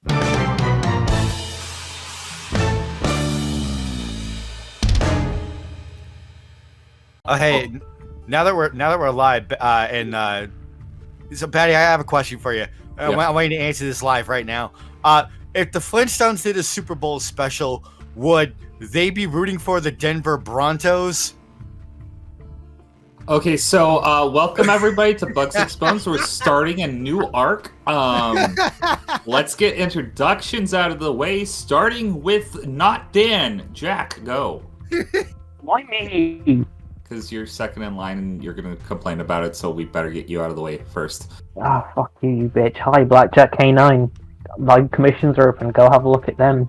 Oh, hey, now that we're live, so Patty, I have a question for you. I'm waiting to answer this live right now. If the Flintstones did a Super Bowl special, would they be rooting for the Denver Broncos? Okay, so welcome everybody to Bugs Exposed. We're starting a new arc. Let's get introductions out of the way, starting with not Dan. Jack, go. Why me? Because you're second in line and you're going to complain about it, so we better get you out of the way first. Ah, fuck you, you bitch. Hi, Blackjack K9. My commissions are open. Go have a look at them.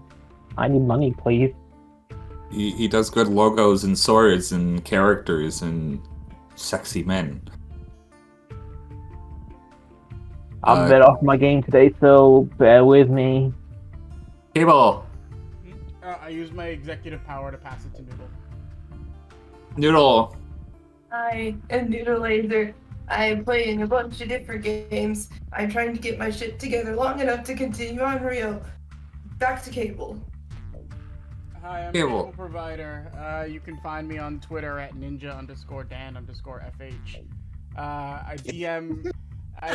I need money, please. He does good logos and swords and characters and sexy men. I'm a bit off my game today, so bear with me. Cable. I use my executive power to pass it to Noodle. Noodle. I am Noodle Laser. I am playing a bunch of different games. I'm trying to get my shit together long enough to continue on Rio. Back to Cable. Hi, I'm Cable Provider. You can find me on Twitter at ninja_Dan_FH. I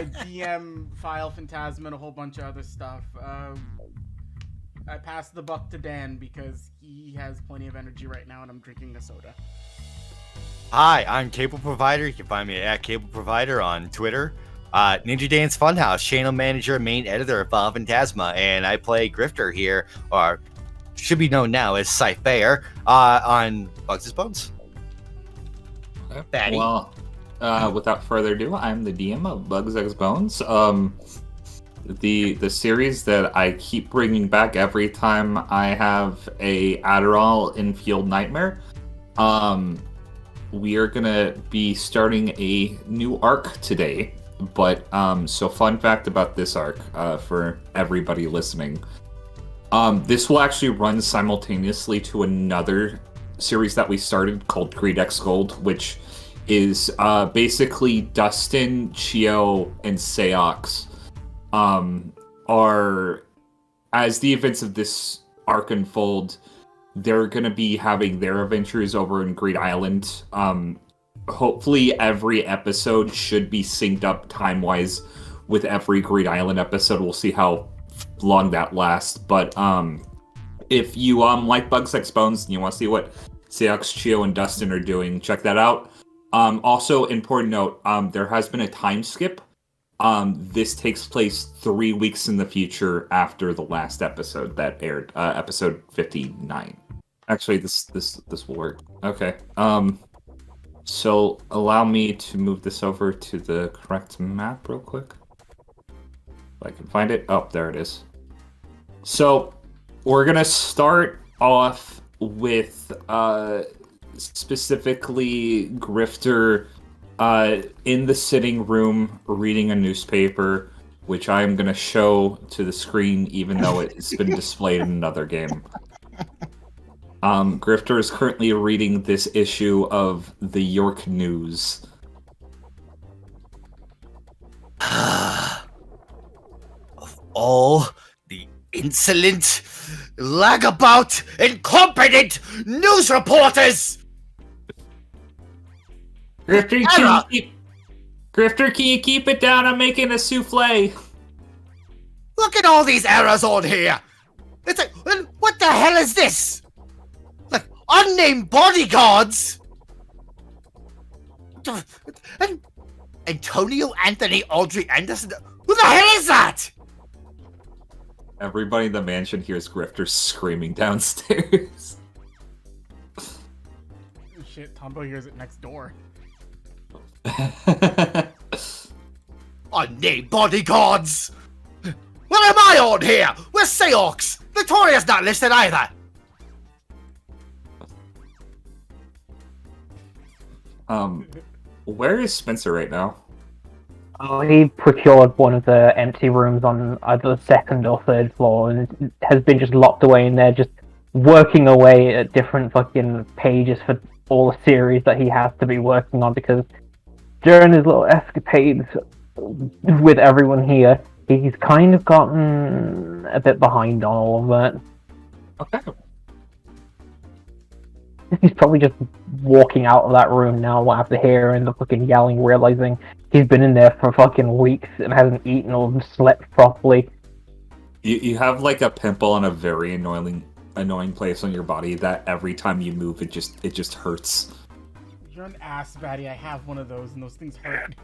DM File Phantasma and a whole bunch of other stuff. I pass the buck to Dan because he has plenty of energy right now and I'm drinking a soda. Hi, I'm Cable Provider. You can find me at Cable Provider on Twitter. Ninja Dan's Funhouse, channel manager, main editor of Phantasma, and I play Grifter here, or should be known now as Cypher, on Bugs' Bones. Okay. Well, without further ado, I'm the DM of Bugs X Bones. The series that I keep bringing back every time I have a Adderall in Field Nightmare. We are gonna be starting a new arc today, but so fun fact about this arc for everybody listening. This will actually run simultaneously to another series that we started called Greed X Gold, which is basically Dustin, Chio, and Seox are, as the events of this arc unfold, they're going to be having their adventures over in Greed Island. Hopefully every episode should be synced up time-wise with every Greed Island episode. We'll see how long that lasts. But if you like Bugs X Bones and you want to see what Seox, Chio, and Dustin are doing, check that out. Also, important note, there has been a time skip. This takes place 3 weeks in the future after the last episode that aired, episode 59. Actually, this will work. Okay. So allow me to move this over to the correct map real quick. If I can find it. Oh, there it is. So we're gonna start off with specifically Grifter in the sitting room reading a newspaper, which I am going to show to the screen even though it's been displayed in another game. Grifter is currently reading this issue of the York News. Of all the insolent, lagabout, incompetent news reporters! Grifter, can you keep it down? I'm making a souffle. Look at all these errors on here! It's like, what the hell is this? Like, unnamed bodyguards? And Antonio Anthony Audrey Anderson? Who the hell is that? Everybody in the mansion hears Grifter screaming downstairs. Shit, Tombo hears it next door. Unnamed bodyguards! What am I on here? Where's Seox? Victoria's not listed either! Where is Spencer right now? Oh, he procured one of the empty rooms on either the second or third floor and has been just locked away in there, just working away at different fucking pages for all the series that he has to be working on, because during his little escapades with everyone here, He's kind of gotten a bit behind on all of that. Okay. He's probably just walking out of that room now after hearing the fucking yelling, realizing he's been in there for fucking weeks and hasn't eaten or slept properly. You have like a pimple on a very annoying place on your body that every time you move it just hurts. You're an ass baddie. I have one of those, and those things hurt.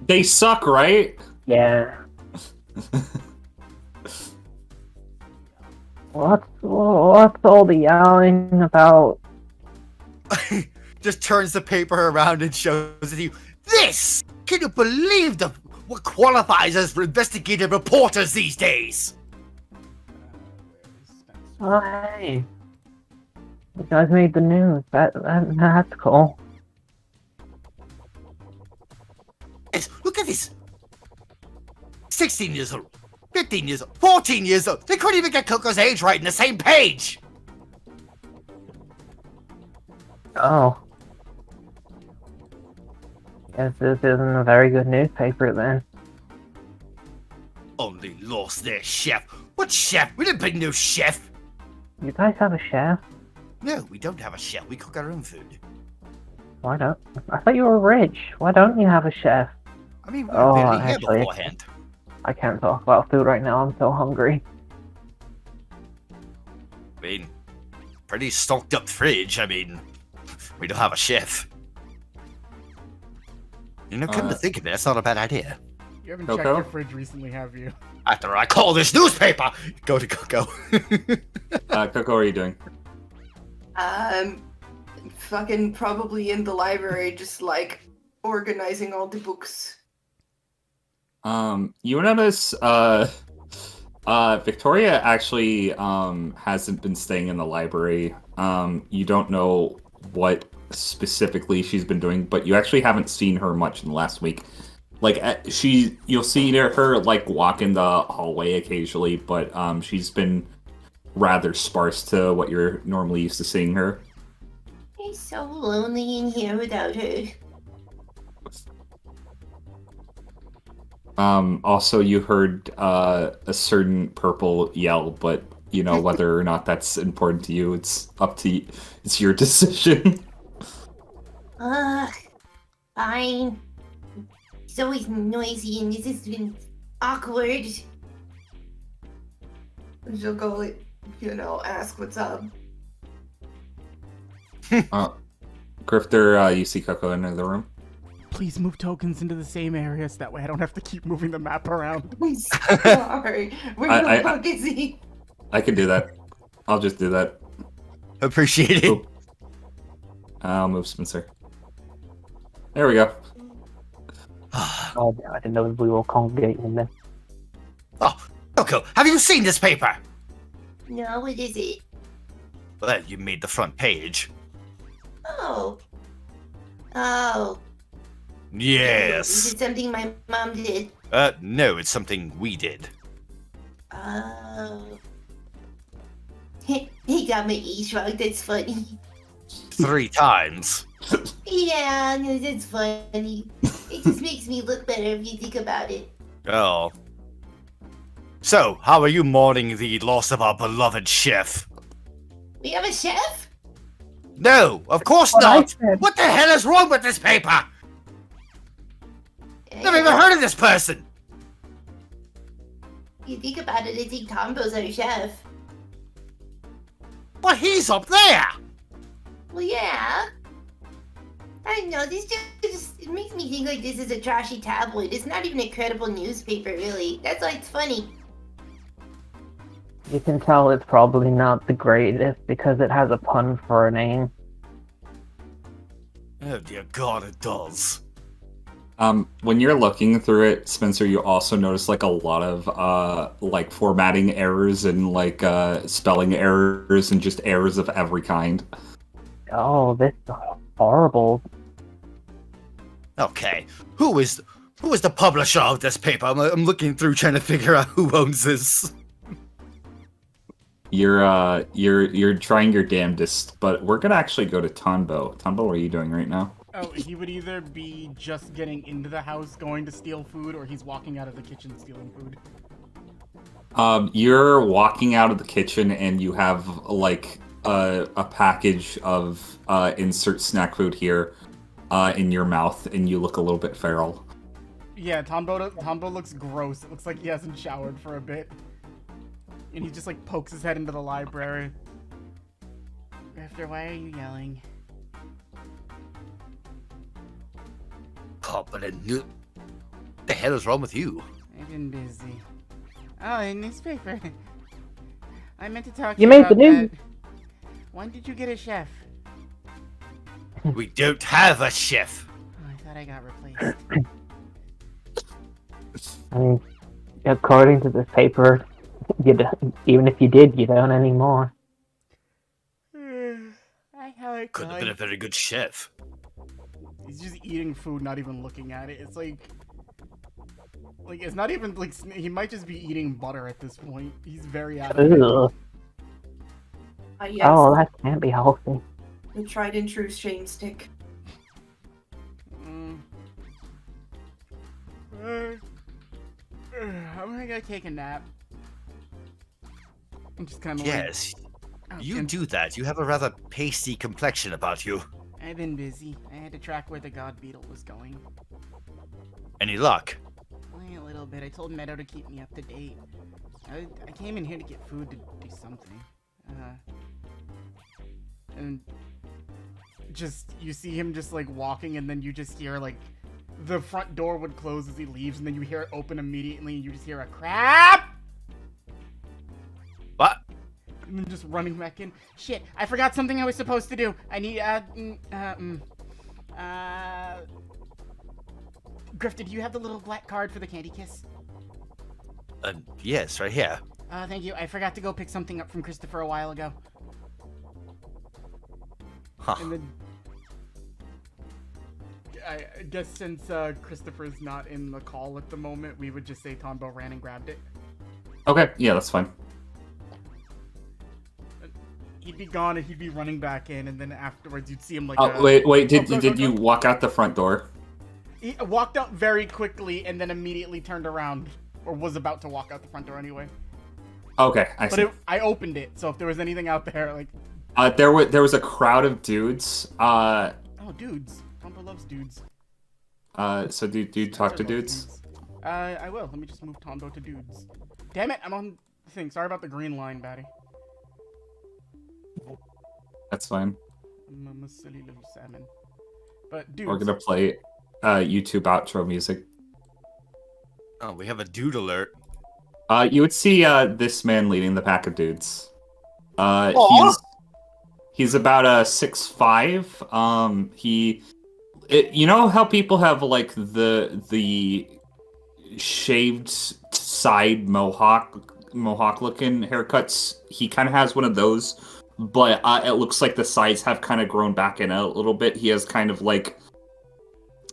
They suck, right? Yeah. What's all the yelling about? Just turns the paper around and shows it to you. This! Can you believe what qualifies as investigative reporters these days? Oh, hey. You guys made the news. That's cool. Yes, look at this. 16 years old, 15 years old, 14 years old. They couldn't even get Coco's age right in the same page. Oh. Guess this isn't a very good newspaper then. Only lost their chef. What chef? We didn't bring no chef. You guys have a chef? No, we don't have a chef. We cook our own food. Why don't? I thought you were rich. Why don't you have a chef? I mean, we were barely here actually, beforehand. I can't talk about food right now. I'm so hungry. I mean, pretty stocked up fridge. I mean, we don't have a chef. You know, come to think of it, that's not a bad idea. You haven't Coco? checked your fridge recently, have you? After I call this newspaper, go to Coco. Coco, what are you doing? Fucking probably in the library, just like organizing all the books. You notice, Victoria actually, hasn't been staying in the library. You don't know what specifically she's been doing, but you actually haven't seen her much in the last week. Like, you'll see her, like, walk in the hallway occasionally, but, she's been rather sparse to what you're normally used to seeing her. It's so lonely in here without her. Also, you heard a certain purple yell, but you know whether or not that's important to you. It's up to you. It's your decision. Fine. It's always noisy and this has been awkward. She'll go, ask what's up. Grifter, you see Coco enter the room. Please move tokens into the same areas. That way I don't have to keep moving the map around. I'm sorry. Where the fuck is he? I can do that. I'll just do that. Appreciate it. Cool. I'll move Spencer. There we go. Oh, I didn't know we were congregating then. Oh, Coco, have you seen this paper? No, what is it? Well, you made the front page. Oh. Yes. Is it something my mom did? No, it's something we did. Oh. He got my E's wrong, that's funny. 3 times. Yeah, no, that's funny. It just makes me look better if you think about it. Oh. So, how are you mourning the loss of our beloved chef? We have a chef? No, of course What I not! said. What the hell is wrong with this paper? Never even heard of this person! You think about it, I think Tombo's our chef. But he's up there! Well, yeah. I don't know, this just it makes me think like this is a trashy tabloid. It's not even a credible newspaper, really. That's why it's funny. You can tell it's probably not the greatest because it has a pun for a name. Oh dear God, it does. When you're looking through it, Spencer, you also notice like a lot of like formatting errors and like spelling errors and just errors of every kind. Oh, this is horrible. Okay, who is the publisher of this paper? I'm looking through trying to figure out who owns this. You're trying your damnedest, but we're gonna actually go to Tonbo. Tonbo, what are you doing right now? Oh, he would either be just getting into the house, going to steal food, or he's walking out of the kitchen stealing food. You're walking out of the kitchen and you have like a package of insert snack food here in your mouth, and you look a little bit feral. Yeah, Tombo looks gross. It looks like he hasn't showered for a bit. And he just like pokes his head into the library. Grifter, why are you yelling? Oh, but what the hell is wrong with you? I've been busy. Oh, a newspaper. I meant to talk to You you made about the news. that. When did you get a chef? We don't have a chef. Oh, I thought I got replaced. I mean, according to this paper, you don't, even if you did, you don't anymore. I how it Could have been a very good chef. He's just eating food, not even looking at it. It's like it's not even like he might just be eating butter at this point. He's very out of it. Ugh. Yes, Oh, that can't be healthy. the tried and true shame stick. I'm gonna go take a nap. I'm just kind of Yes, you do that. You have a rather pasty complexion about you. I've been busy. I had to track where the god beetle was going. Any luck? Only a little bit. I told Meadow to keep me up to date. I came in here to get food to do something. And just you see him just like walking, and then you just hear like the front door would close as he leaves, and then you hear it open immediately, and you just hear a crap. What? And then just running back in. Shit! I forgot something I was supposed to do. I need Grifter, do you have the little black card for the candy kiss? Yes, right here. Thank you. I forgot to go pick something up from Christopher a while ago. Huh. And then I guess since Christopher's not in the call at the moment, we would just say Tombo ran and grabbed it. Okay, yeah, that's fine. He'd be gone and he'd be running back in, and then afterwards you'd see him like. Oh, wait, did go, you go. walk out the front door? He walked out very quickly and then immediately turned around, or was about to walk out the front door anyway. Okay, I see. But I opened it, so if there was anything out there, like. There was a crowd of dudes. Oh, dudes. Tombo loves dudes. So do you talk to Loves dudes? I will. Let me just move Tombo to dudes. Damn it, I'm on the thing. Sorry about the green line, Batty. That's fine. I'm a silly little salmon. But dudes. We're gonna play YouTube outro music. Oh, we have a dude alert. You would see this man leading the pack of dudes. He's about 6'5". You know how people have like the shaved side mohawk looking haircuts? He kind of has one of those, but it looks like the sides have kind of grown back in a little bit. He has kind of like,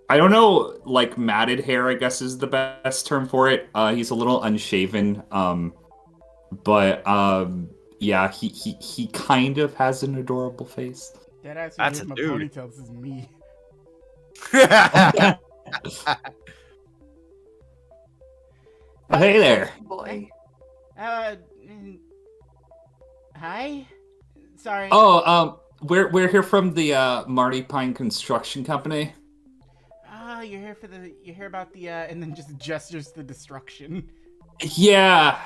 I don't know, like matted hair, I guess is the best term for it. He's a little unshaven, but yeah, he kind of has an adorable face. Deadass, That's you a my dude. ponytail. This is me. Oh, hey there. Boy. Hi? Sorry. Oh, we're here from the Marty Pine Construction Company. Oh, you're here about the and then just gestures to destruction. Yeah.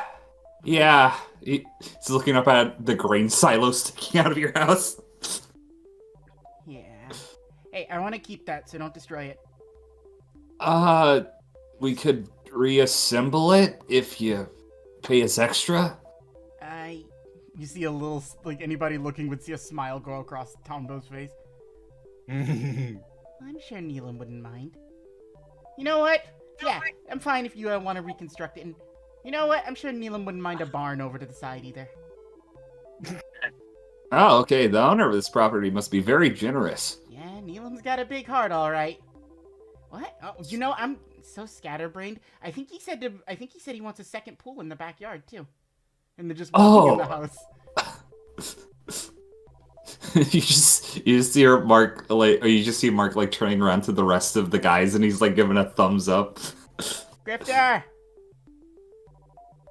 He's looking up at the grain silo sticking out of your house. Yeah. Hey, I want to keep that, so don't destroy it. We could reassemble it if you pay us extra. You see a little, like anybody looking would see a smile go across Tombo's face. I'm sure Neelam wouldn't mind. You know what? Yeah, I'm fine if you want to reconstruct it. And you know what? I'm sure Neelam wouldn't mind a barn over to the side either. Oh, okay. The owner of this property must be very generous. Yeah, Neelam's got a big heart, all right. What? Oh, you know, I'm so scatterbrained. I think he said he wants a second pool in the backyard too. And they're just walking in the house. you just see Mark like, or you just see Mark like turning around to the rest of the guys, and he's like giving a thumbs up. Grifter!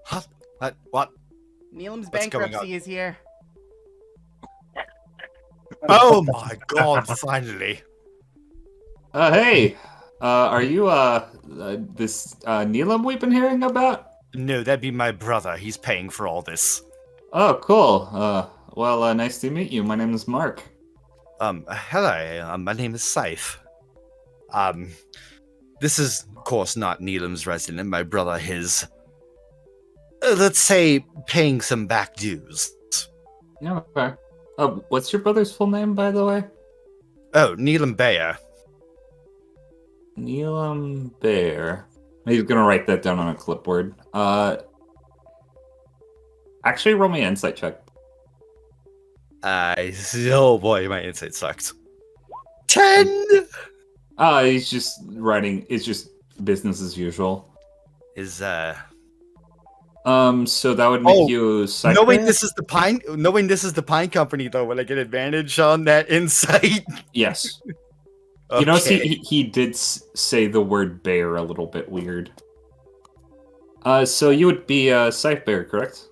Huh? What? Neelam's What's going on? bankruptcy is here. Oh my god, finally. Hey, are you this Neelam we've been hearing about? No, that'd be my brother. He's paying for all this. Oh, cool. Well, nice to meet you. My name is Mark. Hello. My name is Saif. This is, of course, not Neelam's resident. My brother, his. Let's say, paying some back dues. Yeah, okay. What's your brother's full name, by the way? Oh, Neelam Bayer. Neelam Bear. He's gonna write that down on a clipboard. Actually, roll me an insight check. Oh boy, my insight sucks. 10! He's just writing. It's just business as usual. Is, So that would make you psychic? knowing this is the Pine Company, though, will I get advantage on that insight? Yes. Okay. You notice he did say the word bear a little bit weird. So you would be a Scythe Bear, correct?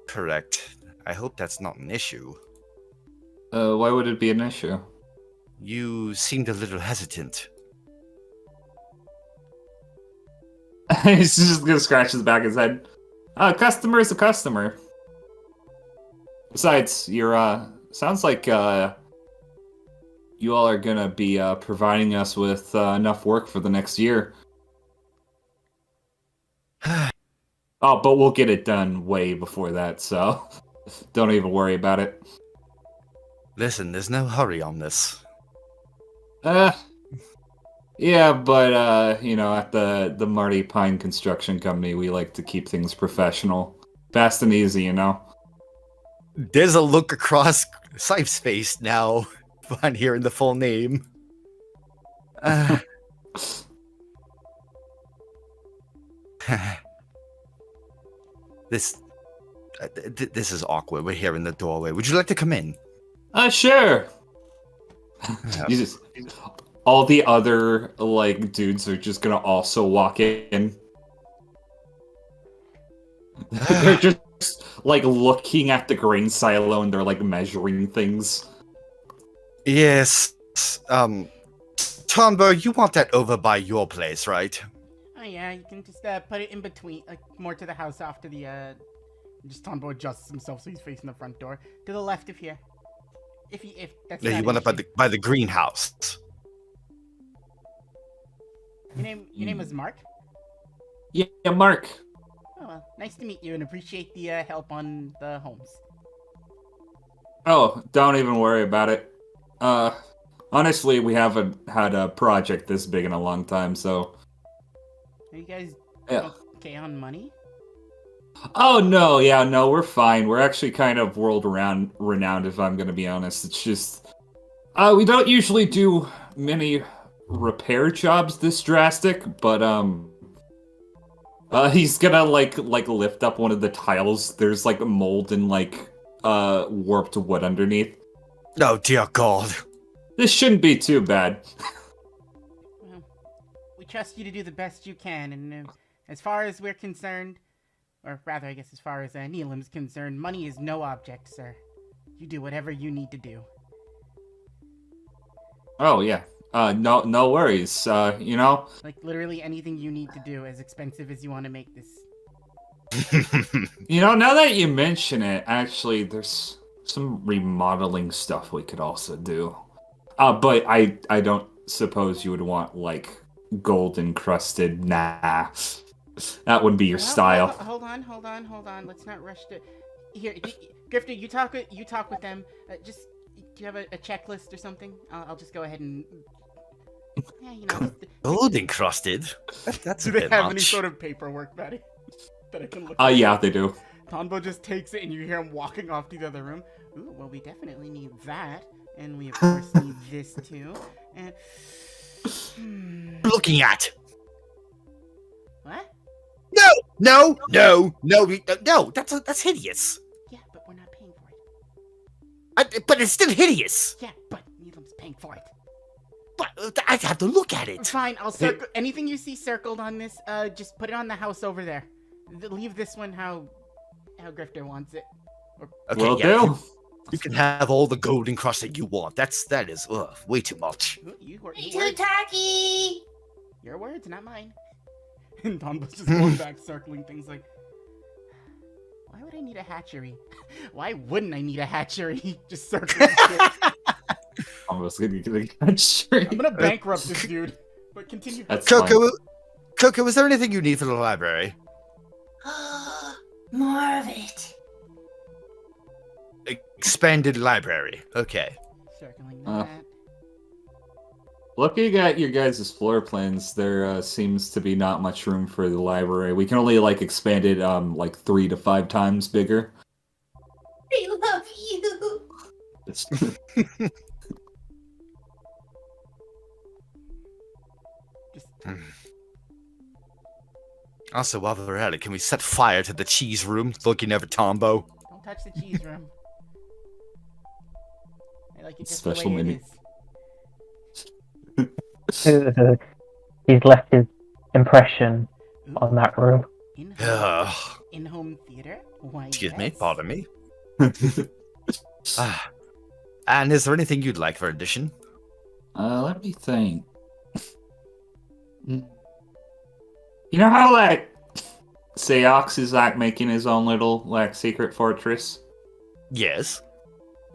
Correct. I hope that's not an issue. Why would it be an issue? You seemed a little hesitant. He's just gonna scratch his back of his head. A customer is a customer. Besides, you're sounds like you all are gonna be providing us with enough work for the next year. Oh, but we'll get it done way before that, so don't even worry about it. Listen, there's no hurry on this. Yeah, but you know, at the Marty Pine Construction Company, we like to keep things professional, fast and easy, you know. There's a look across Sife's face now upon hearing the full name. This is awkward. We're here in the doorway. Would you like to come in? Sure. Yeah. You just, all the other like dudes are just gonna also walk in. They're just like looking at the grain silo and they're like measuring things. Yes. Tombo, you want that over by your place, right? Oh yeah, you can just put it in between, like more to the house after the just Tombo adjusts himself so he's facing the front door. To the left of here. If that's No, not you an want it issue. by the greenhouse. Your name was Mark? Yeah, Mark. Oh well, nice to meet you and appreciate the help on the homes. Oh, don't even worry about it. Honestly, we haven't had a project this big in a long time, so. Are you guys Yeah. okay on money? Oh no, yeah, no, we're fine. We're actually kind of renowned, if I'm gonna be honest. It's just, we don't usually do many repair jobs this drastic, but he's gonna like lift up one of the tiles. There's like mold and like warped wood underneath. Oh dear God. This shouldn't be too bad. Well, we trust you to do the best you can, and as far as we're concerned, or rather, I guess as far as Neelam's concerned, money is no object, sir. You do whatever you need to do. Oh yeah. No worries. You know. Like, literally anything you need to do, as expensive as you want to make this. You know, now that you mention it, actually, there's some remodeling stuff we could also do. But I don't suppose you would want, like, gold encrusted. Nah. That wouldn't be your style. Hold on. Let's not rush to... Here, Grifter, you talk with them. Just, do you have a checklist or something? I'll just go ahead and... Yeah, you know... Gold encrusted? That's Do a they bit have much. any sort of paperwork, Maddie? That I can look Yeah, they do. Tombo just takes it and you hear him walking off to the other room. Ooh, well, we definitely need that. And we, of course, need this, too. And... Looking at? What? No, that's hideous. Yeah, but we're not paying for it. But it's still hideous. Yeah, but Neelam's paying for it. But I have to look at it. Fine, I'll circle anything you see circled on this. Just put it on the house over there. Leave this one how Grifter wants it. Okay, Will yeah, do. you can have all the golden cross that you want. That is way too much. Too tacky. Your words, not mine. And Tombo's just going back, circling things like, why would I need a hatchery? Why wouldn't I need a hatchery? Just circling shit. Almost gonna get a straight. I'm gonna bankrupt this dude. But continue. That's Coco, is there anything you need for the library? More of it. Expanded library. Okay. Circling that. Looking at your guys' floor plans, there seems to be not much room for the library. We can only expand it 3 to 5 times bigger. I love you. It's Also, while we're at it, can we set fire to the cheese room looking over Tombo? Don't touch the cheese room. I like it just Special the way menu. it is. He's left his impression on that room. In-home theater? Why, Excuse me, yes. pardon me. And is there anything you'd like for addition? let me think. You know how Seox is making his own little secret fortress? Yes.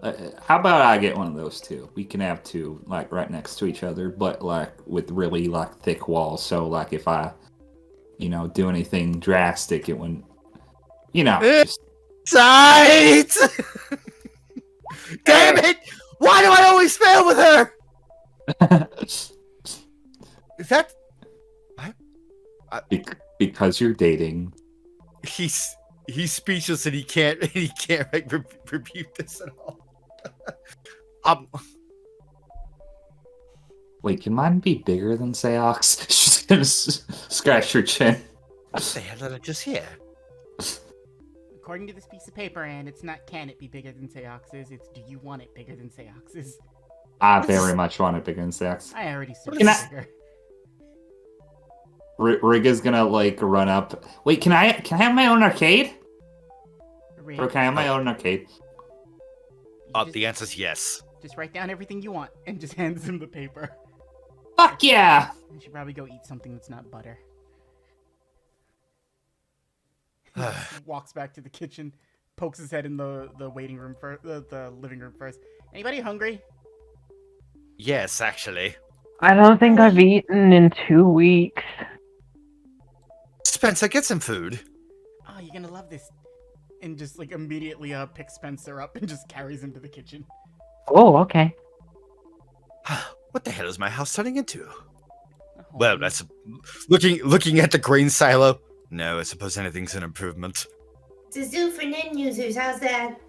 How about I get one of those too? We can have two right next to each other, but with really thick walls. So if I, do anything drastic, it wouldn't. Just... Sight! Damn it! Why do I always fail with her? Is that? Because you're dating. He's speechless and he can't rebuke this at all. Wait, can mine be bigger than Seox? She's gonna scratch her chin. What the hell did I just hear? According to this piece of paper, and it's not can it be bigger than Seox's, it's do you want it bigger than Seox's? I very much want it bigger than Seox. I already searched Can I- bigger. Riga's gonna run up. Wait, can I have my own arcade? Rig, Or can I have my own arcade? The answer's yes. Just write down everything you want and just hands him the paper. Fuck yeah! I should probably go eat something that's not butter. Walks back to the kitchen, pokes his head in the waiting room first, the living room first. Anybody hungry? Yes, actually. I don't think I've eaten in 2 weeks. Spencer, get some food. Oh, you're gonna love this. And just immediately picks Spencer up and just carries him to the kitchen. Oh, okay. What the hell is my house turning into? Oh, Well, that's looking at the grain silo. No, I suppose anything's an improvement. It's a zoo for non-users. How's that?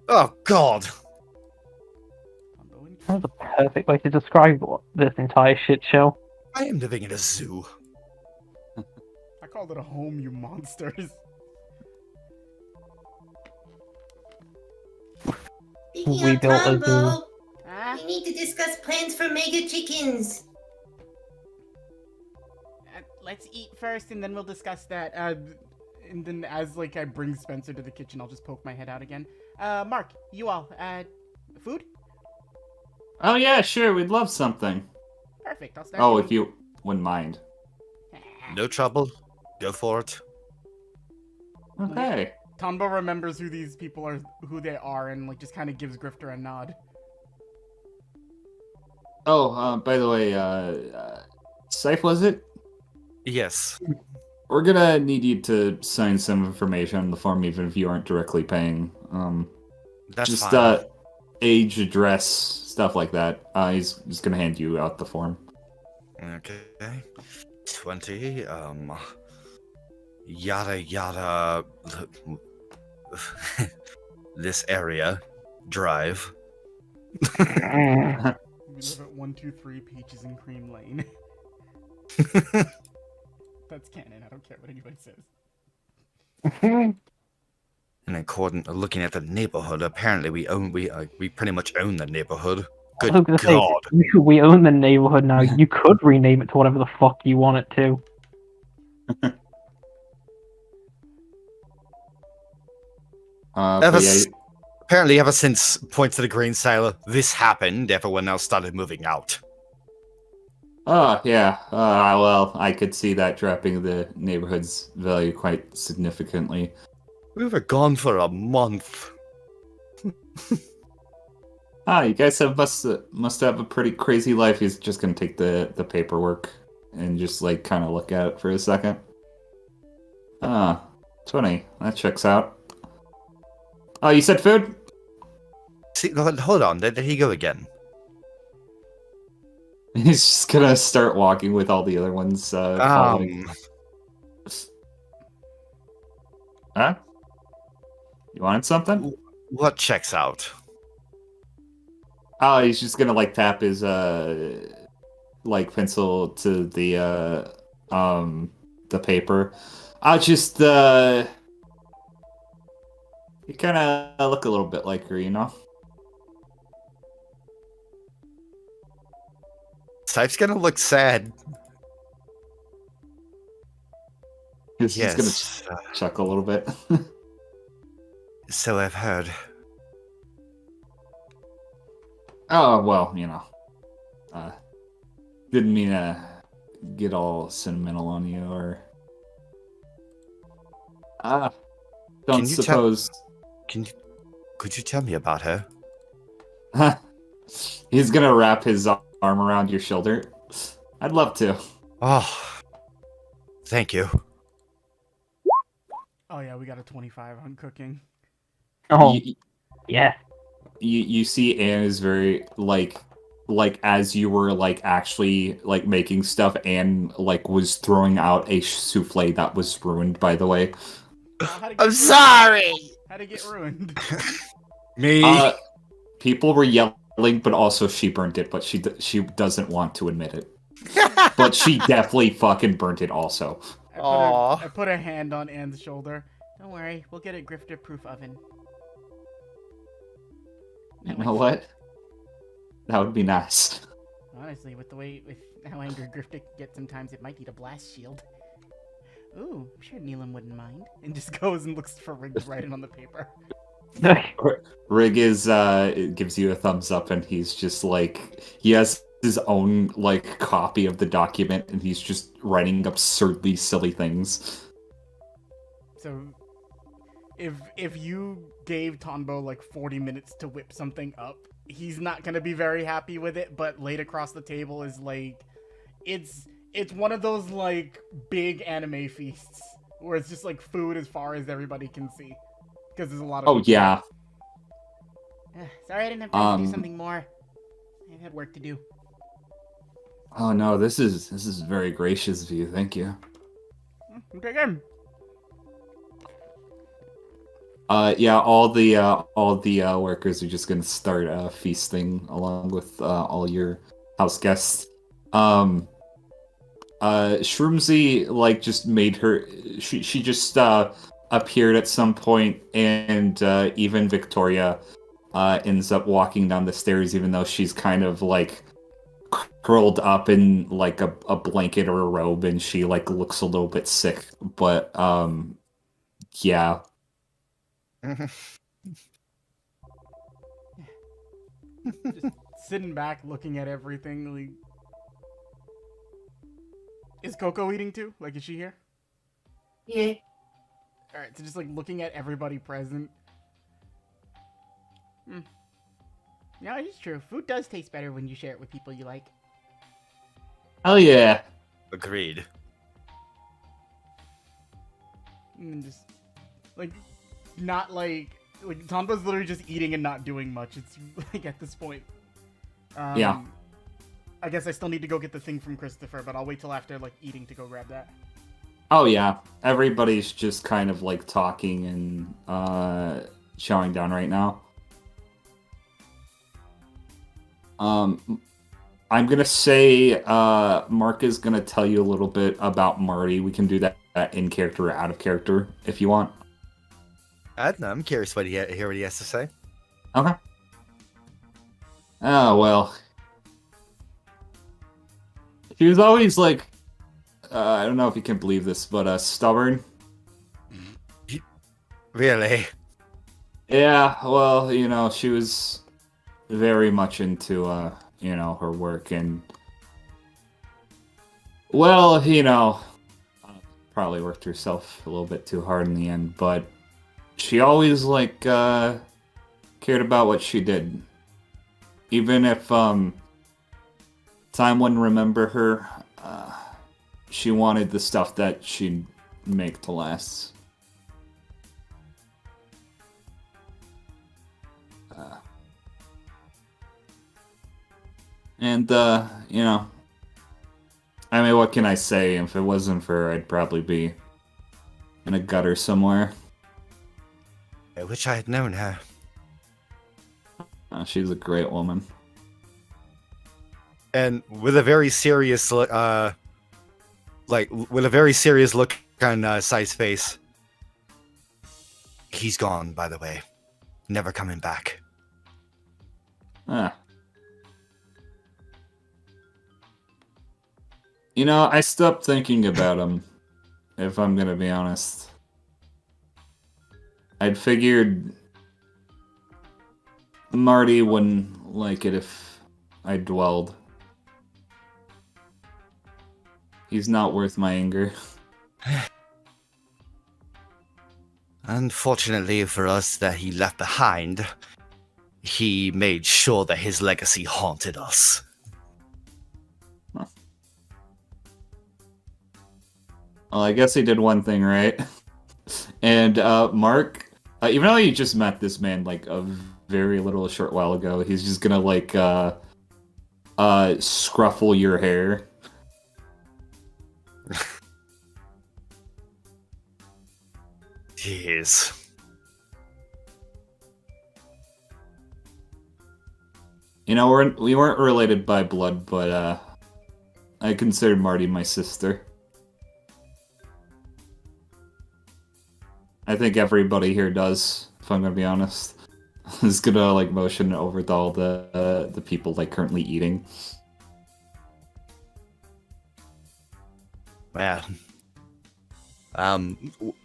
Oh God! That's the perfect way to describe this entire shit show. I am living in a zoo. I called it a home, you monsters. Speaking We of built a zoo. Tombo, Ah, we need to discuss plans for Mega Chickens. let's eat first, and then we'll discuss that. And then as I bring Spencer to the kitchen, I'll just poke my head out again. Mark, you all, food? Oh yeah, sure, we'd love something. Perfect. I'll start. Oh, doing- if you wouldn't mind. No trouble. Go for it. Okay. Tombo remembers who these people are, who they are, and just kind of gives Grifter a nod. Oh, by the way, Safe was it? Yes. We're gonna need you to sign some information on the form, even if you aren't directly paying. That's just fine. age, address, stuff like that. He's gonna hand you out the form. Okay. 20. Yada yada. This area. Drive. We live at 123 Peaches and Cream Lane. That's canon. I don't care what anybody says. And according to looking at the neighborhood, apparently we pretty much own the neighborhood. Good I was gonna say, God. we own the neighborhood now. You could rename it to whatever the fuck you want it to. Ever apparently, ever since points to the grain silo, this happened, everyone else started moving out. Oh, yeah. Well, I could see that dropping the neighborhood's value quite significantly. We were gone for a month. You guys must have a pretty crazy life. He's just gonna take the paperwork and just like kind of look at it for a second. 20. That checks out. Oh, you said food? See, hold on, there he go again. He's just gonna start walking with all the other ones following. Huh? You wanted something? What checks out? Oh, he's just gonna like tap his like pencil to the paper. You kind of look a little bit like her, you know? Type's gonna look sad. He's Yes. gonna chuckle a little bit. So I've heard. Oh, well, you know. Didn't mean to get all sentimental on you, or... don't suppose... Could you tell me about her? He's gonna wrap his arm around your shoulder. I'd love to. Oh, thank you. Oh yeah, we got a 25 on cooking. Oh, yeah. You see Anne is very, like as you were, like, actually, like, making stuff, Anne, like, was throwing out a souffle that was ruined, by the way. I'm sorry! How'd it get ruined? Me? People were yelling, but also she burnt it, but she doesn't want to admit it. But she definitely fucking burnt it also. I put a hand on Anne's shoulder. Don't worry, we'll get a grifter-proof oven. You know what? That would be nice. Honestly, with how angry Grifter can get sometimes, it might need a blast shield. Ooh, I'm sure Neelam wouldn't mind. And just goes and looks for Rig's writing on the paper. Rig gives you a thumbs up, and he's just like, he has his own like copy of the document, and he's just writing absurdly silly things. So, if you gave Tonbo like 40 minutes to whip something up, he's not gonna be very happy with it. But laid across the table is like, it's one of those like big anime feasts where it's just like food as far as everybody can see, because there's a lot of. Oh yeah. Sorry, I didn't have time to do something more. I've had work to do. Oh no, this is very gracious of you. Thank you. Okay, again. Yeah, all the workers are just gonna start feasting along with all your house guests. Shroomsy like just made her. She just appeared at some point, and even Victoria ends up walking down the stairs, even though she's kind of like curled up in like a blanket or a robe, and she like looks a little bit sick. But yeah. Just sitting back, looking at everything. Like, is Coco eating too? Like, is she here? Yeah. All right. So just like looking at everybody present. No, it's true. Food does taste better when you share it with people you like. Hell yeah. Agreed. And just like, not like Tombo's literally just eating and not doing much. It's like at this point. Yeah. I guess I still need to go get the thing from Christopher, but I'll wait till after like eating to go grab that. Oh yeah. Everybody's just kind of like talking and chowing down right now. I'm gonna say Mark is gonna tell you a little bit about Marty. We can do that in character or out of character if you want. I don't know. I'm curious what hear what he has to say. Okay. Oh, well. She was always like, I don't know if you can believe this, but stubborn. Really? Yeah, well, she was very much into, her work and, well, probably worked herself a little bit too hard in the end, but she always, like, cared about what she did. Even if, time wouldn't remember her, she wanted the stuff that she'd make to last. And, I mean, what can I say? If it wasn't for her, I'd probably be in a gutter somewhere. I wish I had known her. She's a great woman. And with a very serious look, with a very serious look on Sai's face. He's gone, by the way. Never coming back. Ah. I stopped thinking about him, if I'm gonna be honest. I'd figured Marty wouldn't like it if I dwelled. He's not worth my anger. Unfortunately for us that he left behind, he made sure that his legacy haunted us. Huh. Well, I guess he did one thing right. And Mark, even though you just met this man like a very little short while ago, he's just gonna like scruffle your hair. Jeez. We weren't related by blood, but I considered Marty my sister. I think everybody here does, if I'm gonna be honest. Is gonna like motion over to all the people like currently eating. Well,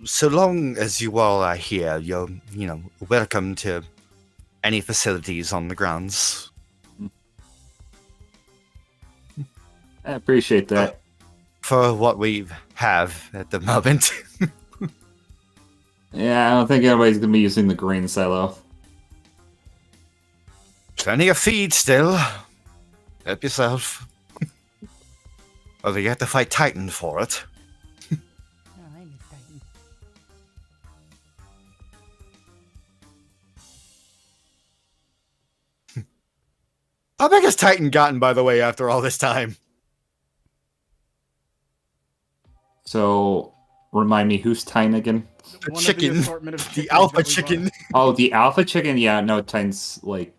so long as you all are here, you're, welcome to any facilities on the grounds. I appreciate that. For what we have at the moment. Yeah, I don't think anybody's gonna be using the grain silo. Plenty of feed still. Help yourself. Although you have to fight Titan for it. Oh, I miss Titan. How big has Titan gotten, by the way, after all this time? So, remind me, who's Titan again? The One of chicken. assortment of The chickens alpha that we chicken. Oh, the alpha chicken? Yeah, no, Titan's, like,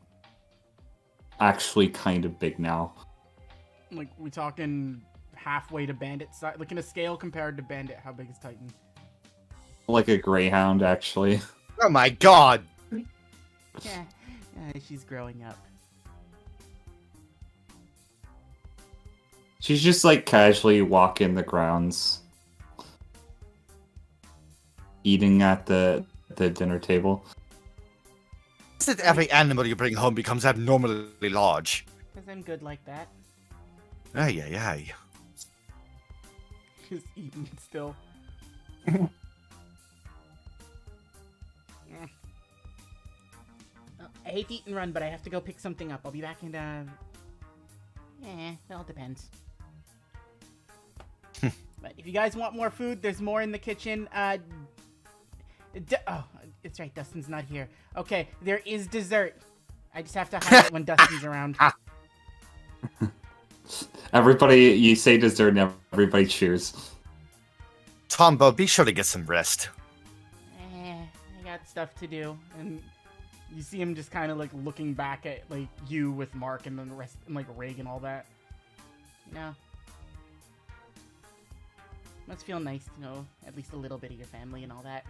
actually kind of big now. bought. Like, we talking halfway to Bandit size? Like, in a scale compared to Bandit, how big is Titan? Like a greyhound, actually. Oh my god! Yeah, she's growing up. She's just, like, casually walking the grounds. Eating at the dinner table. Is it every animal you bring home becomes abnormally large? Because I'm good like that. Ay, ay, ay. She's eating still. I hate to eat and run, but I have to go pick something up. I'll be back in, it all depends. But if you guys want more food, there's more in the kitchen. Oh, it's right, Dustin's not here. Okay, there is dessert. I just have to hide it when Dustin's around. Everybody, you say dessert and everybody cheers. Tombo, be sure to get some rest. I got stuff to do. And you see him just kind of like looking back at like you with Mark and then the rest, and like Rig and all that. Must feel nice to know at least a little bit of your family and all that.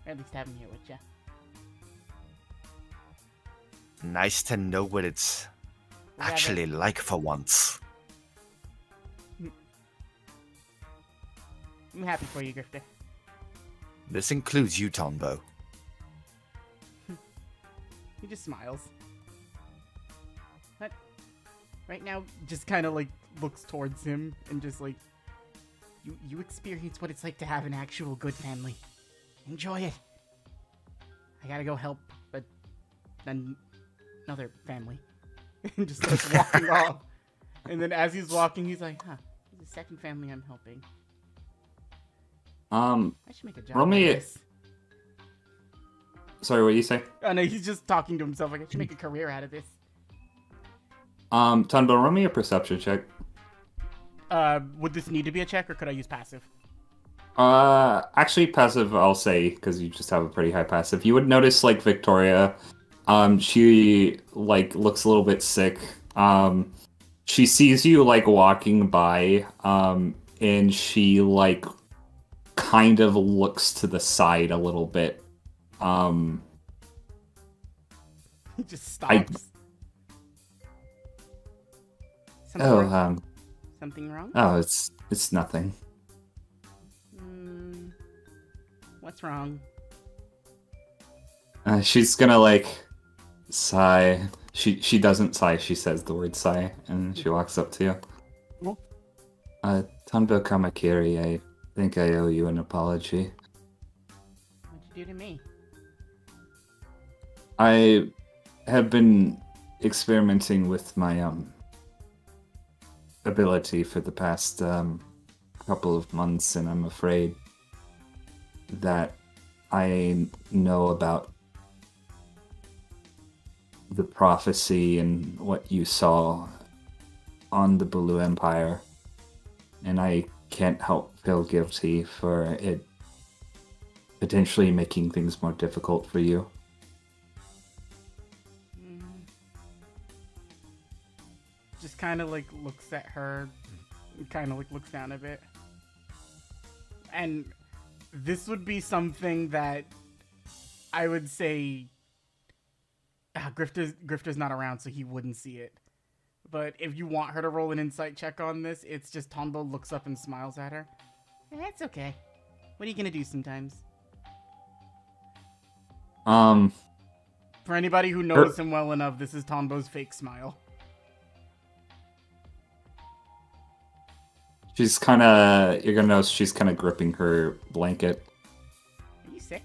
Or at least have him here with you. Nice to know what it's actually like for once. I'm happy for you, Grifter. This includes you, Tombo. He just smiles. But right now, just kind of like looks towards him and just like, you experience what it's like to have an actual good family. Enjoy it. I gotta go help, but another family. And just starts walking off. And then as he's walking, he's like, huh, this is the second family I'm helping. I should make a job roll me out of this. Sorry, what do you say? Oh no, he's just talking to himself like, I should make a career out of this. Tunbo, roll me a perception check. Would this need to be a check, or could I use passive? Actually passive, I'll say, because you just have a pretty high passive. You would notice, like, Victoria, she, like, looks a little bit sick. She sees you, like, walking by, and she, like, kind of looks to the side a little bit. He just stops. Something Oh, wrong? Something wrong? oh, it's nothing. What's wrong? She's gonna, like, sigh. She doesn't sigh, she says the word sigh, and she walks up to you. Tanbo Kamakiri, I think I owe you an apology. What'd you do to me? I have been experimenting with my ability for the past couple of months, and I'm afraid that I know about the prophecy and what you saw on the Blue Empire, and I can't help feel guilty for it potentially making things more difficult for you. Just kind of like looks at her, kind of like looks down a bit. And this would be something that I would say Grifter's not around, so he wouldn't see it. But if you want her to roll an insight check on this, it's just Tombo looks up and smiles at her. That's okay. What are you gonna do sometimes? For anybody who knows him well enough, this is Tombo's fake smile. She's kind of, you're gonna notice she's kind of gripping her blanket. Are you sick?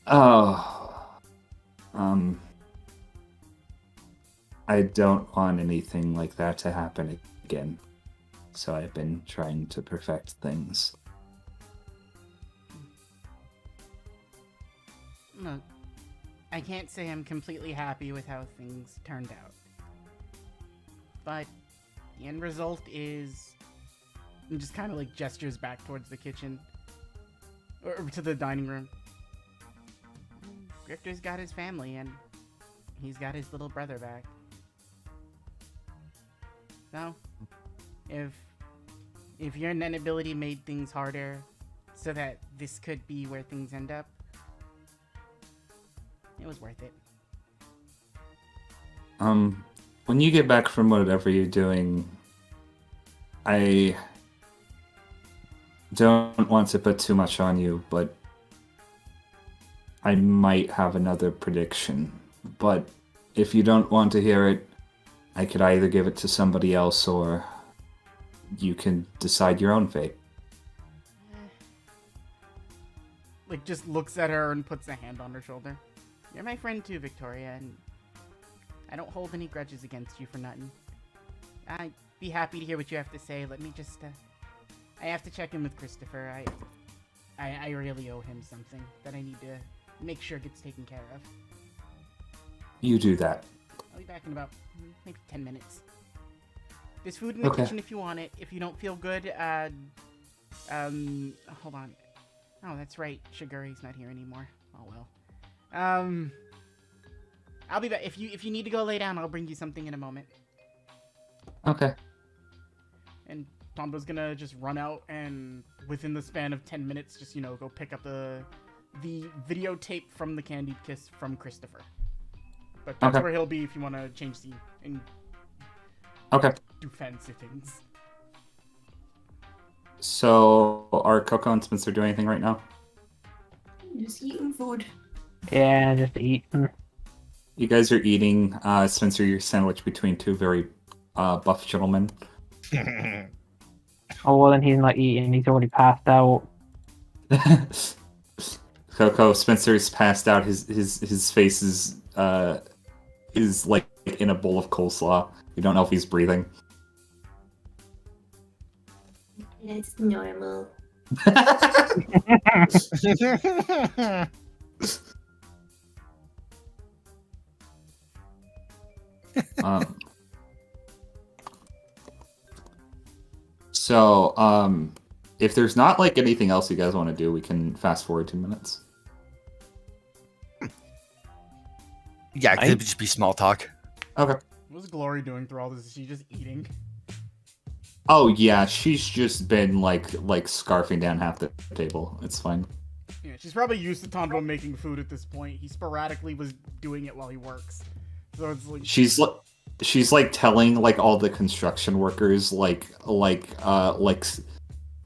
Oh, I don't want anything like that to happen again. So I've been trying to perfect things. Look, I can't say I'm completely happy with how things turned out. But the end result is... and just kind of like gestures back towards the kitchen. Or to the dining room. Grifter's got his family, and he's got his little brother back. So, if your inability made things harder so that this could be where things end up, it was worth it. When you get back from whatever you're doing, I don't want to put too much on you, but I might have another prediction. But if you don't want to hear it, I could either give it to somebody else, or you can decide your own fate. Like, just looks at her and puts a hand on her shoulder. You're my friend too, Victoria, and I don't hold any grudges against you for nothing. I'd be happy to hear what you have to say. Let me just, I have to check in with Christopher. I really owe him something that I need to make sure gets taken care of. You do that. I'll be back in about maybe 10 minutes. There's food in the kitchen if you want it. If you don't feel good, hold on. Oh, that's right. Shiguri's not here anymore. Oh well. I'll be back. If you need to go lay down, I'll bring you something in a moment. Okay. And Tombo's gonna just run out and within the span of 10 minutes, just, you know, go pick up the videotape from the Candied Kiss from Christopher. But that's Okay. where he'll be if you want to change scene and Okay. do fancy things. So, are Coco and Spencer doing anything right now? Just eating food. Yeah, just eating. You guys are eating, Spencer, your sandwich between two very buff gentlemen. Oh, well, then he's not eating. He's already passed out. Coco, Spencer's passed out. His face is like in a bowl of coleslaw. You don't know if he's breathing. It's normal. So, if there's not like anything else you guys want to do, we can fast forward 2 minutes. Yeah, it could just be small talk. Okay. What's Glory doing through all this? Is she just eating? Oh yeah, she's just been like scarfing down half the table. It's fine. Yeah, she's probably used to Tonbo making food at this point. He sporadically was doing it while he works. So it's like... She's like telling like all the construction workers like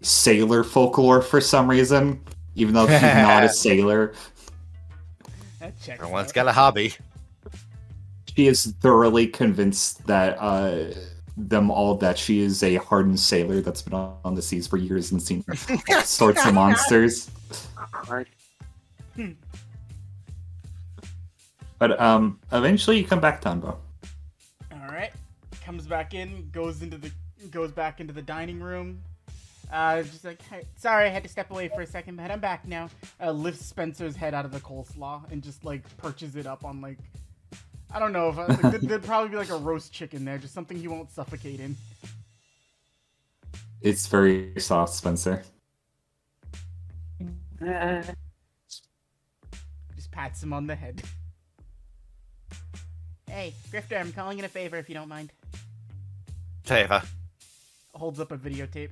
sailor folklore for some reason, even though she's not a sailor. That checks Everyone's out. got a hobby. She is thoroughly convinced that them all that she is a hardened sailor that's been on the seas for years and seen all sorts of monsters. But eventually you come back, Tonbo. Alright. Comes back in, goes back into the dining room. Just like, hey, sorry, I had to step away for a second, but I'm back now. Lifts Spencer's head out of the coleslaw and just like perches it up on like, I don't know if like, there'd probably be like a roast chicken there, just something he won't suffocate in. It's very soft, Spencer. Just pats him on the head. Hey, Grifter, I'm calling in a favor if you don't mind. Favor. Holds up a videotape.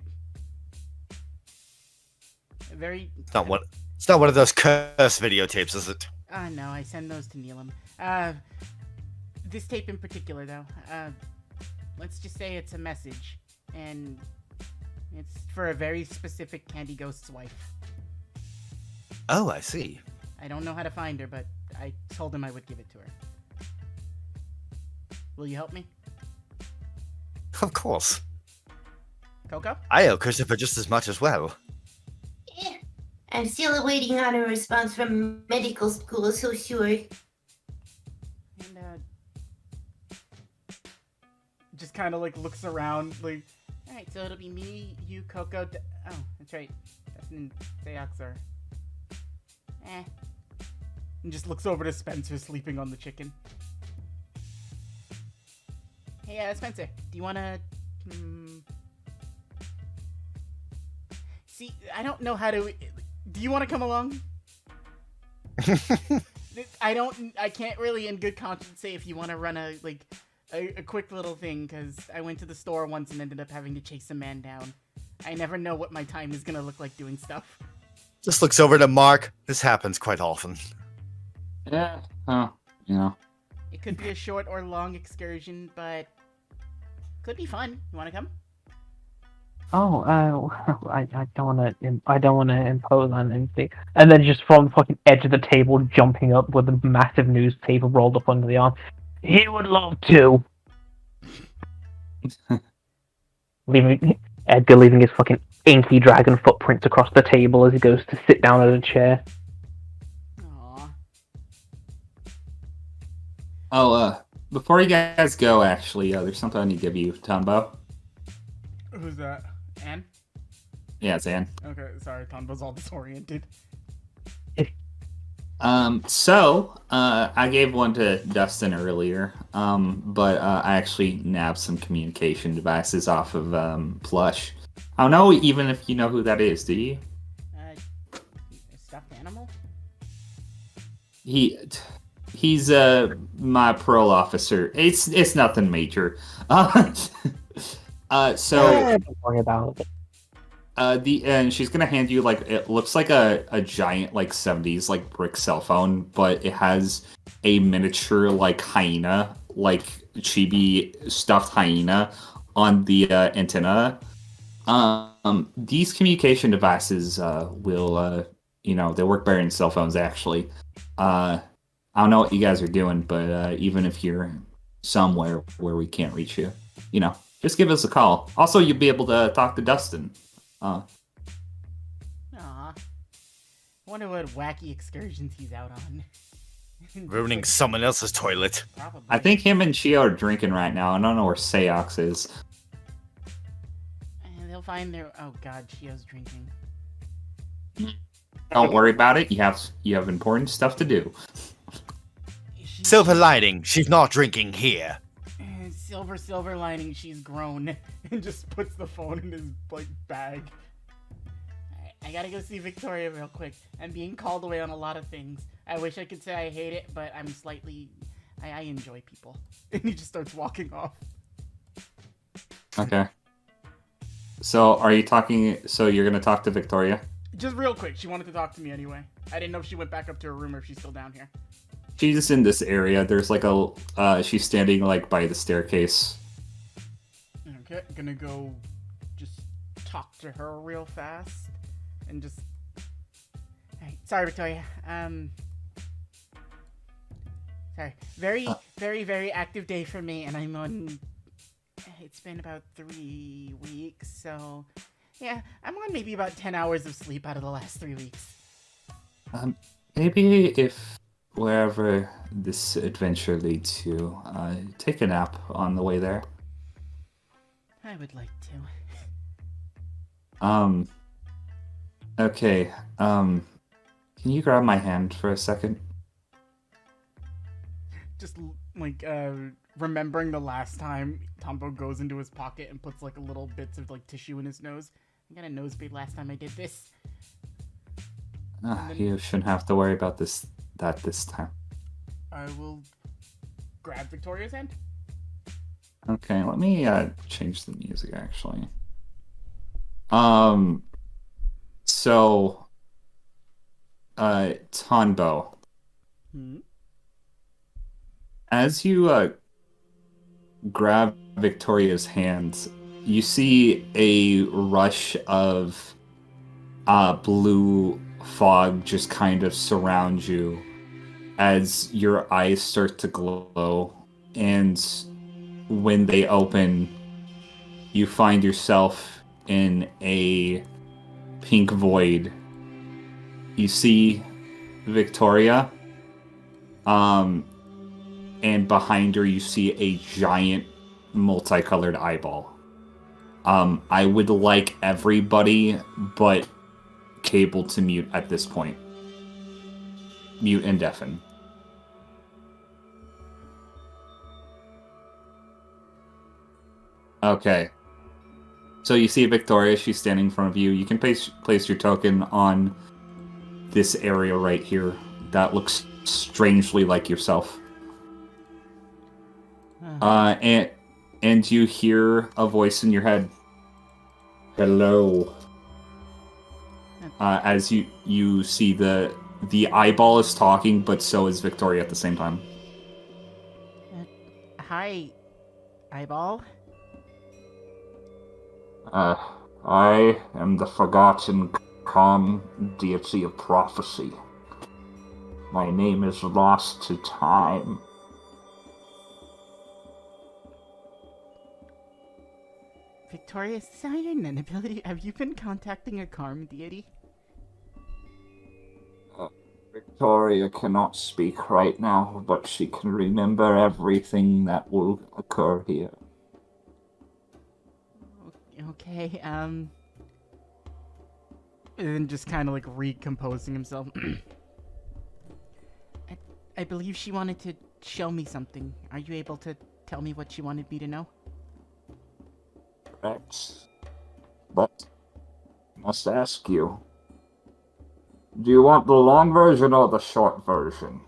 Very... It's not one of those cursed videotapes, is it? no, I send those to Neelam. This tape in particular, though, let's just say it's a message, and it's for a very specific Candy Ghost's wife. Oh, I see. I don't know how to find her, but I told him I would give it to her. Will you help me? Of course. Coco? I owe Christopher just as much as well. Yeah. I'm still awaiting on a response from medical school, so sure. And, just kind of, like, looks around, like, alright, so it'll be me, you, Coco, oh, that's right. Destin and Seox are... And just looks over to Spencer sleeping on the chicken. Hey, Spencer, do you wanna... See, I don't know how to... Do you want to come along? I can't really in good conscience say if you want to run a quick little thing, because I went to the store once and ended up having to chase a man down. I never know what my time is gonna look like doing stuff. Just looks over to Mark. This happens quite often. Yeah. Oh, you know. It could be a short or long excursion, but could be fun. You want to come? Oh, I don't want to impose on anything. And then just from the fucking edge of the table, jumping up with a massive newspaper rolled up under the arm. He would love to. Edgar leaving his fucking inky dragon footprints across the table as he goes to sit down at a chair. Aww. Oh, before you guys go, actually, there's something I need to give you, Tonbo. Who's that? Anne? Yeah, it's Anne. Okay, sorry, Tonbo's all disoriented. I gave one to Dustin earlier, but I actually nabbed some communication devices off of Plush. I don't know even if you know who that is, do you? A stuffed animal? He's my parole officer. It's nothing major. So Don't worry about it. and she's gonna hand you like it looks like a giant like 70s like brick cell phone, but it has a miniature like hyena, like chibi stuffed hyena on the antenna. These communication devices will they work better than cell phones actually. I don't know what you guys are doing, but even if you're somewhere where we can't reach you, just give us a call. Also, you'll be able to talk to Dustin. Aw. Wonder what wacky excursions he's out on. Ruining someone else's toilet. Probably. I think him and Chio are drinking right now. I don't know where Seox is. And they'll find their. Oh God, Chio's drinking. Don't worry about it. You have important stuff to do. Silver lining, she's not drinking here. Silver lining, she's grown, and just puts the phone in his like bag. I gotta go see Victoria real quick. I'm being called away on a lot of things. I wish I could say I hate it, but I'm slightly. I enjoy people. And he just starts walking off. Okay. So are you talking? So you're gonna talk to Victoria? Just real quick, she wanted to talk to me anyway. I didn't know if she went back up to her room or if she's still down here. She's in this area. There's like she's standing like by the staircase. Okay, gonna go just talk to her real fast and just. Hey, sorry, Victoria. Sorry. Very active day for me, and I'm on. It's been about 3 weeks, so yeah, I'm on maybe about 10 hours of sleep out of the last 3 weeks. Maybe if wherever this adventure leads you, take a nap on the way there. I would like to. Okay. Can you grab my hand for a second? Just like remembering the last time Tombo goes into his pocket and puts like little bits of like tissue in his nose. I got a nose bleed last time I did this. You shouldn't have to worry about this time. I will grab Victoria's hand. Okay, let me change the music actually. So Tonbo. As you grab Victoria's hand, you see a rush of blue fog just kind of surround you as your eyes start to glow, and when they open, you find yourself in a pink void. You see Victoria, and behind her you see a giant multicolored eyeball. I would like everybody but Cable to mute at this point. Mute and deafen. Okay. So you see Victoria, she's standing in front of you. You can place your token on this area right here that looks strangely like yourself. And you hear a voice in your head. Hello. As you see the eyeball is talking, but so is Victoria at the same time. Hi, eyeball. I am the forgotten Khan, deity of prophecy. My name is lost to time. Victoria, is this your nun ability? Have you been contacting a Karm deity? Victoria cannot speak right now, but she can remember everything that will occur here. Okay, and then just kind of like recomposing himself. I believe she wanted to show me something. Are you able to tell me what she wanted me to know? Correct. But I must ask you, do you want the long version or the short version?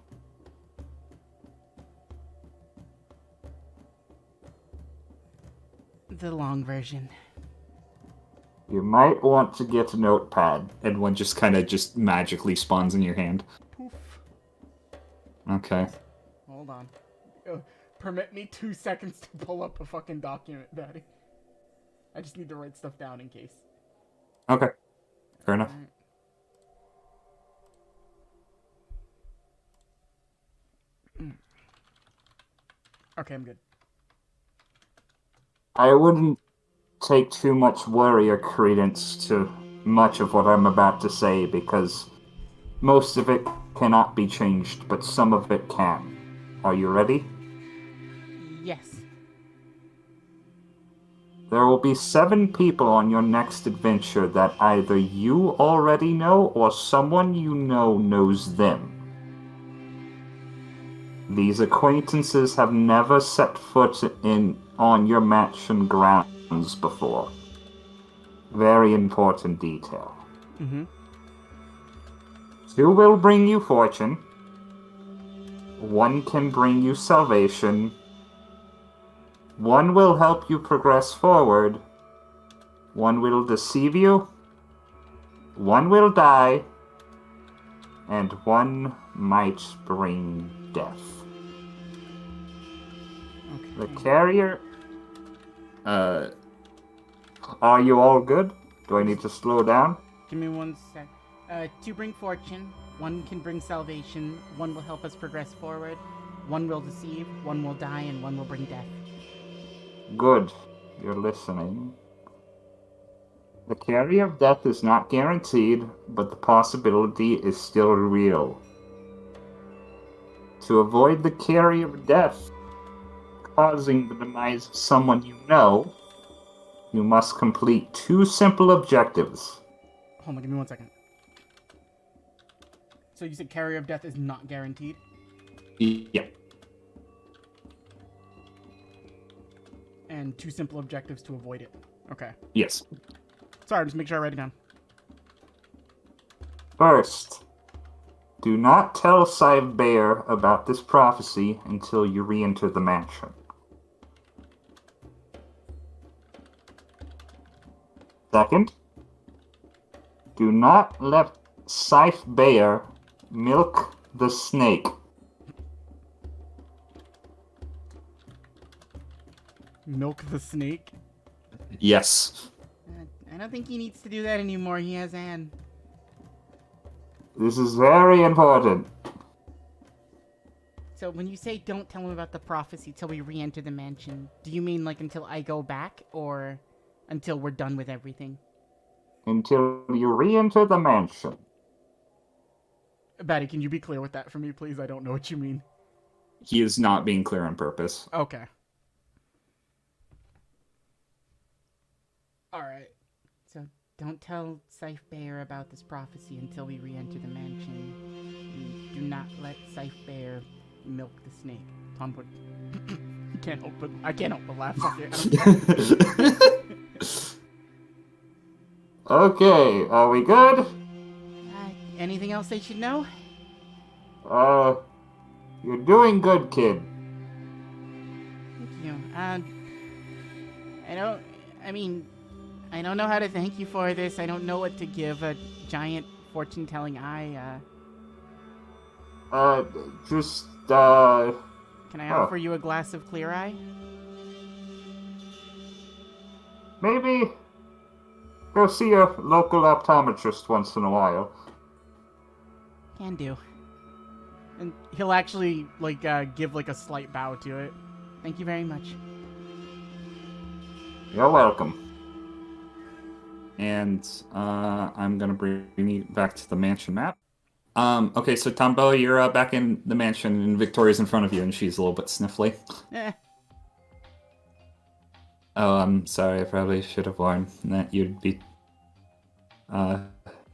The long version. You might want to get a notepad. And one just kind of just magically spawns in your hand. Poof. Okay. Hold on. Permit me 2 seconds to pull up a fucking document, Daddy. I just need to write stuff down in case. Okay. Fair enough. Alright. Okay, I'm good. I wouldn't take too much worry or credence to much of what I'm about to say because most of it cannot be changed, but some of it can. Are you ready? Yes. There will be 7 people on your next adventure that either you already know or someone you know knows them. These acquaintances have never set foot on your mansion grounds before. Very important detail. Mm-hmm. 2 will bring you fortune. 1 can bring you salvation. 1 will help you progress forward. 1 will deceive you. 1 will die. And 1 might bring death. Okay. The carrier... Are you all good? Do I need to slow down? Give me 1 sec. 2 bring fortune. 1 can bring salvation. 1 will help us progress forward. 1 will deceive. 1 will die, and 1 will bring death. Good. You're listening. The carry of death is not guaranteed, but the possibility is still real. To avoid the carry of death causing the demise of someone you know, you must complete 2 simple objectives. Hold on, give me 1 second. So you said carrier of death is not guaranteed? Yeah. And 2 simple objectives to avoid it. Okay. Yes. Sorry, just make sure I write it down. First, do not tell Scythe Bear about this prophecy until you re-enter the mansion. Second, do not let Scythe Bear milk the snake. Milk the snake? Yes. I don't think he needs to do that anymore. He has Anne. This is very important. So when you say don't tell him about the prophecy till we re-enter the mansion, do you mean like until I go back or until we're done with everything? Until you re-enter the mansion. Batty, can you be clear with that for me, please? I don't know what you mean. He is not being clear on purpose. Okay. Alright. So don't tell Scythe Bear about this prophecy until we re-enter the mansion. And do not let Scythe Bear milk the snake. Tom would... I can't help but laugh. Fuck it. Okay, are we good? Anything else they should know? You're doing good, kid. Thank you. I don't know how to thank you for this. I don't know what to give a giant fortune-telling eye. Can I offer you a glass of clear eye? Maybe go see a local optometrist once in a while. Can do. And he'll actually, give, a slight bow to it. Thank you very much. You're welcome. And I'm gonna bring you back to the mansion map. Okay, so Tombo, you're back in the mansion, and Victoria's in front of you, and she's a little bit sniffly. Oh, I'm sorry. I probably should have warned that you'd be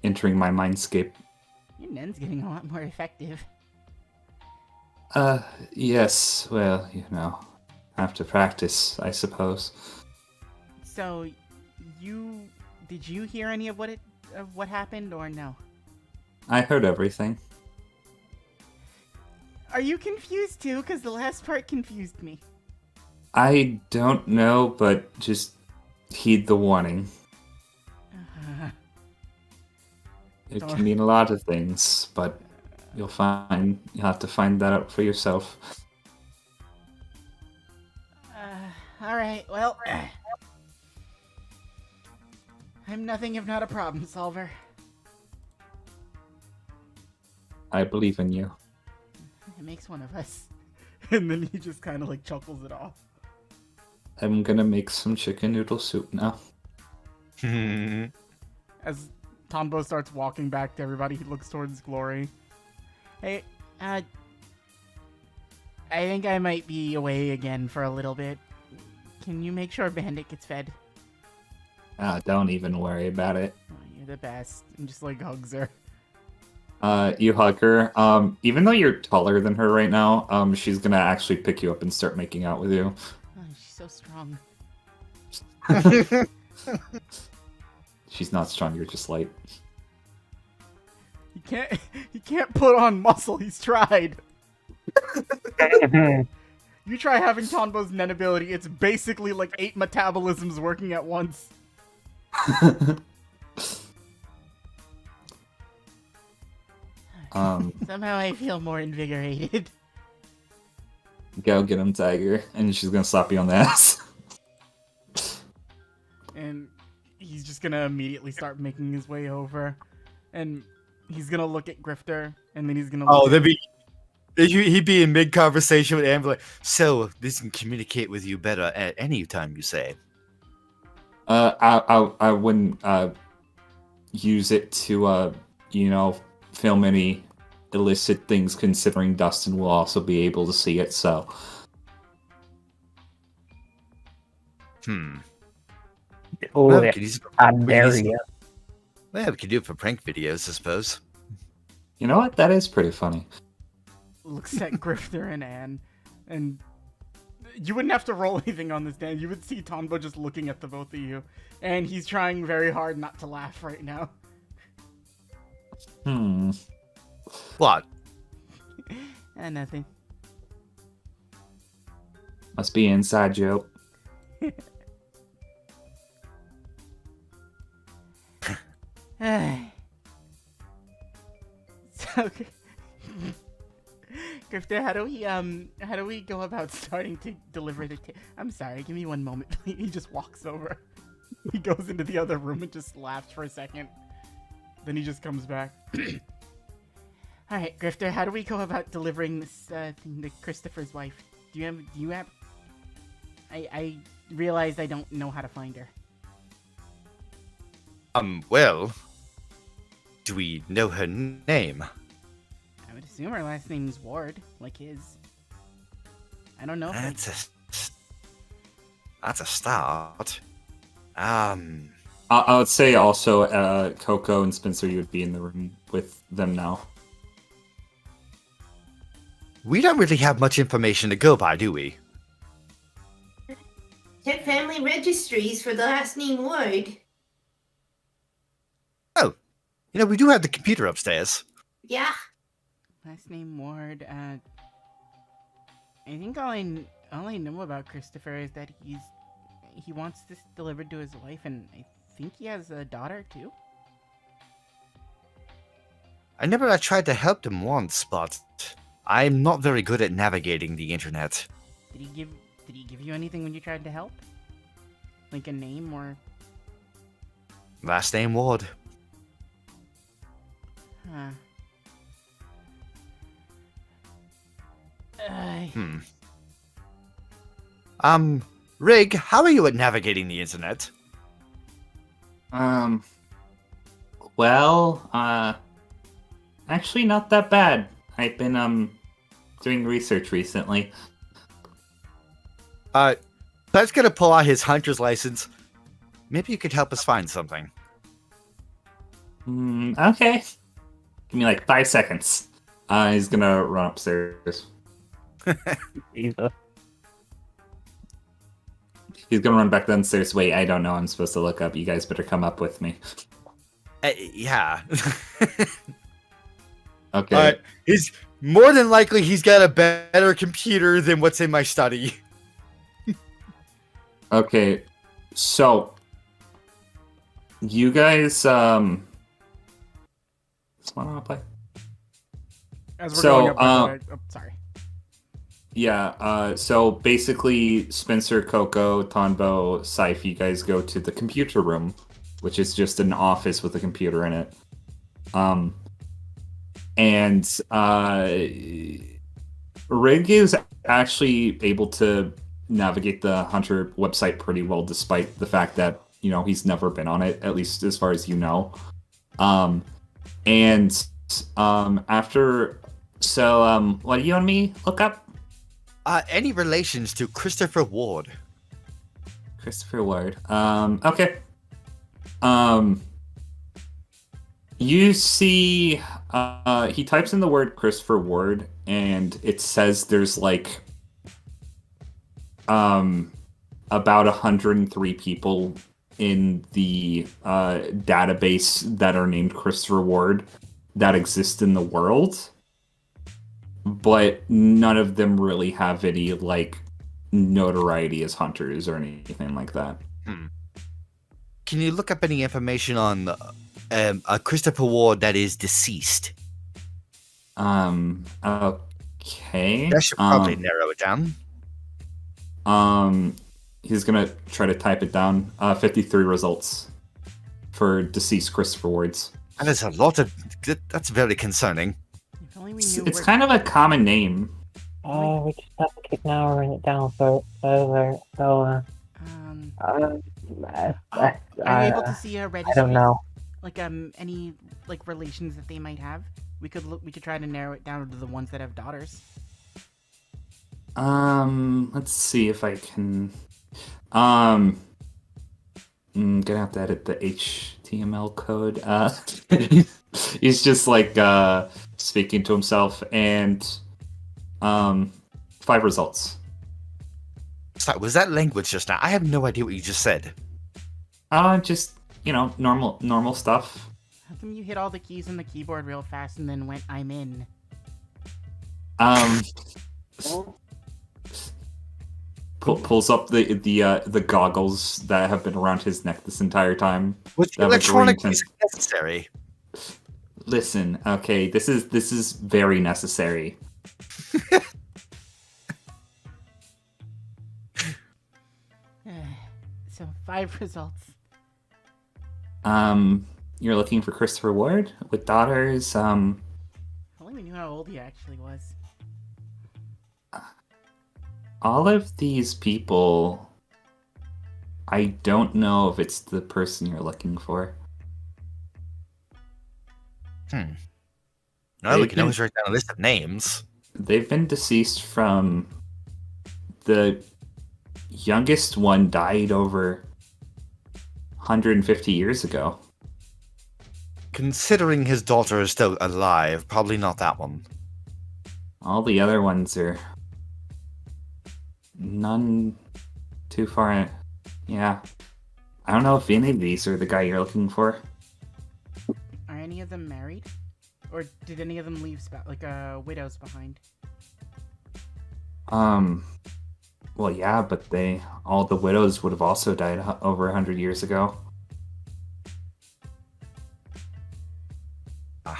entering my mindscape. Your Nen's getting a lot more effective. Yes. Well, have to practice, I suppose. So, did you hear any of what happened, or no? I heard everything. Are you confused too? Because the last part confused me. I don't know, but just heed the warning. It can mean a lot of things, but you'll have to find that out for yourself. All right. Well, I'm nothing if not a problem solver. I believe in you. It makes one of us. And then he just kind of like chuckles it off. I'm gonna make some chicken noodle soup now. As Tombo starts walking back to everybody, he looks towards Glory. Hey, I think I might be away again for a little bit. Can you make sure Bandit gets fed? Don't even worry about it. Oh, you're the best. And just like hugs her. You hug her. Even though you're taller than her right now, she's gonna actually pick you up and start making out with you. Oh, she's so strong. She's not strong, you're just light. He can't put on muscle. He's tried. You try having Tonbo's Nen ability, it's basically like 8 metabolisms working at once. Somehow I feel more invigorated. Go get him, Tiger. And she's gonna slap you on the ass. And he's just gonna immediately start making his way over. And he's gonna look at Grifter, and then he's gonna look he'd be in mid-conversation with Amber, like, so this can communicate with you better at any time, you say? I wouldn't use it to film any illicit things, considering Dustin will also be able to see it, so. Oh, Well, yeah. we could use it for- I we could dare use it- you. Yeah, we could do it for prank videos, I suppose. You know what? That is pretty funny. looks at Grifter and Anne, and you wouldn't have to roll anything on this, Dan. You would see Tombo just looking at the both of you, and he's trying very hard not to laugh right now. What? Nothing. Must be an inside joke. So, Grifter, how do we go about starting to deliver the I'm sorry, give me one moment, please. He just walks over. He goes into the other room and just laughs for a second. Then he just comes back. Alright, Grifter, how do we go about delivering this thing to Christopher's wife? Do you have I realized I don't know how to find her. Well, do we know her name? I would assume her last name's Ward, like his. I don't know. That's a start. I would say also Coco and Spencer, you would be in the room with them now. We don't really have much information to go by, do we? Check family registries for the last name Ward. Oh, we do have the computer upstairs. Yeah. Last name Ward. I think all I know about Christopher is that he wants this delivered to his wife, and I think he has a daughter too. I never tried to help him once, but I'm not very good at navigating the internet. Did he give you anything when you tried to help? Like a name or? Last name Ward. Huh. Rig, how are you at navigating the internet? Well, actually not that bad. I've been, doing research recently. Let's gonna pull out his hunter's license. Maybe you could help us find something. Okay. Give me like 5 seconds. He's gonna run upstairs. Jesus. He's gonna run back downstairs. Wait, I don't know. I'm supposed to look up. You guys better come up with me. Yeah. Okay. He's more than likely he's got a better computer than what's in my study. Okay. So you guys This one I want to play. As we're So, going up, by the way. Oh, sorry. Yeah, so basically, Spencer, Coco, Tonbo, Scythe, you guys go to the computer room, which is just an office with a computer in it. And Rig is actually able to navigate the Hunter website pretty well, despite the fact that, he's never been on it, at least as far as you know. What do you and me look up? Any relations to Christopher Ward? Christopher Ward. Okay. You see, he types in the word Christopher Ward, and it says there's about 103 people in the database that are named Christopher Ward that exist in the world, but none of them really have any notoriety as hunters or anything like that. Can you look up any information on a Christopher Ward that is deceased? Okay. That should probably narrow it down. He's gonna try to type it down. 53 results for deceased Christopher Wards. And there's a lot of... That's very concerning. If only we knew It's where- kind of a common name. We just have to keep narrowing it down further. So, Are you able to see a registry? I don't know. Any relations that they might have? We could try to narrow it down to the ones that have daughters. Let's see if I can. I'm gonna have to edit the HTML code. He's just speaking to himself, and 5 results. Sorry, was that language just now? I have no idea what you just said. Just normal stuff. How come you hit all the keys on the keyboard real fast and then went, "I'm in"? Pulls up the goggles that have been around his neck this entire time. Which That have a electronic green is necessary? Listen, okay, this is very necessary. So 5 results. You're looking for Christopher Ward with daughters. If only we knew how old he actually was. All of these people, I don't know if it's the person you're looking for. No, we can always write down a list of names. They've been deceased from... The youngest one died over 150 years ago. Considering his daughter is still alive, probably not that one. All the other ones are... None too far. Yeah. I don't know if any of these are the guy you're looking for. Are any of them married? Or did any of them leave widows behind? Well, yeah, but all the widows would have also died over 100 years ago. Do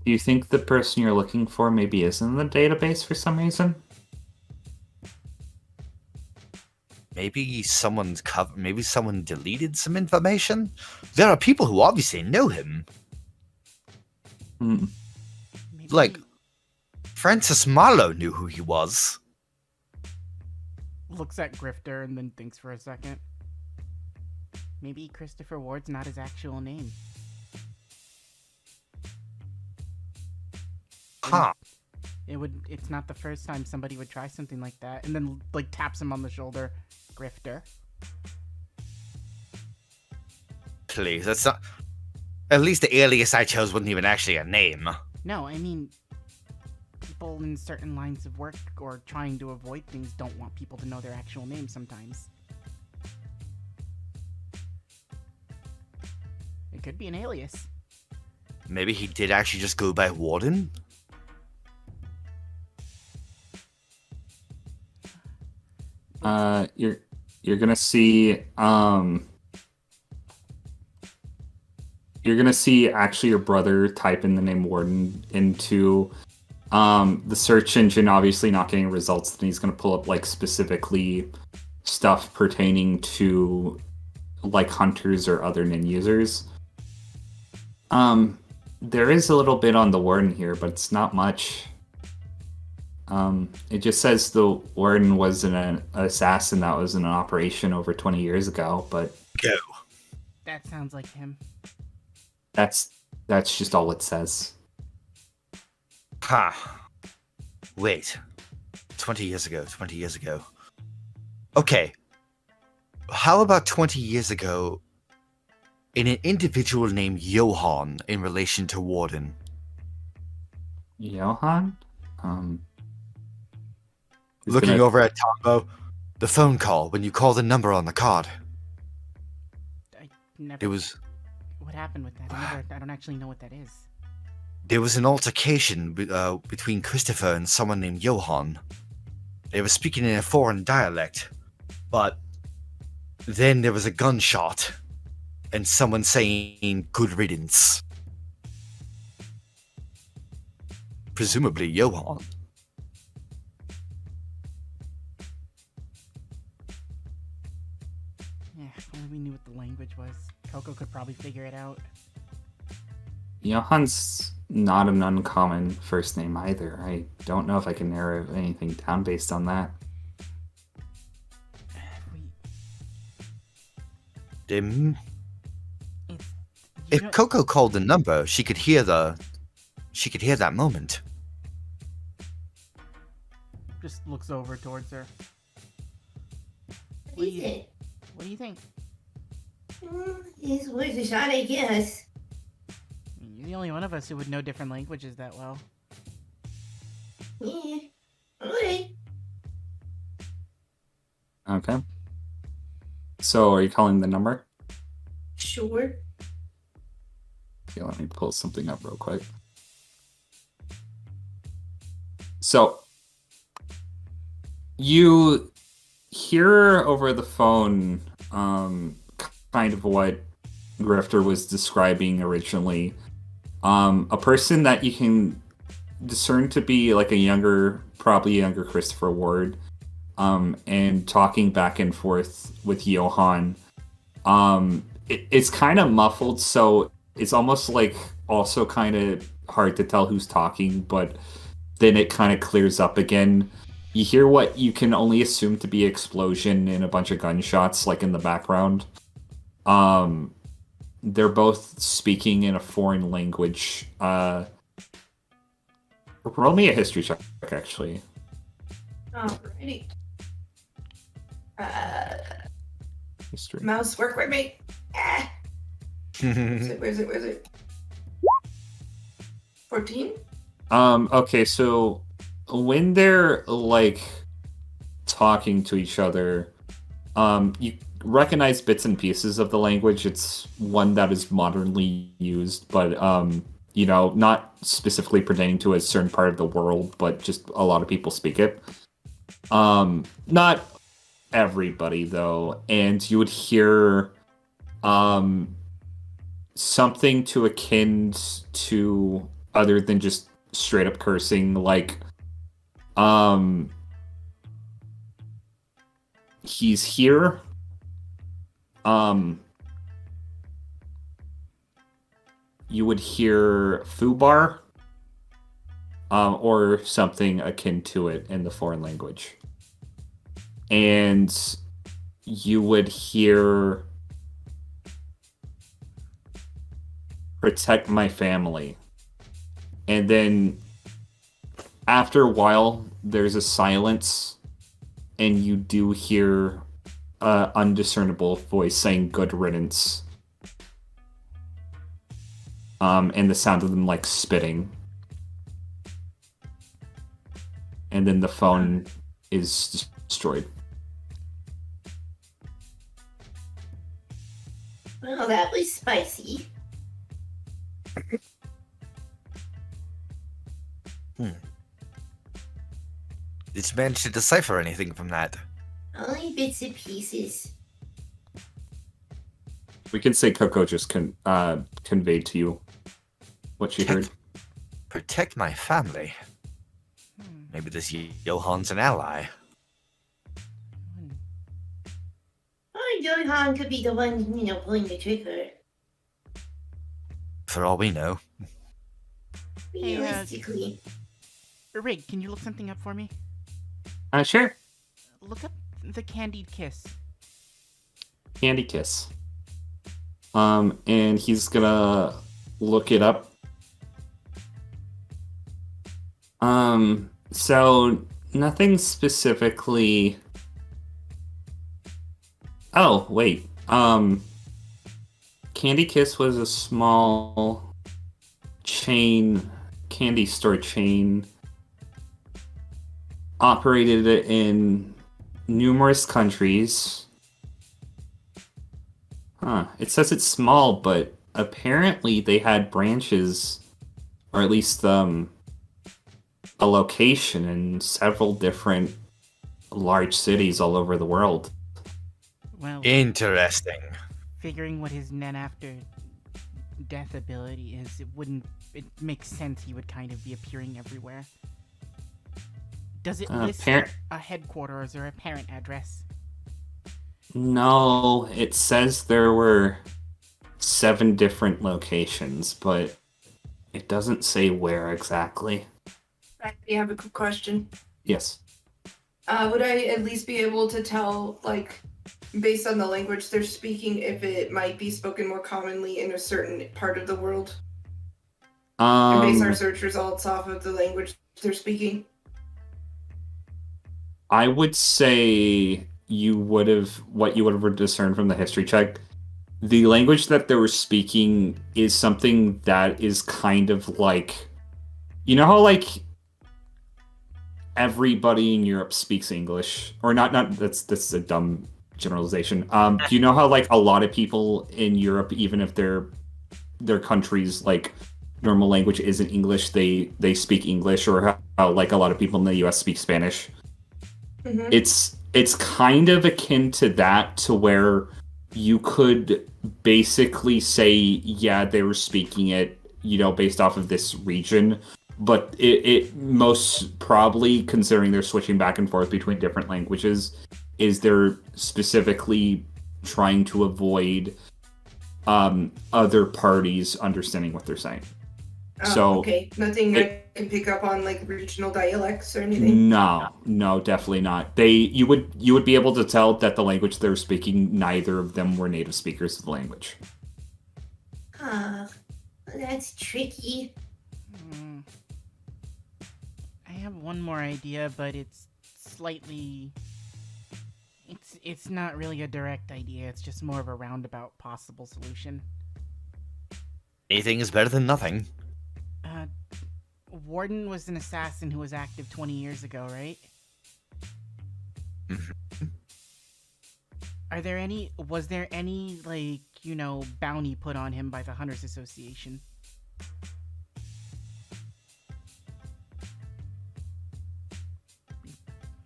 you think the person you're looking for maybe is in the database for some reason? Maybe someone deleted some information? There are people who obviously know him. Maybe Francis Marlowe knew who he was. looks at Grifter and then thinks for a second. Maybe Christopher Ward's not his actual name. Huh. It's not the first time somebody would try something like that, and then taps him on the shoulder. Grifter. Please, that's not... At least the alias I chose wasn't even actually a name. No, I mean, people in certain lines of work or trying to avoid things don't want people to know their actual name sometimes. It could be an alias. Maybe he did actually just go by Warden? You're gonna see you're gonna see actually your brother type in the name Warden into the search engine, obviously not getting results, then he's gonna pull up like specifically stuff pertaining to like hunters or other nin users. There is a little bit on the Warden here, but it's not much. It just says the Warden was an assassin that was in an operation over 20 years ago, but Go. That sounds like him. that's just all it says. Ha. Wait. 20 years ago. Okay. How about 20 years ago in an individual named Johann in relation to Warden? Johann? He's Looking gonna- over at Tombo, the phone call when you call the number on the card. I never. It was What happened with that? I don't actually know what that is. There was an altercation between Christopher and someone named Johann. They were speaking in a foreign dialect, but then there was a gunshot and someone saying good riddance. Presumably Johann. Yeah, if only we knew what the language was. Coco could probably figure it out. Johann's not an uncommon first name either. I don't know if I can narrow anything down based on that. We, Dim. it's, you If know- Coco called the number, she could hear that moment. just looks over towards her. What do you think? What do you think? It's worth a shot, I guess. I mean, you're the only one of us who would know different languages that well. Yeah. Alright. Okay. So, are you calling the number? Sure. Okay, let me pull something up real quick. So, you hear over the phone kind of what Grifter was describing originally. A person that you can discern to be like probably a younger Christopher Ward, and talking back and forth with Johann. It's kind of muffled, so it's almost like also kind of hard to tell who's talking, but then it kind of clears up again. You hear what you can only assume to be explosion and a bunch of gunshots like in the background. They're both speaking in a foreign language. Roll me a history check, actually. Alrighty. History. Mouse work with me. Ah. Where's it? 14? Okay, so when they're like talking to each other, you recognize bits and pieces of the language. It's one that is modernly used, but not specifically pertaining to a certain part of the world, but just a lot of people speak it. Not everybody though, and you would hear something to akin to other than just straight up cursing, like he's here. You would hear Fubar, or something akin to it in the foreign language. And you would hear protect my family. And then after a while, there's a silence, and you do hear an undiscernible voice saying good riddance. And the sound of them like spitting. And then the phone is destroyed. Well, that was spicy. Did you manage to decipher anything from that? Only bits and pieces. We can say Coco just conveyed to you what she heard. Protect my family. Maybe this Johan's an ally. Or Johan could be the one, pulling the trigger. For all we know. Hey, Realistically. Rig, can you look something up for me? Sure. Look up the Candied Kiss. Candy Kiss. And he's gonna look it up. So nothing specifically. Oh, wait. Candy Kiss was a small candy store chain, operated in numerous countries. It says it's small, but apparently they had branches, or at least a location in several different large cities all over the world. Well, Interesting. figuring what his Nen after death ability is, it makes sense he would kind of be appearing everywhere. Does it list a headquarters or a parent address? No, it says there were 7 different locations, but it doesn't say where exactly. I have a quick question. Yes. Would I at least be able to tell, like, based on the language they're speaking, if it might be spoken more commonly in a certain part of the world? And base our search results off of the language they're speaking? I would say what you would have discerned from the history check, the language that they were speaking is something that is kind of like, you know how like everybody in Europe speaks English, or not that's a dumb generalization. Do you know how like a lot of people in Europe, even if their country's like normal language isn't English, they speak English, or how like a lot of people in the US speak Spanish? Mm-hmm. It's kind of akin to that, to where you could basically say, yeah, they were speaking it, based off of this region, but it most probably, considering they're switching back and forth between different languages, is they're specifically trying to avoid other parties understanding what they're saying. Oh, So okay. Nothing I can pick up on, like, regional dialects or anything? No, definitely not. You would be able to tell that the language they're speaking, neither of them were native speakers of the language. That's tricky. I have one more idea, but it's slightly... It's not really a direct idea, it's just more of a roundabout possible solution. Anything is better than nothing. Warden was an assassin who was active 20 years ago, right? Was there any, like, bounty put on him by the Hunters Association?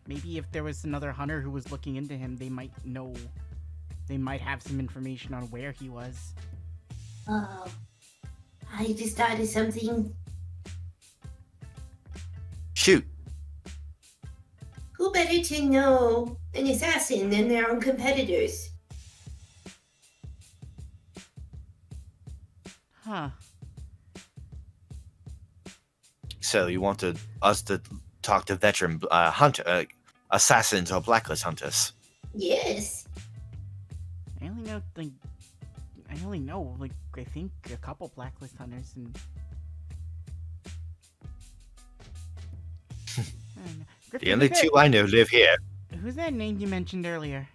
Maybe if there was another hunter who was looking into him, they might have some information on where he was. Oh, I just thought of something. Shoot. Who better to know an assassin than their own competitors? Huh. So you want us to talk to veteran hunter assassins or blacklist hunters? Yes. I only know, I think a couple blacklist hunters and... The only two I know live here. Who's that name you mentioned earlier?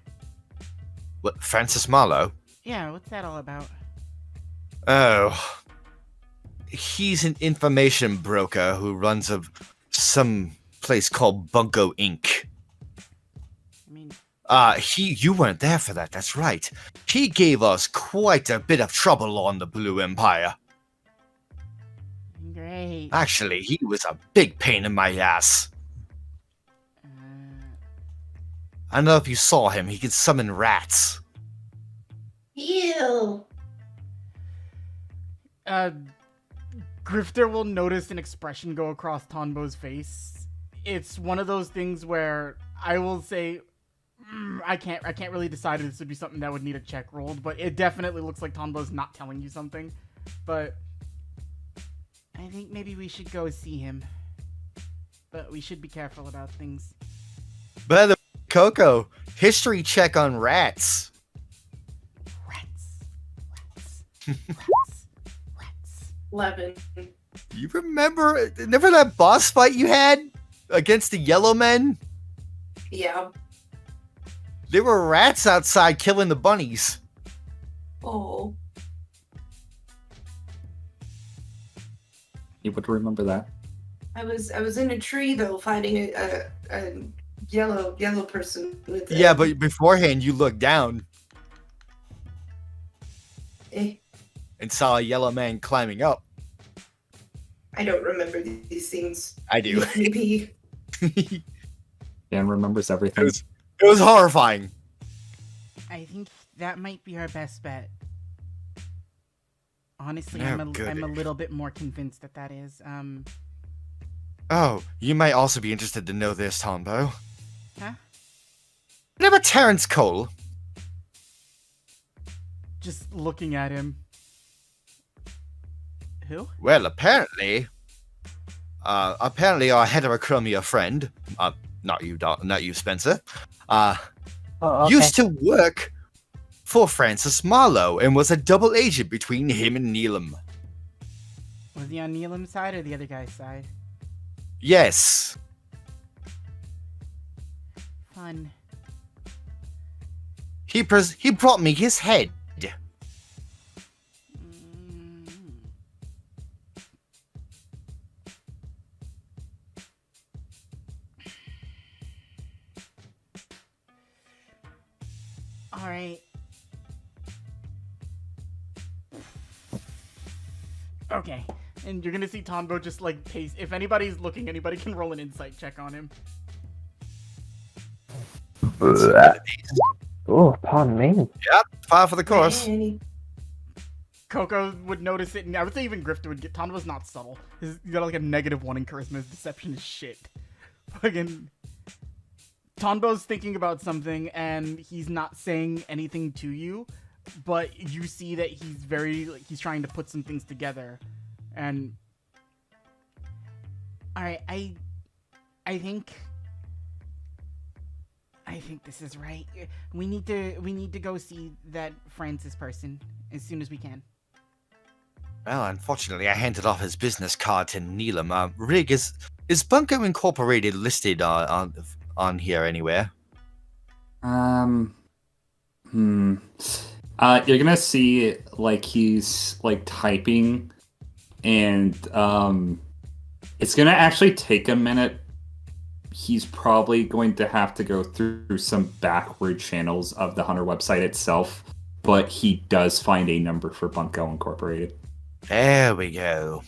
What, Francis Marlowe? Yeah, what's that all about? Oh. He's an information broker who runs some place called Bunko Inc. I mean... You weren't there for that, that's right. He gave us quite a bit of trouble on the Blue Empire. Great. Actually, he was a big pain in my ass. I don't know if you saw him, he could summon rats. Ew. Grifter will notice an expression go across Tonbo's face. It's one of those things where I will say, I can't really decide if this would be something that would need a check rolled, but it definitely looks like Tonbo's not telling you something. But I think maybe we should go see him. But we should be careful about things. By the way, Coco, history check on rats. Rats. 11. You remember that boss fight you had against the yellow men? Yeah. There were rats outside killing the bunnies. Oh. You would remember that. I was in a tree though, fighting a yellow person with. Yeah, but beforehand you looked down and saw a yellow man climbing up. I don't remember these things. I do. Dan remembers everything. It was horrifying. I think that might be our best bet. Honestly, Oh, I'm a goody. little bit more convinced that is. Oh, you might also be interested to know this, Tombo. Huh? Remember Terrence Cole? Just looking at him. Who? Well, apparently our heterochromia friend, not you, Spencer, Oh, okay. used to work for Francis Marlowe and was a double agent between him and Neelam. Was he on Neelam's side or the other guy's side? Yes. Fun. He brought me his head. Mm. All right. Okay. And you're gonna see Tombo just like pace. If anybody's looking, anybody can roll an insight check on him. Oh, pardon me. Yep, 5 for the course. Man, Coco would notice it, and I would say even Grifter would get. Tombo's not subtle. He's got like a -1 in charisma. His deception is shit. Fucking. Tombo's thinking about something, and he's not saying anything to you, but you see that he's trying to put some things together, and. All right, I think this is right. We need to go see that Francis person as soon as we can. Well, unfortunately, I handed off his business card to Neelam. Rig, is Bunko Incorporated listed on here anywhere? You're gonna see like he's like typing, and it's gonna actually take a minute. He's probably going to have to go through some backward channels of the Hunter website itself, but he does find a number for Bunko Incorporated. There we go.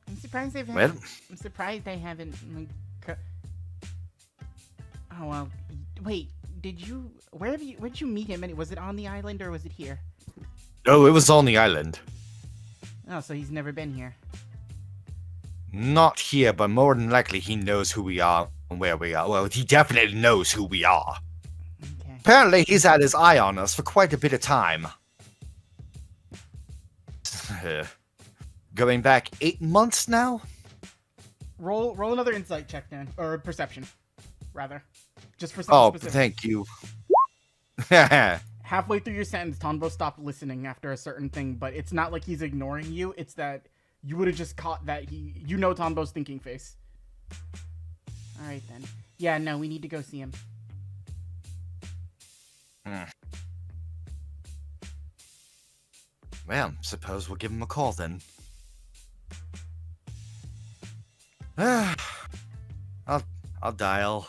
I'm surprised they've. Well, I'm surprised they haven't. Oh well. Wait. Where'd you meet him? Was it on the island or was it here? oh, it was on the island. Oh, so he's never been here. Not here, but more than likely he knows who we are and where we are. Well, he definitely knows who we are. Okay. Apparently, he's had his eye on us for quite a bit of time. Going back 8 months now? Roll another insight check then, or perception, rather, just for something specific. Thank you. Halfway through your sentence, Tonbo stopped listening after a certain thing, but it's not like he's ignoring you. It's that you would have just caught that you know Tonbo's thinking face. All right then. Yeah, no, we need to go see him. Well, suppose we'll give him a call then. I'll dial.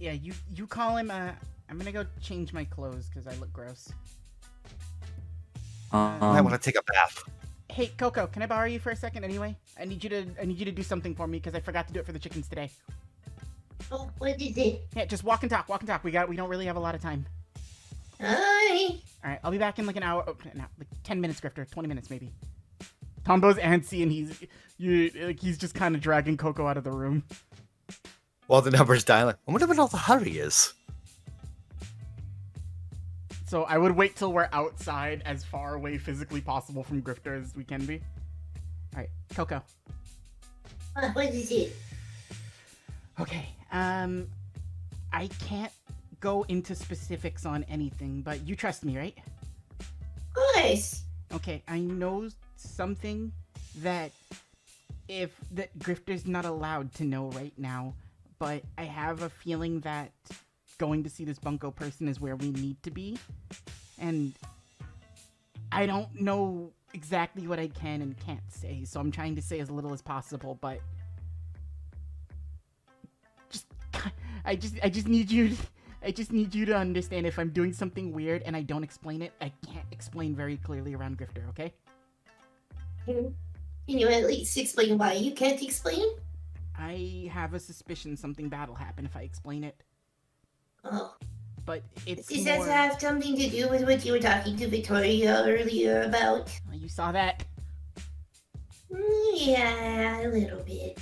Yeah, you call him. I'm gonna go change my clothes because I look gross. I want to take a bath. Hey, Coco, can I borrow you for a second anyway? I need you to do something for me because I forgot to do it for the chickens today. Oh, what is it? Yeah, just walk and talk. Walk and talk. We don't really have a lot of time. Alright. All right, I'll be back in like an hour. Oh, no, like 10 minutes, Grifter. 20 minutes maybe. Tombo's antsy and he's just kind of dragging Coco out of the room. While the number's dialing, I wonder what all the hurry is. So I would wait till we're outside, as far away physically possible from Grifter as we can be. All right, Coco. What is it? Okay. I can't go into specifics on anything, but you trust me, right? Of course. Okay, I know something that Grifter's not allowed to know right now, but I have a feeling that going to see this bunko person is where we need to be, and I don't know exactly what I can and can't say, so I'm trying to say as little as possible, but I just need you to understand if I'm doing something weird and I don't explain it, I can't explain very clearly around Grifter, okay? Can you at least explain why you can't explain? I have a suspicion something bad will happen if I explain it, Oh. but it's Does more... that have something to do with what you were talking to Victoria earlier about? You saw that? Yeah, a little bit.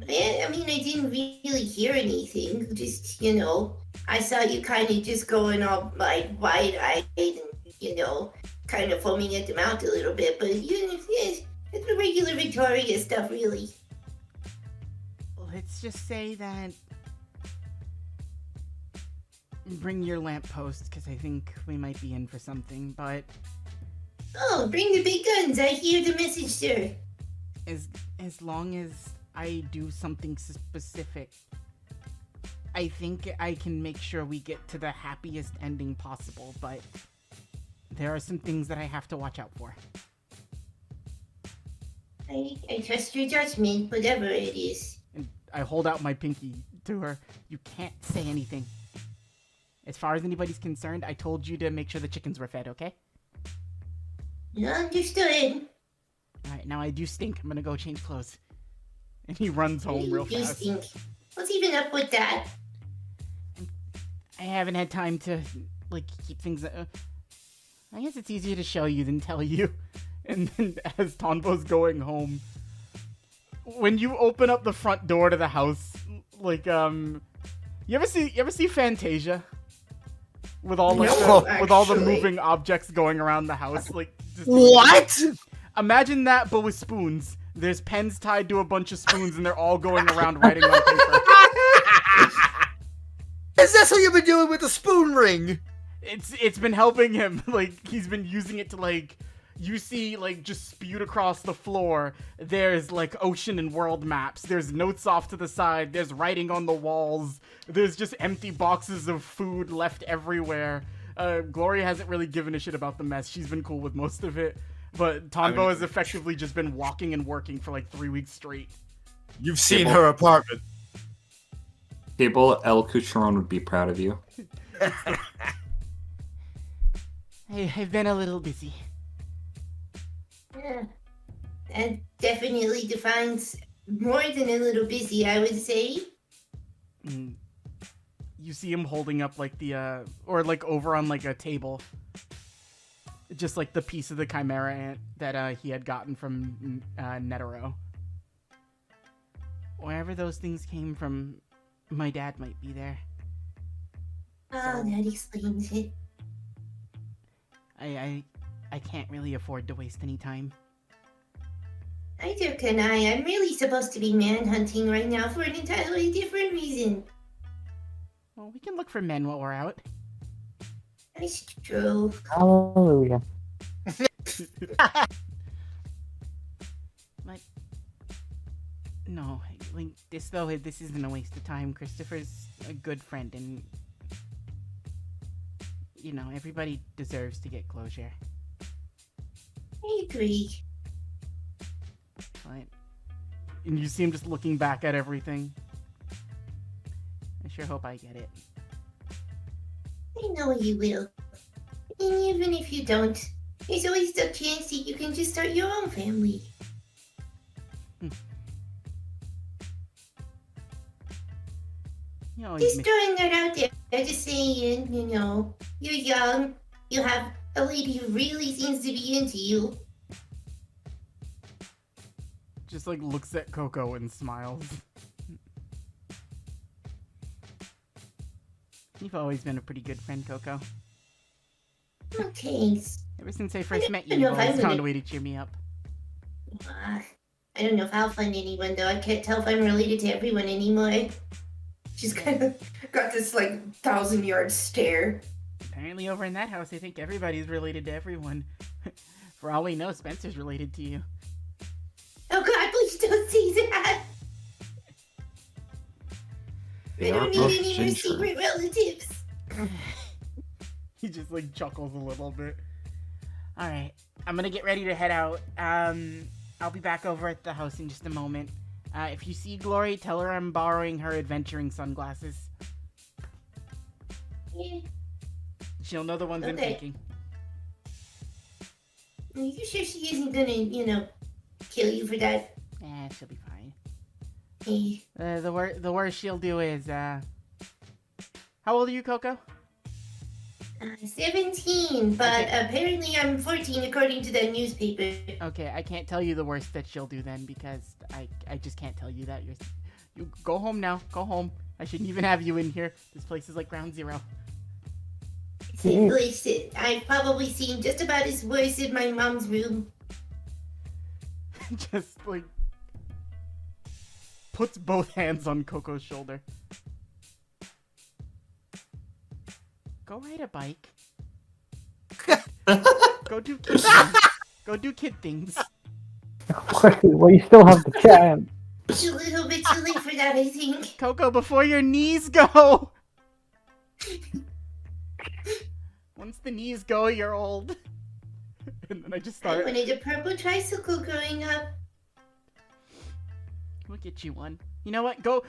I mean, I didn't really hear anything. Just, I saw you kind of just going all like wide-eyed and, kind of foaming at the mouth a little bit. But, it's the regular Victoria stuff, really. Let's just say that... Bring your lamppost, because I think we might be in for something, but... Oh, bring the big guns. I hear the message, sir. As long as I do something specific, I think I can make sure we get to the happiest ending possible, but there are some things that I have to watch out for. I trust your judgment, whatever it is. And I hold out my pinky to her. You can't say anything. As far as anybody's concerned, I told you to make sure the chickens were fed, okay? Understood. Alright, now I do stink. I'm gonna go change clothes. And he runs home real You fast. stink. What's even up with that? I haven't had time to, keep things... I guess it's easier to show you than tell you. And then as Tonbo's going home, when you open up the front door to the house, you ever see Phantasma? With all with all the moving objects going around the house, What? Imagine that, but with spoons. There's pens tied to a bunch of spoons, and they're all going around writing on paper. Is that what you've been doing with the spoon ring? It's been helping him. He's been using it to you see just spewed across the floor. There's ocean and world maps. There's notes off to the side. There's writing on the walls. There's just empty boxes of food left everywhere. Gloria hasn't really given a shit about the mess. She's been cool with most of it. But Tombo has effectively just been walking and working for 3 weeks straight. You've seen her apartment. Cable El Cucharon would be proud of you. I've been a little busy. Yeah. That definitely defines more than a little busy, I would say. You see him holding up over on a table. Just the piece of the chimera ant that he had gotten from Netero. Wherever those things came from, my dad might be there. Oh, that explains it. I can't really afford to waste any time. Neither can I. I'm really supposed to be manhunting right now for an entirely different reason. Well, we can look for men while we're out. That's true. Hallelujah. But no, this isn't a waste of time. Christopher's a good friend, and everybody deserves to get closure. I agree. And you see him just looking back at everything. I sure hope I get it. I know you will. And even if you don't, there's always the chance that you can just start your own family. You always Just miss. throwing that out there. Just saying, you're young. You have a lady who really seems to be into you. Just like looks at Coco and smiles. You've always been a pretty good friend, Coco. Oh, thanks. Ever since I first met you, I know you've if I'm always found gonna- a way to cheer me up. I don't know if I'll find anyone though. I can't tell if I'm related to everyone anymore. She's kind of got this like 1,000-yard stare. Apparently over in that house, I think everybody's related to everyone. For all we know, Spencer's related to you. Oh God, please don't say that. They I are don't both need any more ginger. secret relatives. He just like chuckles a little bit. Alright, I'm gonna get ready to head out. I'll be back over at the house in just a moment. If you see Glory, tell her I'm borrowing her adventuring sunglasses. Yeah. She'll know the ones I'm Okay. taking. Are you sure she isn't gonna, kill you for that? She'll be fine. Eh. The worst she'll do is, How old are you, Coco? 17, but Okay. apparently I'm 14 according to that newspaper. Okay, I can't tell you the worst that she'll do then because I just can't tell you that. You go home now. Go home. I shouldn't even have you in here. This place is like ground zero. Listen, I've probably seen just about as worse in my mom's room. Just like puts both hands on Coco's shoulder. Go ride a bike. Go do kid things. Go do kid things. Well, you still have the chance. It's a little bit too late for that, I think. Coco, before your knees go. Once the knees go, you're old. And then I just I start. wanted a purple tricycle growing up. We'll get you one. You know what? Go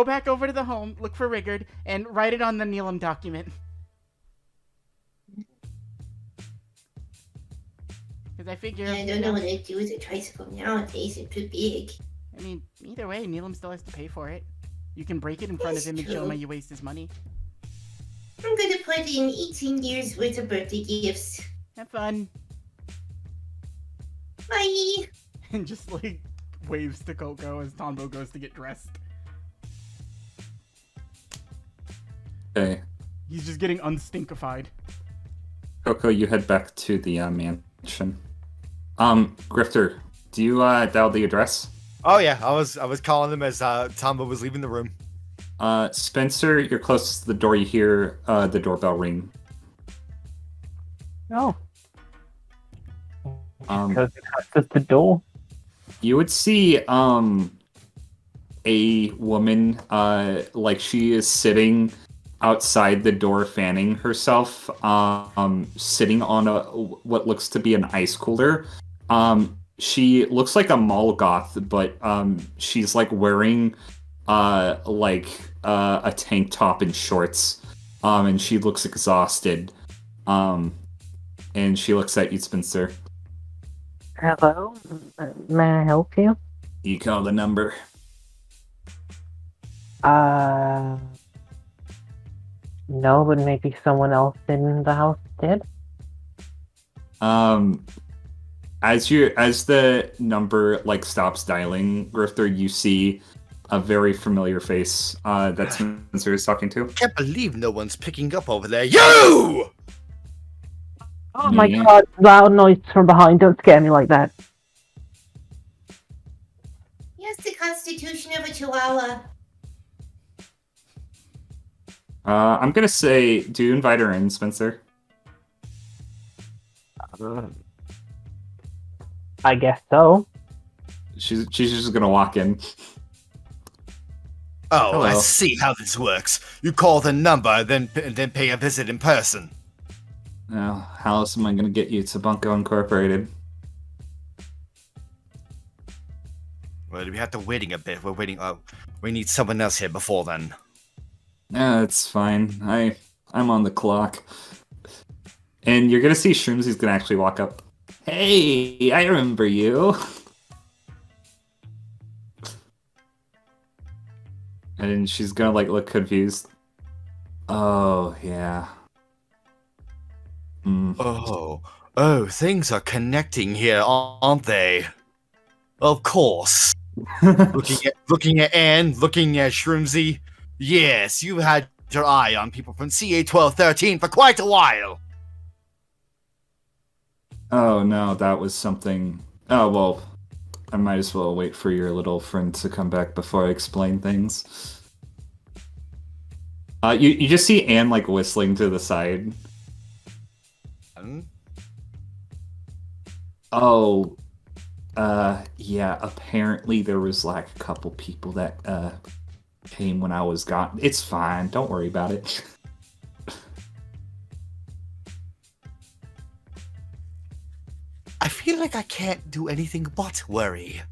back over to the home, look for Rigard, and write it on the Neelam document. Because I figure. I don't know what I'd do with a tricycle nowadays. It's too big. I mean, either way, Neelam still has to pay for it. You can break it in front of That's him and show him true. how you waste his money. I'm gonna put in 18 years worth of birthday gifts. Have fun. Bye! And just like waves to Coco as Tombo goes to get dressed. Okay. He's just getting unstinkified. Coco, you head back to the mansion. Grifter, do you dial the address? Oh yeah, I was calling him as Tombo was leaving the room. Spencer, you're closest to the door. You hear the doorbell ring. No. Um, Because it's just the door. You would see a woman like she is sitting outside the door fanning herself, sitting on what looks to be an ice cooler. She looks like a mall goth, but she's like wearing a tank top and shorts, and she looks exhausted, and she looks at you, Spencer. Hello? May I help you? You call the number. No, but maybe someone else in the house did? As the number like stops dialing, Grifter, you see a very familiar face that Spencer is talking to. Can't believe no one's picking up over there. You! Oh my Yeah. god, loud noise from behind, don't scare me like that. Yes, the constitution of a chihuahua. I'm gonna say, do you invite her in, Spencer? I guess so. She's just gonna walk in. Oh, I Hello. see how this works. You call the number, then pay a visit in person. Now, how else am I gonna get you to Bunko Incorporated? Well, we have to waiting a bit. We're waiting. Oh, we need someone else here before then. Yeah, it's fine. I'm on the clock. And you're gonna see Shroomsy's gonna actually walk up. Hey, I remember you. And she's gonna like look confused. Oh yeah. Oh, things are connecting here, aren't they? Of course. Looking at Anne, looking at Shroomsy. Yes, you've had your eye on people from CA 1213 for quite a while. Oh no, that was something. Oh well, I might as well wait for your little friend to come back before I explain things. You just see Anne like whistling to the side. Oh, yeah. Apparently there was like a couple people that came when I was gone. It's fine. Don't worry about it. I feel like I can't do anything but worry.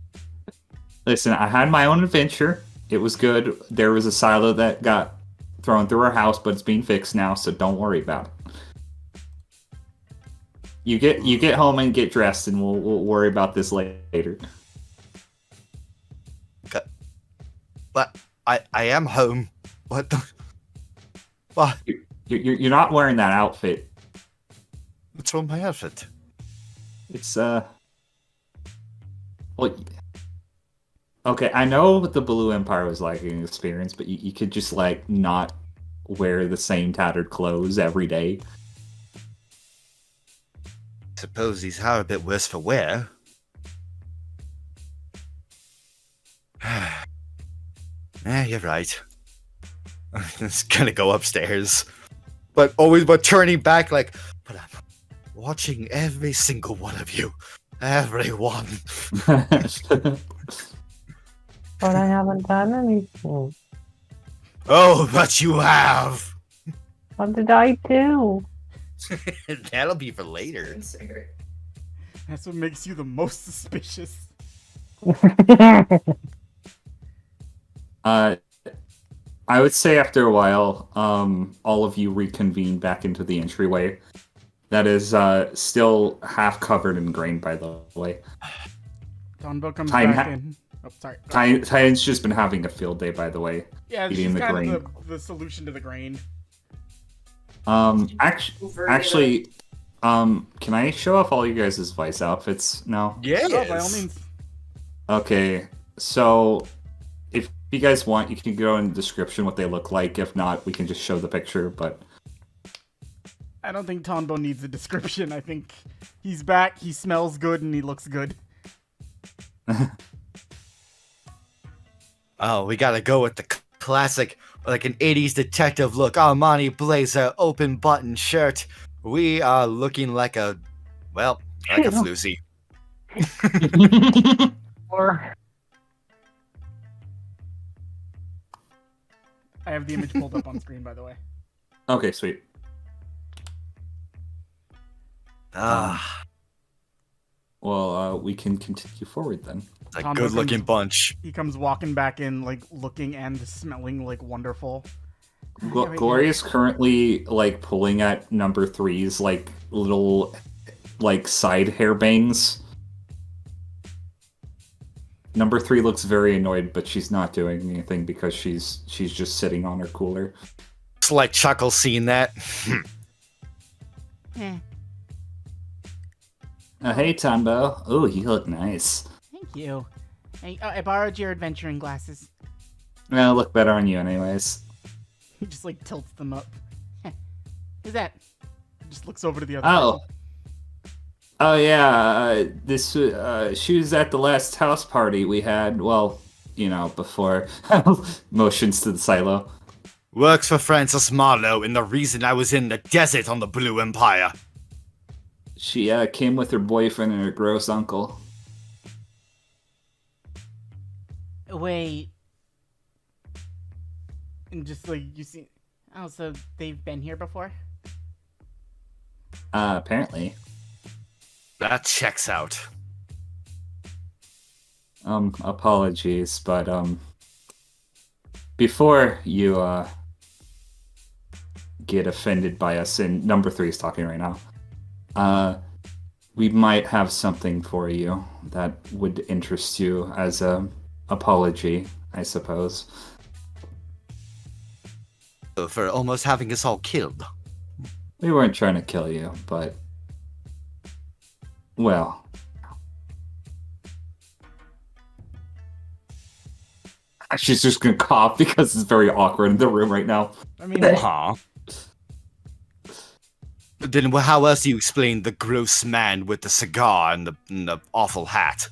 Listen, I had my own adventure. It was good. There was a silo that got thrown through our house, but it's being fixed now, so don't worry about it. You get home and get dressed, and we'll worry about this later. But I am home. What the? What? You're not wearing that outfit. What's wrong with my outfit? It's well, okay. I know what the Blue Empire was like an experience, but you could just like not wear the same tattered clothes every day. Suppose these are a bit worse for wear. You're right. I'm just gonna go upstairs. But turning back like, but I'm watching every single one of you. Everyone. But I haven't done anything. Oh, but you have. What did I do? That'll be for later. That's what makes you the most suspicious. I would say after a while, all of you reconvene back into the entryway. That is still half covered in grain, by the way. Donbo comes Titan back in. Oh, sorry. Titan's just been having a field day, by the way. Yeah, eating she's the kind grain. of the solution to the grain. Actually, can I show off all you guys' Vice outfits now? Yes. Oh, by all means. Okay, so if you guys want, you can go in the description what they look like. If not, we can just show the picture, but... I don't think Tonbo needs a description. I think he's back, he smells good, and he looks good. Oh, we gotta go with the classic, like an 80s detective look. Armani blazer, open button shirt. We are looking like a floozy. Or I have the image pulled up on screen, by the way. Okay, sweet. Well, we can continue forward then. It's a Tonbo good-looking comes- bunch. He comes walking back in, like, looking and smelling, like, wonderful. Gloria's currently, like, pulling at number 3's, like, little, like, side hair bangs. Number 3 looks very annoyed, but she's not doing anything because she's just sitting on her cooler. It's like Chuckle seeing that. Hey, Tonbo. Oh, you look nice. Thank you. I borrowed your adventuring glasses. Well, look better on you anyways. He just, like, tilts them up. Who's that? He just looks over to the other Oh. person. Oh, yeah, she was at the last house party we had, well, you know, before. Motions to the silo. Works for Francis Marlowe and the reason I was in the desert on the Blue Empire. She came with her boyfriend and her gross uncle. Wait. And just, like, you see... Oh, so they've been here before? Apparently. That checks out. Apologies, but, before you, get offended by us, and number 3 is talking right now, we might have something for you that would interest you as a apology, I suppose. for almost having us all killed. We weren't trying to kill you, but... Well... She's just gonna cough because it's very awkward in the room right now. I mean, Huh? Then how else do you explain the gross man with the cigar and the awful hat?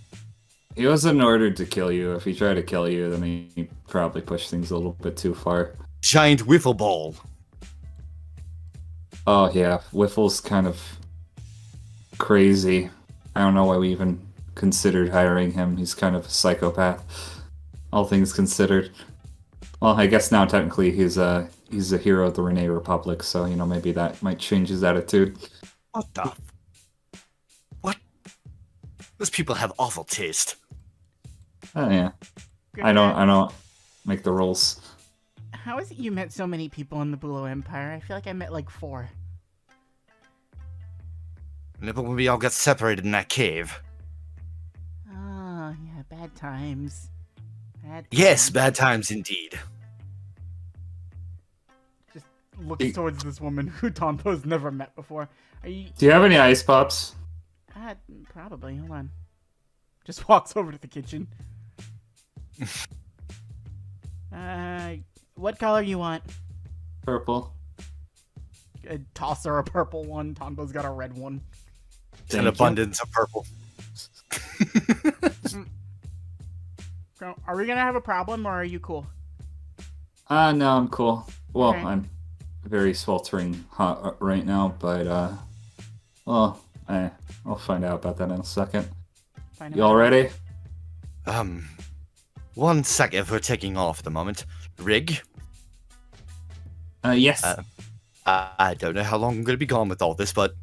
He wasn't ordered to kill you. If he tried to kill you, then he probably pushed things a little bit too far. Giant wiffle ball. Oh yeah, Wiffle's kind of crazy. I don't know why we even considered hiring him. He's kind of a psychopath, all things considered. Well, I guess now technically he's a hero of the Renee Republic, so you know maybe that might change his attitude. What the? What? Those people have awful taste. Oh yeah, good I man. don't make the rules. How is it you met so many people in the Bulo Empire? I feel like I met like 4. Remember when we all got separated in that cave? Oh, yeah, bad times. Bad Yes, times. bad times indeed. Just looks towards this woman who Tonto's never met before. Are you... Do you have any ice pops? Probably. Hold on. Just walks over to the kitchen. What color you want? Purple. Toss her a purple one. Tonto's got a red one. It's an Thank you. abundance of purple. So, are we gonna have a problem, or are you cool? No, I'm cool. Well, Okay. I'm very sweltering hot right now, but well, I'll find out about that in a second. Fine, You all ready? One second, we're taking off at the moment. Rig? Yes. I don't know how long I'm gonna be gone with all this, but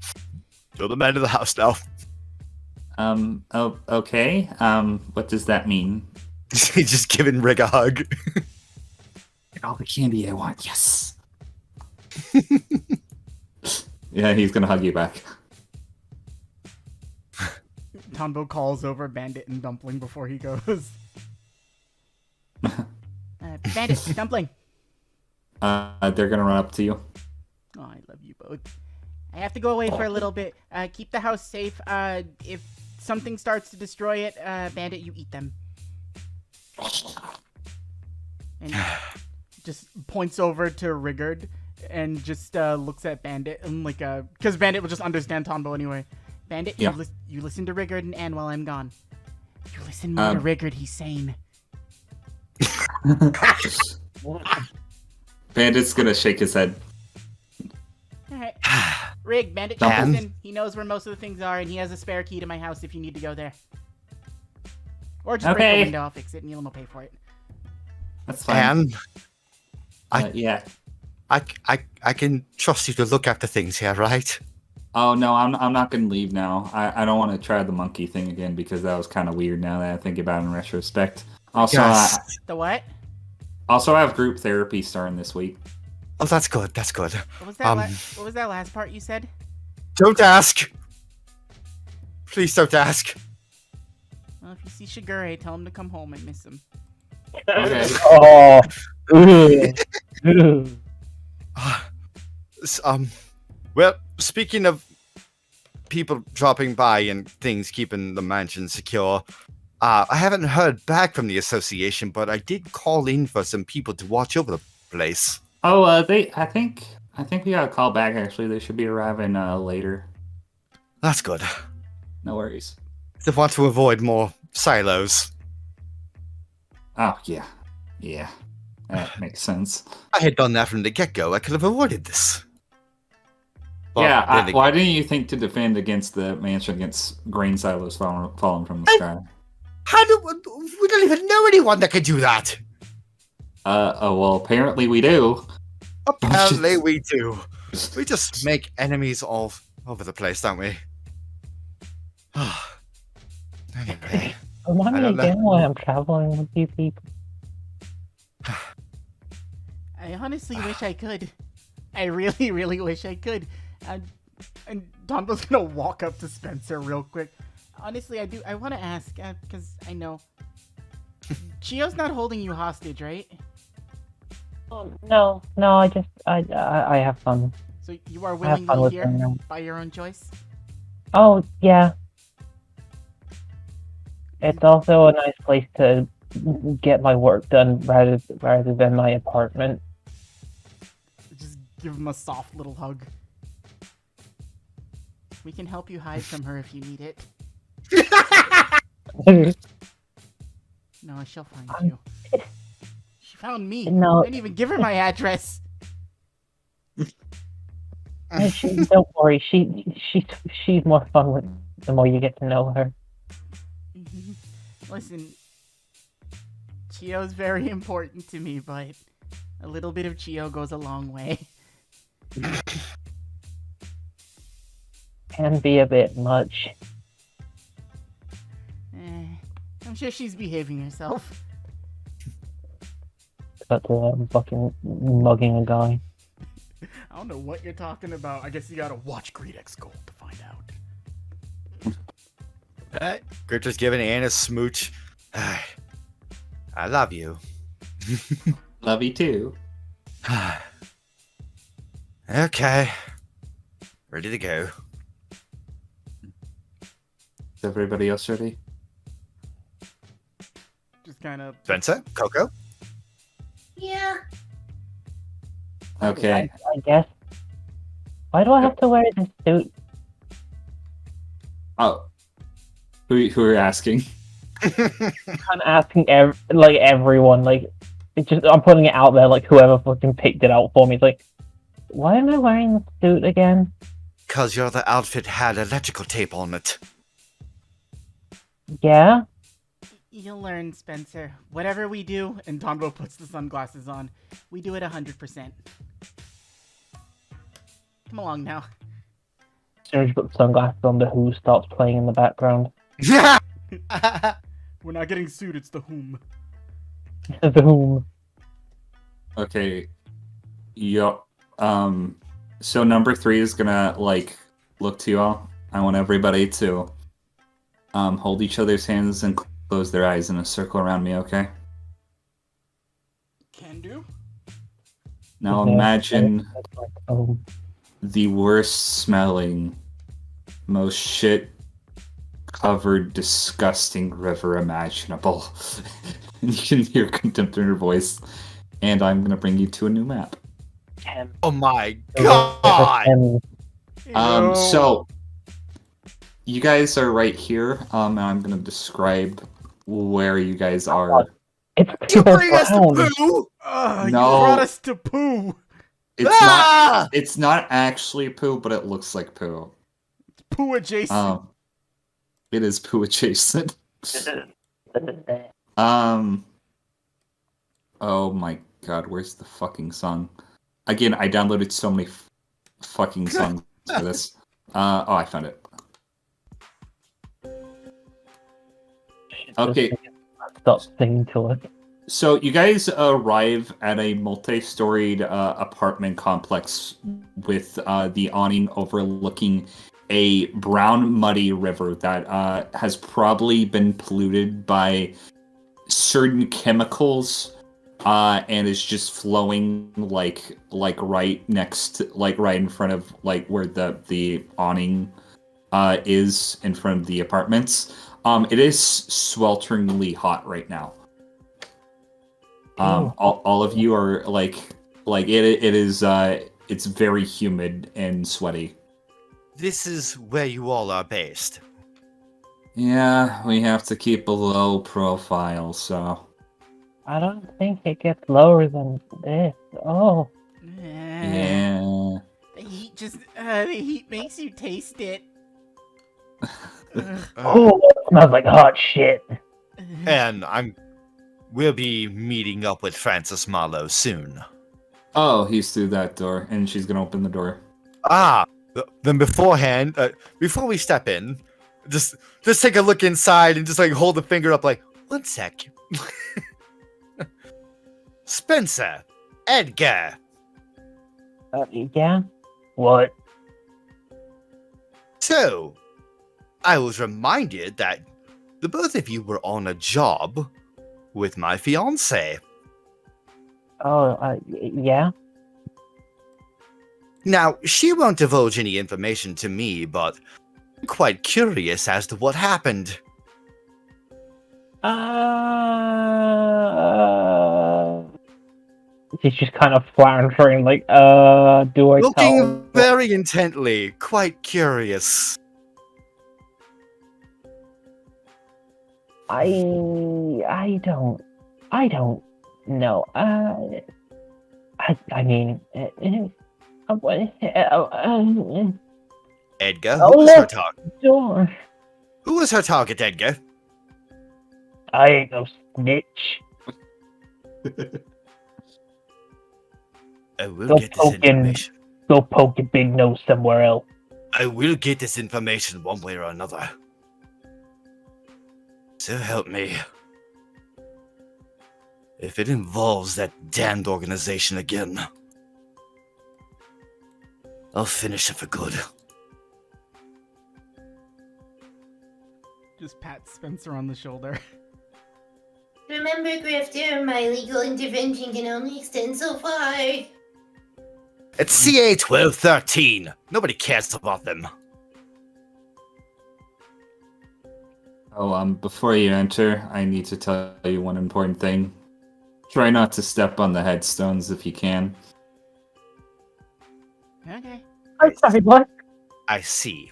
you're the man of the house now. Oh, okay. What does that mean? Just giving Rig a hug. Get all the candy I want. Yes. Yeah, he's gonna hug you back. Tombo calls over Bandit and Dumpling before he goes. Bandit, Dumpling. They're gonna run up to you. Oh, I love you both. I have to go away for a little bit. Keep the house safe. If something starts to destroy it, Bandit, you eat them. And just points over to Rigard and just looks at Bandit and like, because Bandit will just understand Tombo anyway. Bandit, Yeah. you listen to Rigard and Anne while I'm gone. You listen more to Rigard, he's sane. Bandit's gonna shake his head. Alright. Rig, Bandit, Dumpling? listen. He knows where most of the things are, and he has a spare key to my house if you need to go there. Or just break Okay. the window, I'll fix it, and Neil will pay for it. That's fine. And Yeah. I can trust you to look after things here, right? Oh no, I'm not gonna leave now. I don't want to try the monkey thing again because that was kind of weird. Now that I think about it in retrospect. Also, Yes. The what? also I have group therapy starting this week. Oh, that's good. That's good. What was that? What was that last part you said? Don't ask. Please don't ask. Well, if you see Shigure, tell him to come home. I miss him. Okay. Oh. Ugh. Ugh. Well, speaking of people dropping by and things keeping the mansion secure, I haven't heard back from the association, but I did call in for some people to watch over the place. Oh, I think we got a call back. Actually, they should be arriving later. That's good. No worries. They want to avoid more silos. Oh yeah, that makes sense. I had done that from the get-go. I could have avoided this. Well, Yeah, then why didn't you think to defend against the mansion against grain silos falling from the sky? we don't even know anyone that could do that. Oh well, apparently we do. Apparently we do. We just make enemies all over the place, don't we? Anyway, Remind I me don't know. again why I'm traveling with you people. I honestly wish I could. I really, really wish I could. And Tombo's gonna walk up to Spencer real quick. Honestly, I want to ask, because I know. Chio's not holding you hostage, right? No, I have fun. So you are I have fun willingly with here them. by your own choice? Oh, yeah. It's also a nice place to get my work done rather than my apartment. Just give him a soft little hug. We can help you hide from her if you need it. No, she'll find you. She found me. No. I didn't even give her my address. Don't worry, she's more fun with the more you get to know her. Listen, Chio's very important to me, but a little bit of Chio goes a long way. Can be a bit much. I'm sure she's behaving herself. But fucking mugging a guy. I don't know what you're talking about. I guess you gotta watch Greed X Gold to find out. Grifter's giving Anne a smooch. I love you. Love you too. Okay. Ready to go. Is everybody else ready? Just kind of. Spencer? Coco? Yeah. Okay. I guess. Why do I have to wear this suit? Oh. Who are you asking? I'm asking everyone. I'm putting it out there. Like whoever fucking picked it out for me. It's like, why am I wearing the suit again? Cause your other outfit had electrical tape on it. Yeah. You'll learn, Spencer. Whatever we do, and Donbo puts the sunglasses on, we do it 100%. Come along now. As soon as you put the sunglasses on, the Who starts playing in the background. We're not getting sued, it's the whom. The Whom. Okay. Yo. So number 3 is gonna look to you all. I want everybody to hold each other's hands and close their eyes in a circle around me, okay? Can do. Now Yeah. imagine Oh. the worst smelling, most shit covered, disgusting river imaginable. And you can hear contempt in her voice. And I'm gonna bring you to a new map. Oh my god! So you guys are right here. And I'm gonna describe where you guys are. It's You pure bring us brown. to poo! No. You brought us to poo! It's not actually poo, but it looks like poo. Poo adjacent. It is poo adjacent. Oh my god, where's the fucking song? Again, I downloaded so many fucking songs for this. Oh, I found it. Okay. Stop singing to it. So you guys arrive at a multi-storied apartment complex with the awning overlooking a brown, muddy river that has probably been polluted by certain chemicals and is just flowing right next to, right in front of where the awning is in front of the apartments. It is swelteringly hot right now. All of you are it is it's very humid and sweaty. This is where you all are based. Yeah, we have to keep a low profile, so I don't think it gets lower than this. Oh. yeah. The heat makes you taste it. Oh, it smells like hot shit. And we'll be meeting up with Francis Marlowe soon. Oh, he's through that door, and she's gonna open the door. Then beforehand, before we step in, just take a look inside and just hold the finger up 1 sec. Spencer, Edgar. Yeah? What? So, I was reminded that the both of you were on a job with my fiance. Yeah. Now, she won't divulge any information to me, but I'm quite curious as to what happened. She's just kind of floundering, like, do I tell? Looking very intently, quite curious. I don't know. I mean, Edgar, Oh, who was her look. target? door. Who was her target, Edgar? I ain't no snitch. I will Go get this poke in. information. Go poke your big nose somewhere else. I will get this information one way or another. So help me. If it involves that damned organization again, I'll finish it for good. Just pat Spencer on the shoulder. Remember, Grifter, my legal intervention can only extend so far. It's CA 1213. Nobody cares about them. Oh, before you enter, I need to tell you one important thing. Try not to step on the headstones if you can. Okay. I'm sorry, what? I see.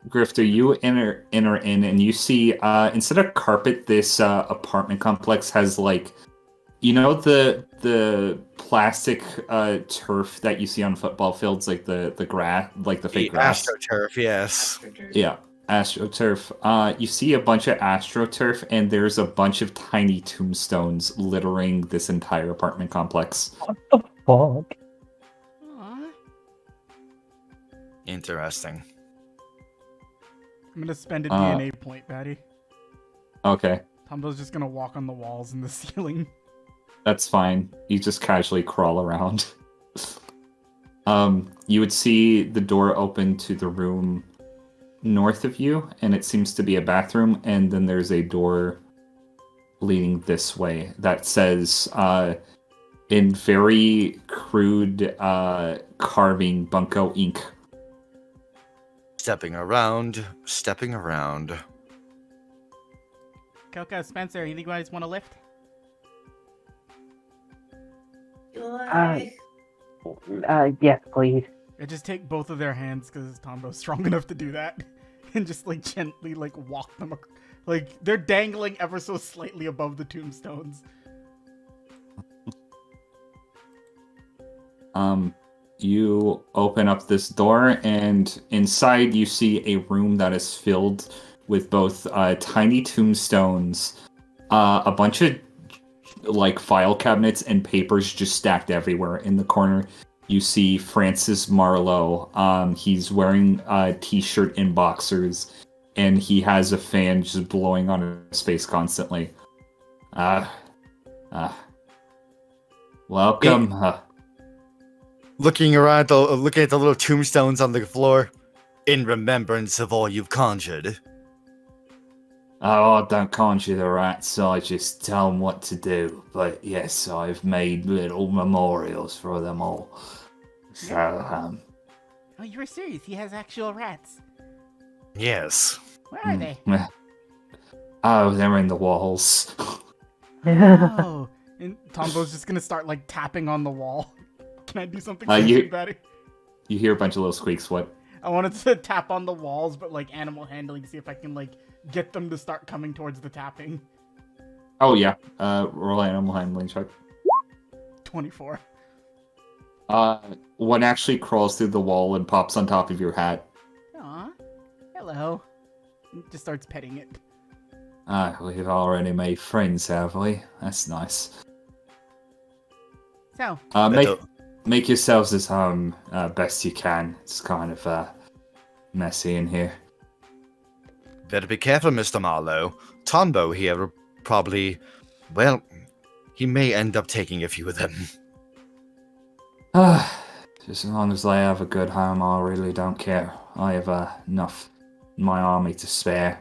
Grifter, you enter in and you see, instead of carpet, this apartment complex has, like, you know, the plastic turf that you see on football fields, like the grass, like the fake grass. AstroTurf, yes. Yeah, AstroTurf. You see a bunch of AstroTurf, and there's a bunch of tiny tombstones littering this entire apartment complex. What the fuck? Aw. Interesting. I'm gonna spend a DNA point, Batty. Okay, Tombo's just gonna walk on the walls and the ceiling. that's fine. You just casually crawl around. You would see the door open to the room north of you, and it seems to be a bathroom, and then there's a door leading this way that says, in very crude carving, Bunko Inc. Stepping around, stepping around. Coco, Spencer, you guys want a lift? Sure. Yes, please. I just take both of their hands because Tombo's strong enough to do that, and just like gently like walk them, like they're dangling ever so slightly above the tombstones. You open up this door, and inside you see a room that is filled with both tiny tombstones, a bunch of like file cabinets and papers just stacked everywhere. In the corner, you see Francis Marlowe. He's wearing a t-shirt and boxers, and he has a fan just blowing on his face constantly. Welcome. Looking around, looking at the little tombstones on the floor, in remembrance of all you've conjured. Oh, I don't conjure the rats, I just tell them what to do. But yes, I've made little memorials for them all. So, Oh, you were serious? He has actual rats. Yes. Where are they? Oh, they're in the walls. Oh, and Tombo's just gonna start like tapping on the wall. Can I do something you- Batty? You hear a bunch of little squeaks, what? I wanted to tap on the walls, but like animal handling, see if I can like get them to start coming towards the tapping. Oh yeah, roll animal handling check. 24. One actually crawls through the wall and pops on top of your hat. Aw, hello. And just starts petting it. We've already made friends, have we? That's nice. So, Make yourselves at home best you can. It's kind of messy in here. Better be careful, Mr. Marlowe. Tombo here will probably, well, he may end up taking a few of them. Just as long as they have a good home, I really don't care. I have enough in my army to spare.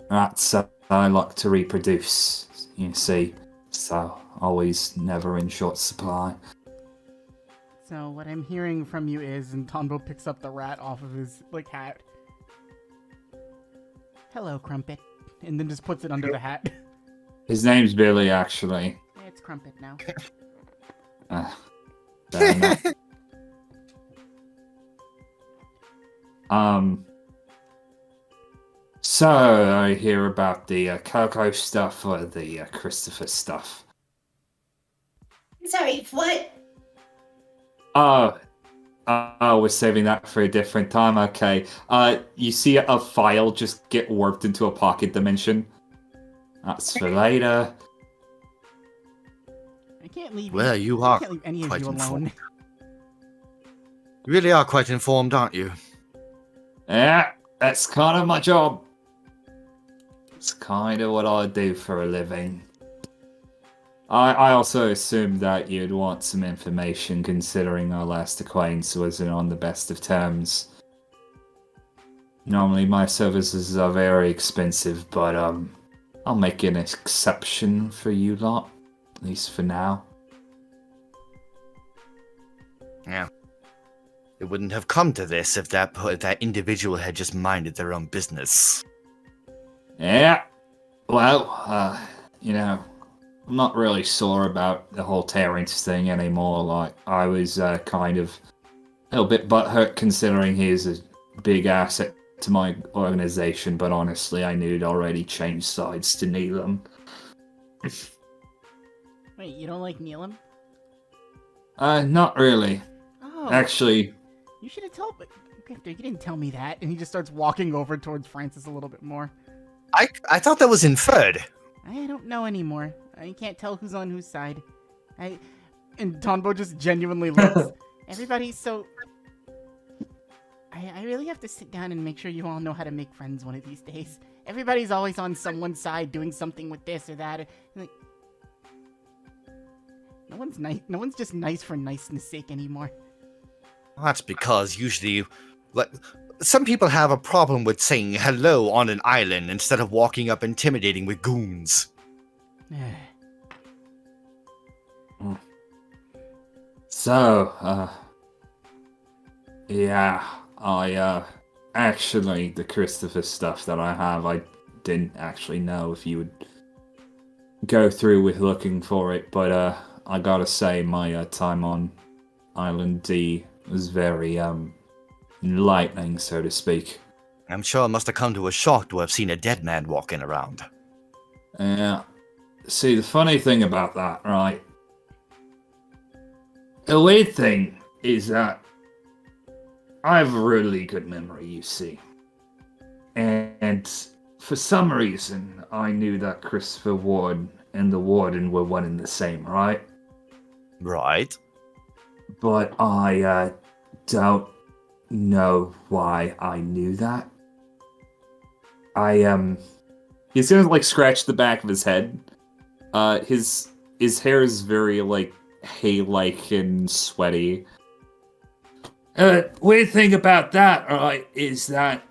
Rats, I like to reproduce. you see, so always never in short supply. So what I'm hearing from you is, and Tombo picks up the rat off of his hat. Hello, Crumpet, and then just puts it under the hat. His name's Billy, actually. It's Crumpet now. Fair enough. So I hear about the Coco stuff or the Christopher stuff. Sorry, what? Oh, we're saving that for a different time. Okay. You see a file just get warped into a pocket dimension. That's for later. I can't leave. Well, you can't leave any of quite you alone. informed. You really are quite informed, aren't you? Yeah, that's kind of my job. It's kind of what I do for a living. I also assumed that you'd want some information, considering our last acquaintance wasn't on the best of terms. Normally my services are very expensive, but I'll make an exception for you lot, at least for now. Yeah. It wouldn't have come to this if that individual had just minded their own business. Yeah. Well, I'm not really sore about the whole Terrence thing anymore. Like, I was kind of a little bit butthurt considering he's a big asset to my organization, but honestly, I knew he'd already changed sides to Neelam. Wait, you don't like Neelam? Not really. Oh. Actually... You should have told me. Grifter, you didn't tell me that. And he just starts walking over towards Francis a little bit more. I thought that was inferred. I don't know anymore. I can't tell who's on whose side. And Tonbo just genuinely looks. Everybody's so... I really have to sit down and make sure you all know how to make friends one of these days. Everybody's always on someone's side doing something with this or that. Like, no one's nice. No one's just nice for niceness sake anymore. Well, that's because usually, some people have a problem with saying hello on an island instead of walking up intimidating with goons. So, yeah, actually, the Christopher stuff that I have, I didn't actually know if you would go through with looking for it, but, I gotta say, my, time on Island D was very, enlightening, so to speak. I'm sure it must have come to a shock to have seen a dead man walking around. Yeah. See, the funny thing about that, right? The weird thing is that I have a really good memory, you see. And for some reason, I knew that Christopher Ward and the Warden were one and the same, right? Right. But I don't know why I knew that. He's gonna scratch the back of his head. His hair is very hay-like and sweaty. Weird thing about that, right, is that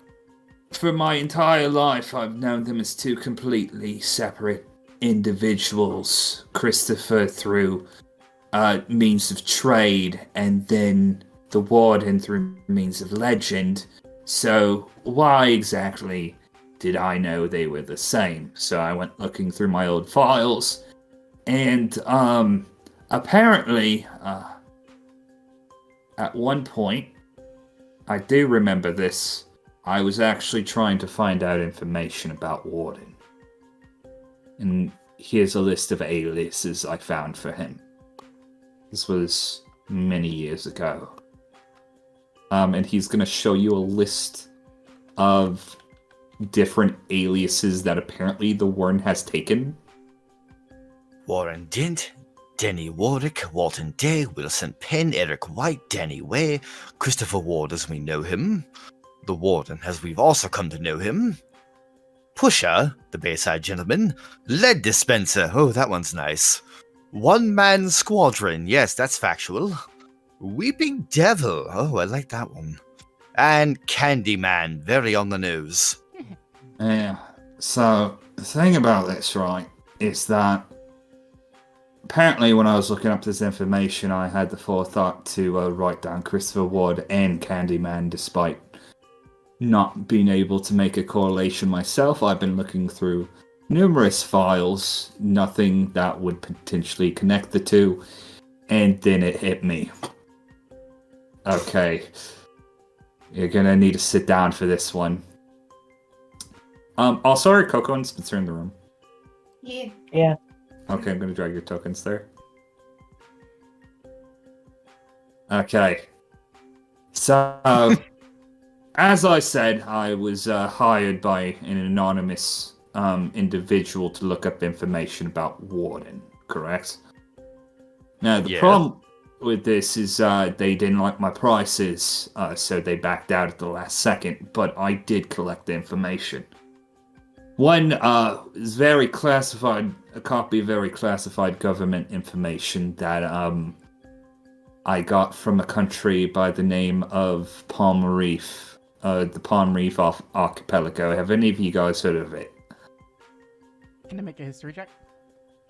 for my entire life I've known them as two completely separate individuals. Christopher through means of trade, and then the Warden through means of legend. So why exactly did I know they were the same? So I went looking through my old files, and apparently at one point, I do remember this, I was actually trying to find out information about Warden. And here's a list of aliases I found for him. This was many years ago. And he's going to show you a list of different aliases that apparently the Warden has taken. Warren Dent, Denny Warwick, Walton Day, Wilson Penn, Eric White, Danny Way, Christopher Ward as we know him, the Warden as we've also come to know him, Pusher, the Bayside Gentleman, Lead Dispenser, oh that one's nice, One Man Squadron, yes that's factual, Weeping Devil, oh I like that one, and Candyman, very on the nose. Yeah, so the thing about this, right, is that apparently when I was looking up this information, I had the forethought to write down Christopher Ward and Candyman, despite not being able to make a correlation myself. I've been looking through numerous files, nothing that would potentially connect the two, and then it hit me. Okay, you're gonna need to sit down for this one. Also, are Coco and Spencer in the room? Yeah. Yeah. Okay, I'm gonna drag your tokens there. Okay. So, as I said, I was hired by an anonymous individual to look up information about Warden, correct? Now, the Yes. problem with this is they didn't like my prices, so they backed out at the last second, but I did collect the information. One is very classified, a copy of very classified government information that I got from a country by the name of Palm Reef, the Palm Reef Archipelago. Have any of you guys heard of it? Can I make a history check?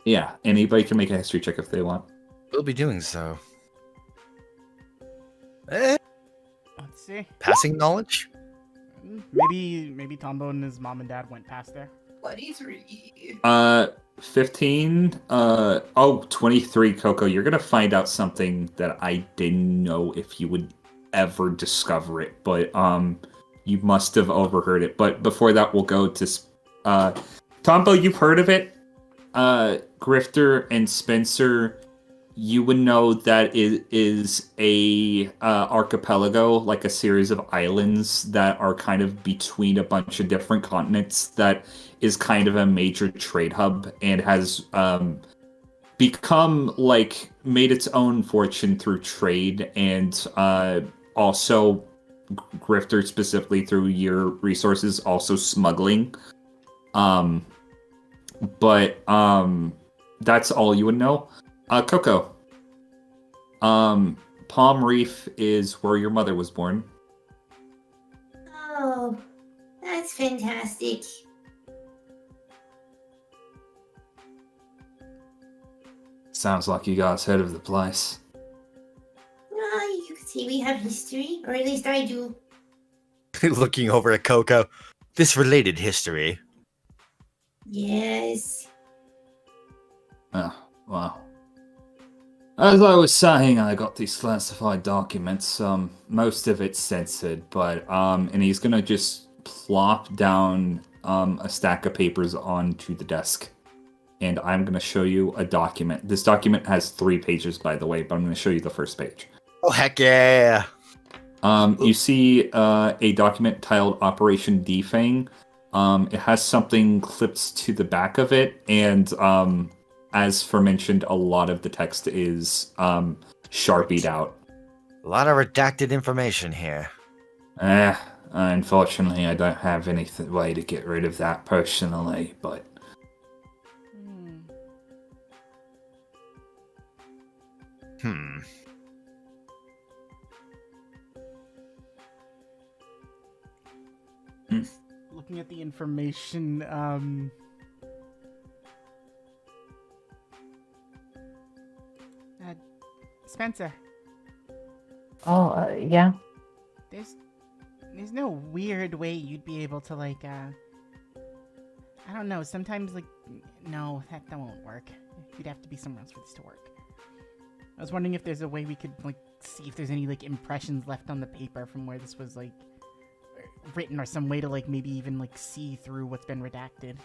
Yeah, anybody can make a history check if they want. We'll be doing so. Let's see. Passing knowledge? Maybe Tombo and his mom and dad went past there. 23. 15, 23, Coco. You're gonna find out something that I didn't know if you would ever discover it, but you must have overheard it. But before that, we'll go to Tombo, you've heard of it. Grifter and Spencer, you would know that it is a archipelago, like a series of islands that are kind of between a bunch of different continents, that is kind of a major trade hub and has become, like, made its own fortune through trade, and also Grifter specifically through your resources, also smuggling. But that's all you would know. Coco. Palm Reef is where your mother was born. Oh, that's fantastic. Sounds like you guys heard of the place. You can see we have history, or at least I do. Looking over at Coco. This related history. Yes. Oh, well. As I was saying, I got these classified documents. Most of it's censored, but and he's gonna just plop down a stack of papers onto the desk, and I'm gonna show you a document. This document has 3 pages, by the way, but I'm gonna show you the first page. Oh, heck yeah! You see a document titled Operation Defang. It has something clipped to the back of it, and as aforementioned, a lot of the text is sharpied out. A lot of redacted information here. Unfortunately, I don't have any way to get rid of that personally, but... Looking at the information, Spencer, Yeah. there's no weird way you'd be able to, like, I don't know, sometimes, like, no, that won't work. You'd have to be somewhere else for this to work. I was wondering if there's a way we could, like, see if there's any, like, impressions left on the paper from where this was, like, written, or some way to, like, maybe even, like, see through what's been redacted.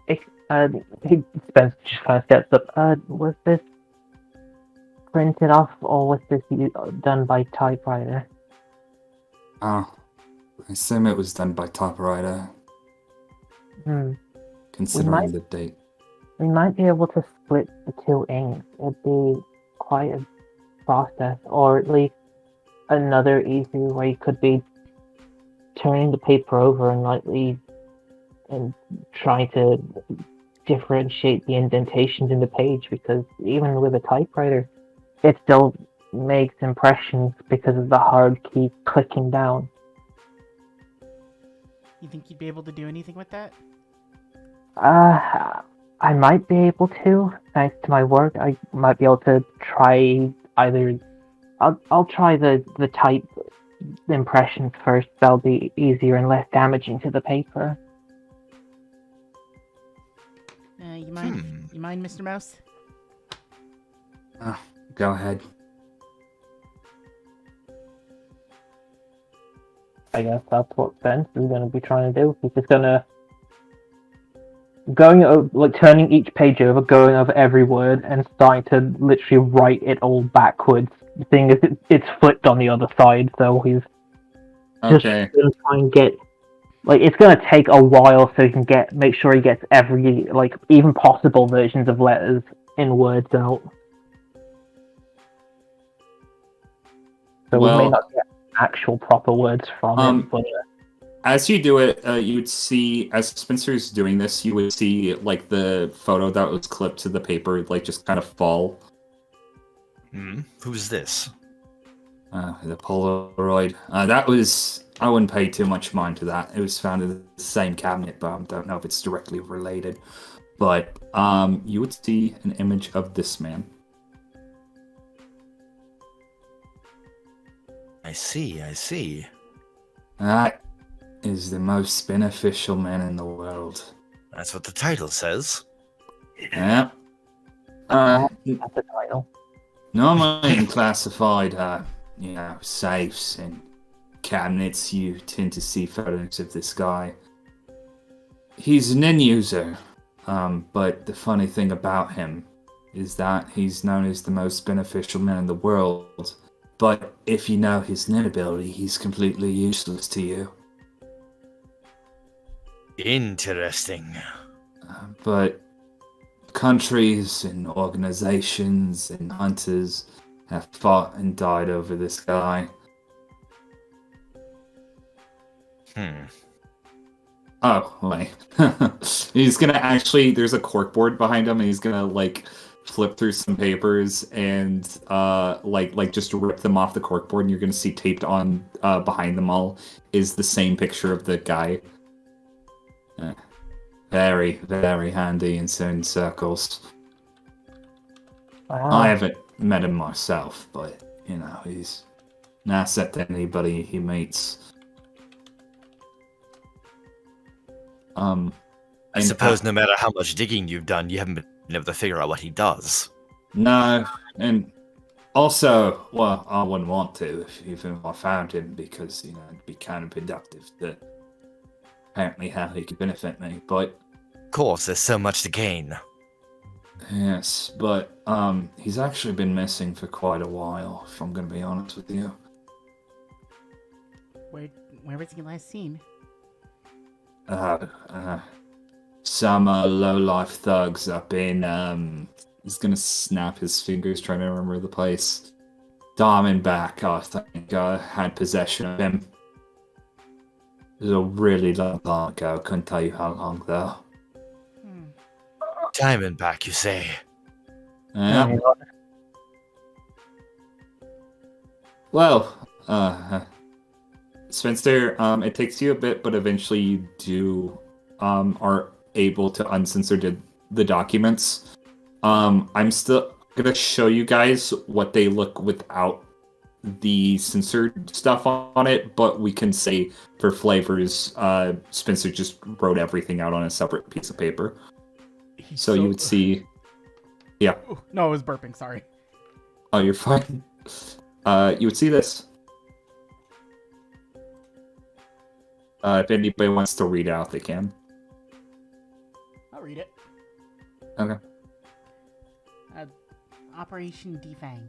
He Spence just kind of steps up. Was this printed off, or was this done by typewriter? Oh, I assume it was done by typewriter. Considering the date. We might be able to split the 2 inks. It'd be quite a process, or at least another easy way could be turning the paper over and trying to differentiate the indentations in the page, because even with a typewriter, it still makes impressions because of the hard key clicking down. You think you'd be able to do anything with that? I might be able to, thanks to my work. I might be able to try either. I'll try the type impressions first. That'll be easier and less damaging to the paper. You mind? You mind, Mr. Mouse? Go ahead. I guess that's what Spence is going to be trying to do. He's just going to turning each page over, going over every word, and starting to literally write it all backwards. Seeing as it's flipped on the other side, so he's just Okay. going to try and get. It's going to take a while, so he can make sure he gets every even possible versions of letters in words out. So we may not get actual proper words from him, but. As you do it, you would see, as Spencer's doing this, you would see, the photo that was clipped to the paper, just kind of fall. Who's this? The Polaroid. I wouldn't pay too much mind to that. It was found in the same cabinet, but I don't know if it's directly related. But, you would see an image of this man. I see. That is the most beneficial man in the world. That's what the title says. Yeah. That's the title. Normally in classified, safes and cabinets, you tend to see photos of this guy. He's an end user, but the funny thing about him is that he's known as the most beneficial man in the world. But if you know his net ability, he's completely useless to you. Interesting. But countries and organizations and hunters have fought and died over this guy. Oh, wait. He's gonna there's a corkboard behind him, and he's gonna, flip through some papers and, just rip them off the corkboard, and you're gonna see taped on, behind them all is the same picture of the guy. Very, very handy in certain circles. Wow. I haven't met him myself, but, he's an asset to anybody he meets. I suppose no matter how much digging you've done, you haven't been able to figure out what he does. No, and also, well, I wouldn't want to even if I found him, because, it'd be counterproductive to apparently how he could benefit me, but... Of course, there's so much to gain. Yes, but, he's actually been missing for quite a while, if I'm gonna be honest with you. Where was he last seen? Some low-life thugs up in, he's gonna snap his fingers trying to remember the place. Diamondback, I think, had possession of him. It was a really long time ago, couldn't tell you how long, though. Diamondback, you say? Yeah. Well, Spencer, it takes you a bit, but eventually you do are able to uncensor the documents. I'm still gonna show you guys what they look without the censored stuff on it, but we can say for flavors, Spencer just wrote everything out on a separate piece of paper. So you would see... Yeah. No, I was burping, sorry. Oh, you're fine. You would see this. If anybody wants to read out, they can. I'll read it. Okay. Operation Defang.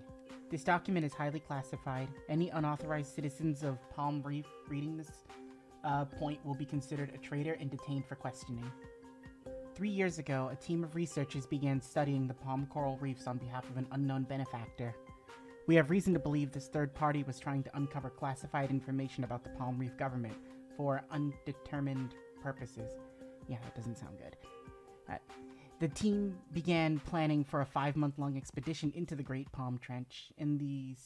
This document is highly classified. Any unauthorized citizens of Palm Reef reading this point will be considered a traitor and detained for questioning. 3 years ago, a team of researchers began studying the palm coral reefs on behalf of an unknown benefactor. We have reason to believe this third party was trying to uncover classified information about the Palm Reef government for undetermined purposes. Yeah, that doesn't sound good. The team began planning for a 5-month-long expedition into the Great Palm Trench in the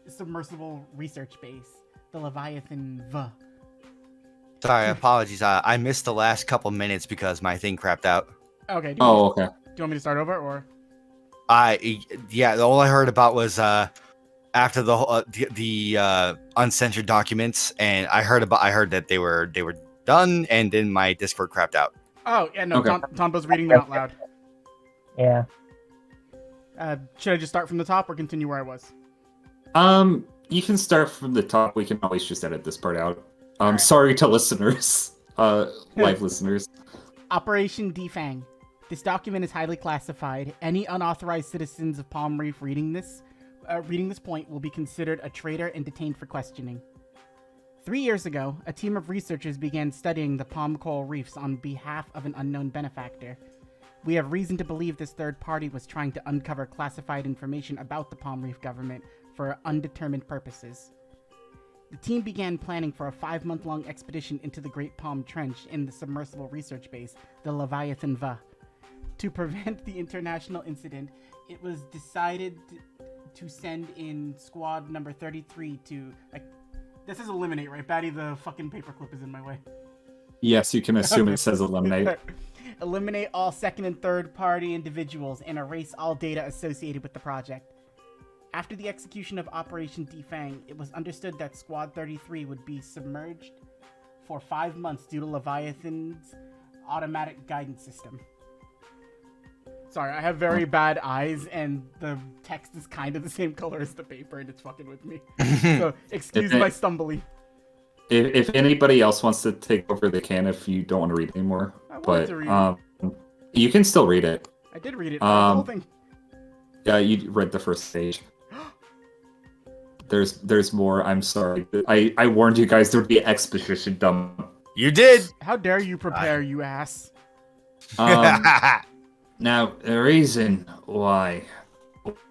submersible research base, the Leviathan V. Sorry, apologies. I missed the last couple minutes because my thing crapped out. Okay. Okay. Do you want me to start over or? Yeah, all I heard about was after the uncensored documents, and I heard that they were done, and then my Discord crapped out. Oh yeah, no. Okay. Tombo's reading them out loud. Yeah. Should I just start from the top or continue where I was? You can start from the top. We can always just edit this part out. Alright. Sorry to listeners, live listeners. Operation Defang. This document is highly classified. Any unauthorized citizens of Palm Reef reading this point will be considered a traitor and detained for questioning. 3 years ago, a team of researchers began studying the palm coral reefs on behalf of an unknown benefactor. We have reason to believe this third party was trying to uncover classified information about the Palm Reef government for undetermined purposes. The team began planning for a 5-month-long expedition into the Great Palm Trench in the submersible research base, the Leviathan Va. To prevent the international incident, it was decided to send in squad number 33 to... this is eliminate, right? Batty, the fucking paperclip is in my way. Yes, you can assume it says eliminate. Eliminate all second and third party individuals and erase all data associated with the project. After the execution of Operation Defang, it was understood that Squad 33 would be submerged for 5 months due to Leviathan's automatic guidance system. Sorry, I have very bad eyes, and the text is kind of the same color as the paper, and it's fucking with me. So, excuse my stumbly. If anybody else wants to take over, they can if you don't want to read anymore. I wanted But to read it. you can still read it. I did read it. The whole thing. Yeah, you read the first page. There's more. I'm sorry. I warned you guys there would be exposition dump. You did. How dare you prepare, you ass? Now, the reason why,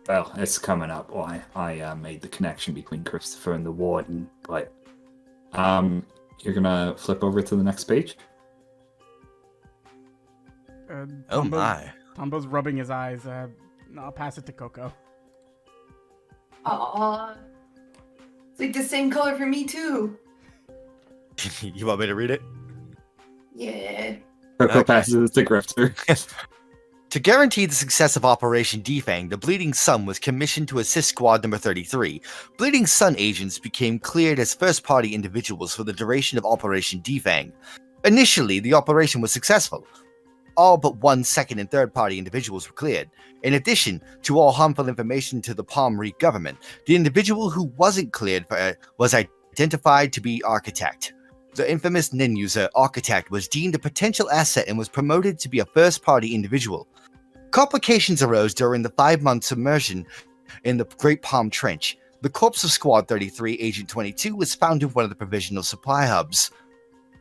well, it's coming up why I made the connection between Christopher and the Warden, but you're gonna flip over to the next page. Oh my. Tombo's rubbing his eyes. No, I'll pass it to Coco. Aww. It's like the same color for me too. You want me to read it? Yeah. Coco Okay. passes it to Grifter. To guarantee the success of Operation Defang, the Bleeding Sun was commissioned to assist Squad Number 33. Bleeding Sun agents became cleared as first-party individuals for the duration of Operation Defang. Initially, the operation was successful. All but 1 second and third-party individuals were cleared. In addition to all harmful information to the Palm Reef government, the individual who wasn't cleared was identified to be Architect. The infamous Nin user, Architect, was deemed a potential asset and was promoted to be a first-party individual. Complications arose during the 5-month submersion in the Great Palm Trench. The corpse of Squad 33, Agent 22, was found in one of the provisional supply hubs.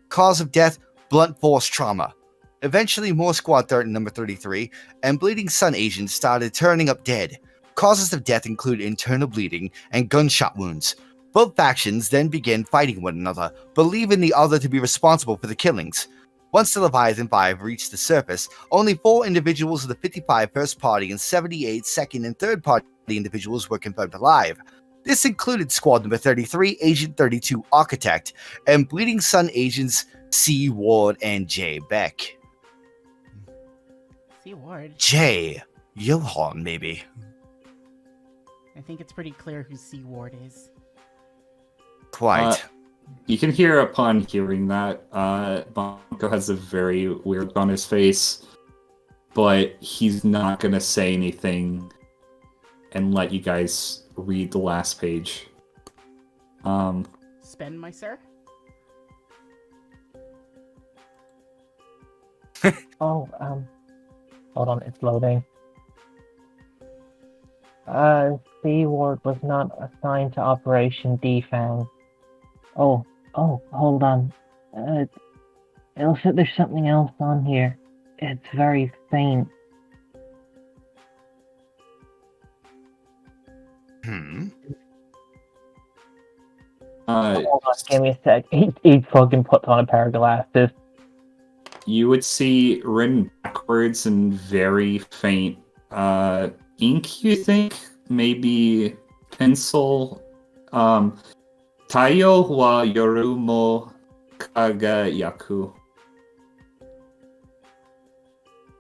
Cause of death, blunt force trauma. Eventually, more Squad number 33 and Bleeding Sun agents started turning up dead. Causes of death include internal bleeding and gunshot wounds. Both factions then began fighting one another, believing the other to be responsible for the killings. Once the Leviathan 5 reached the surface, only 4 individuals of the 55 first party and 78 second and third party individuals were confirmed alive. This included Squad number 33, Agent 32 Architect, and Bleeding Sun agents C. Ward and J. Beck. C. Ward? J. Johan, maybe. I think it's pretty clear who C. Ward is. Quite. You can hear upon hearing that, Bonko has a very weird look on his face, but he's not going to say anything and let you guys read the last page. Spend, my sir? Oh, hold on, it's loading. C Ward was not assigned to Operation Defang. Oh, hold on. It looks like there's something else on here. It's very faint. Hold on, give me a sec. He fucking puts on a pair of glasses. You would see written backwards in very faint ink, you think? Maybe pencil. Taiyo wa yoru mo Kaga Yaku.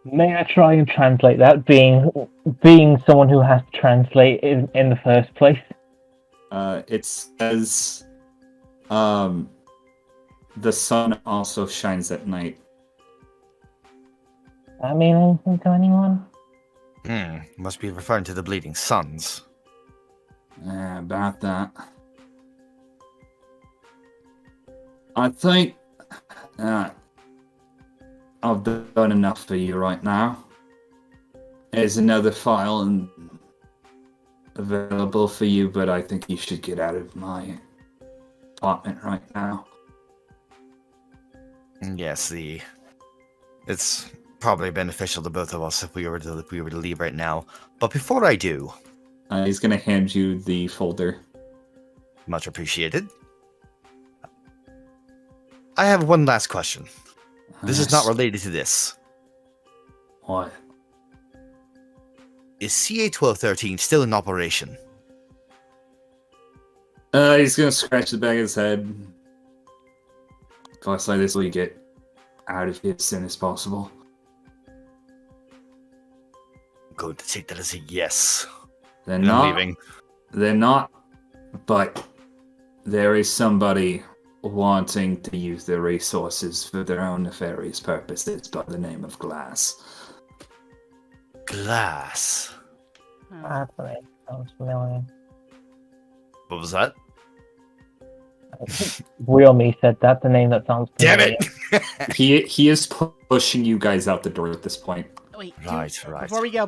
May I try and translate that, being someone who has to translate in the first place? It says, the sun also shines at night. That mean anything to anyone? Must be referring to the bleeding suns. About that. I think I've done enough for you right now. There's another file available for you, but I think you should get out of my apartment right now. Yes, it's probably beneficial to both of us if we were to leave right now. But before I do, He's gonna hand you the folder. much appreciated. I have one last question. This is not related to this. What? Is CA-1213 still in operation? He's gonna scratch the back of his head. Guys like this, we get out of here as soon as possible. I'm going to take that as a yes. They're And not. I'm leaving. They're not. But there is somebody wanting to use their resources for their own nefarious purposes by the name of Glass. Glass. That's what it sounds familiar. What was that? Real me said that's a name that sounds Damn familiar. it! He is pushing you guys out the door at this point. Wait, Right. Before we go,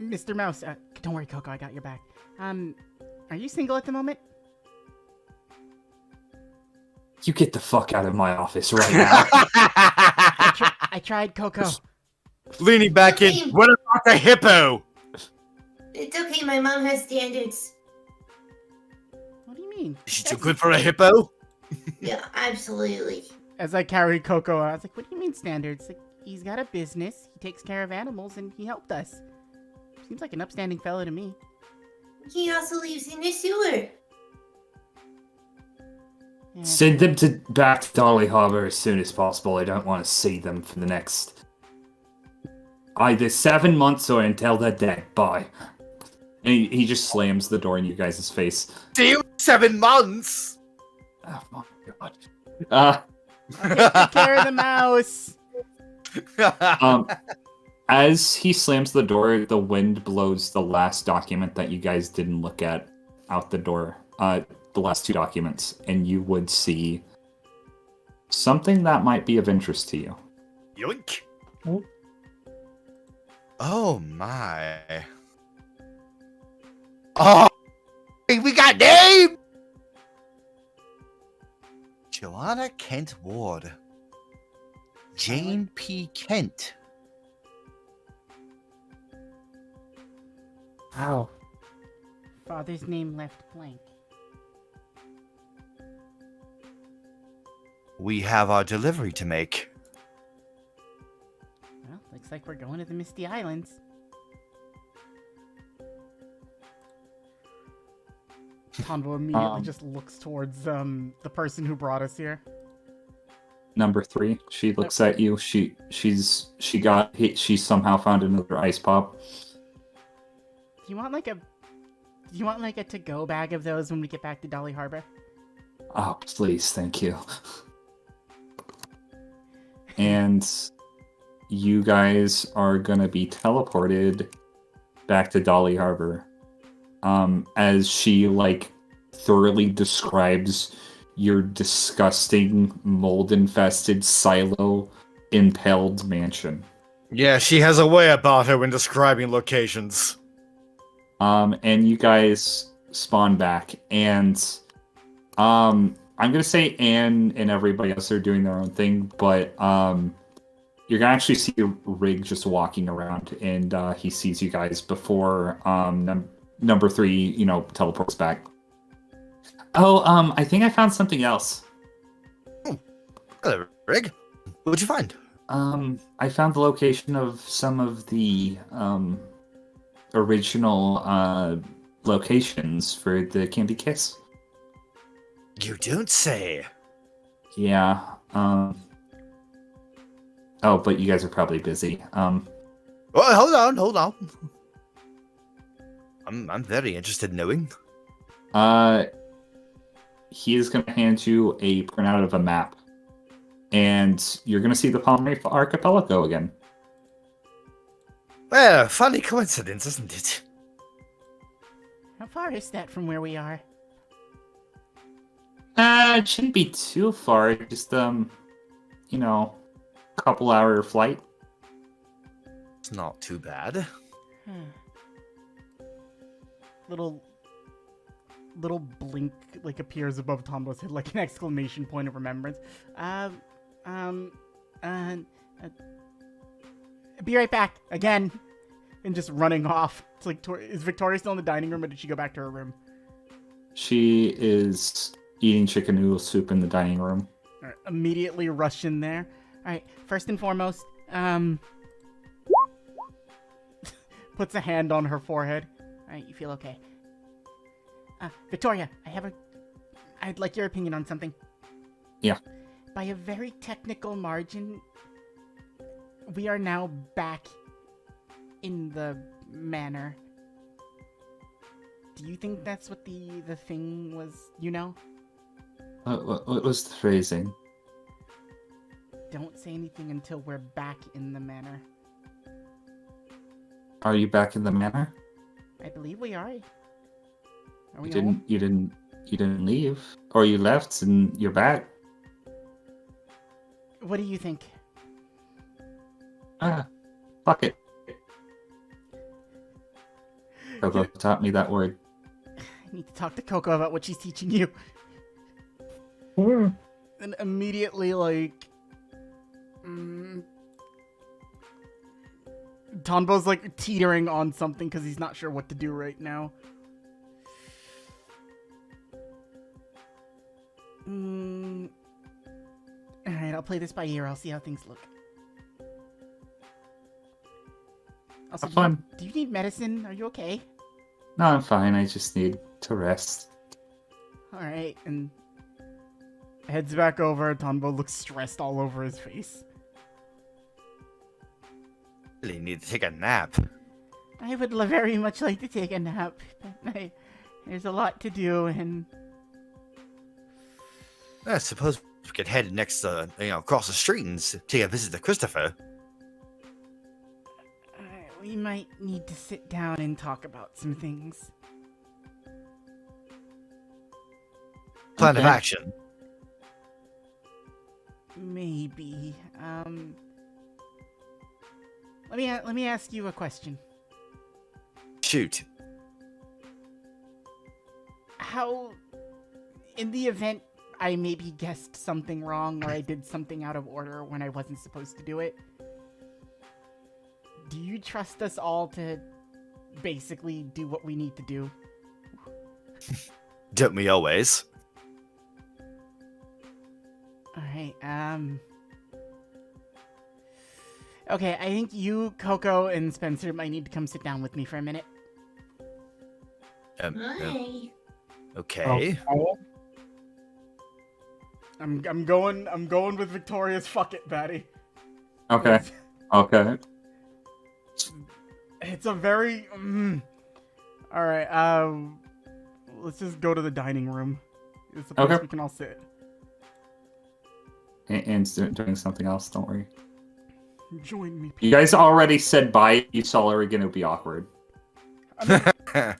Mr. Mouse, don't worry, Coco, I got your back. Are you single at the moment? You get the fuck out of my office right now. I tried, Coco. Leaning back in. What about the hippo? It's okay, my mom has standards. What do you mean? Is she too good for a hippo? Yeah, absolutely. As I carried Coco, I was like, what do you mean standards? Like, he's got a business, he takes care of animals, and he helped us. Seems like an upstanding fellow to me. He also lives in the sewer. Yeah. Send them back to Dolly Harbor as soon as possible. I don't want to see them for the next either 7 months or until they're dead. Bye. And he just slams the door in you guys' face. Damn, 7 months! Oh my god. Take care of the mouse. As he slams the door, the wind blows the last document that you guys didn't look at out the door. The last 2 documents, and you would see something that might be of interest to you. Yoink. Hmm? Oh my. Oh, we got name! Joanna Kent Ward. Jane P. Kent. Wow. Father's name left blank. We have our delivery to make. Well, looks like we're going to the Misty Islands. Tanvo immediately just looks towards the person who brought us here. Number 3, she looks at you. She got hit. She somehow found another ice pop. Do you want like a to-go bag of those when we get back to Dolly Harbor? Oh, please, thank you. And you guys are gonna be teleported back to Dolly Harbor. As she thoroughly describes your disgusting mold-infested silo-impelled mansion. Yeah, she has a way about her when describing locations. And you guys spawn back, and I'm gonna say Anne and everybody else are doing their own thing, but you're gonna actually see Rig just walking around, and he sees you guys before number 3, teleports back. Oh, I think I found something else. Hello, Rig. What'd you find? I found the location of some of the original locations for the Candy Kiss. You don't say. Yeah. Oh, but you guys are probably busy. Well, hold on. I'm very interested in knowing. He is going to hand you a printout of a map, and you're going to see the Palmary Archipelago again. Well, funny coincidence, isn't it? How far is that from where we are? It shouldn't be too far. Just couple hour flight. It's not too bad. Little blink like appears above Tombo's head, like an exclamation point of remembrance. Be right back again, and just running off. It's like, is Victoria still in the dining room, or did she go back to her room? She is eating chicken noodle soup in the dining room. All right, immediately rush in there. All right, first and foremost, puts a hand on her forehead. All right, you feel okay? Victoria, I'd like your opinion on something. Yeah. By a very technical margin, we are now back in the manor. Do you think that's what the thing was, What was the phrasing? Don't say anything until we're back in the manor. Are you back in the manor? I believe we are. Are we You home? didn't leave, or you left and you're back. What do you think? Fuck it. Coco taught me that word. I need to talk to Coco about what she's teaching you. And immediately, Tonbo's teetering on something because he's not sure what to do right now. Alright, I'll play this by ear. I'll see how things look. Also, Fun. Do you need medicine? Are you okay? No, I'm fine. I just need to rest. Alright, and heads back over. Tonbo looks stressed all over his face. Really need to take a nap. I would very much like to take a nap, but there's a lot to do, and I suppose we could head next, across the street and take a visit to Christopher. we might need to sit down and talk about some things. Plan of Okay. action. Maybe. Let me ask you a question. Shoot. How, in the event I maybe guessed something wrong or I did something out of order when I wasn't supposed to do it, do you trust us all to basically do what we need to do? Don't we always? Alright, okay, I think you, Coco, and Spencer might need to come sit down with me for a minute. Hi. Okay. I'm going with Victoria's fuck it, Batty. Okay. Okay. It's a very Alright, let's just go to the dining room. It's a place Okay. we can all sit. And doing something else, don't worry. Join me, You guys already said bye. It's already going to be awkward. How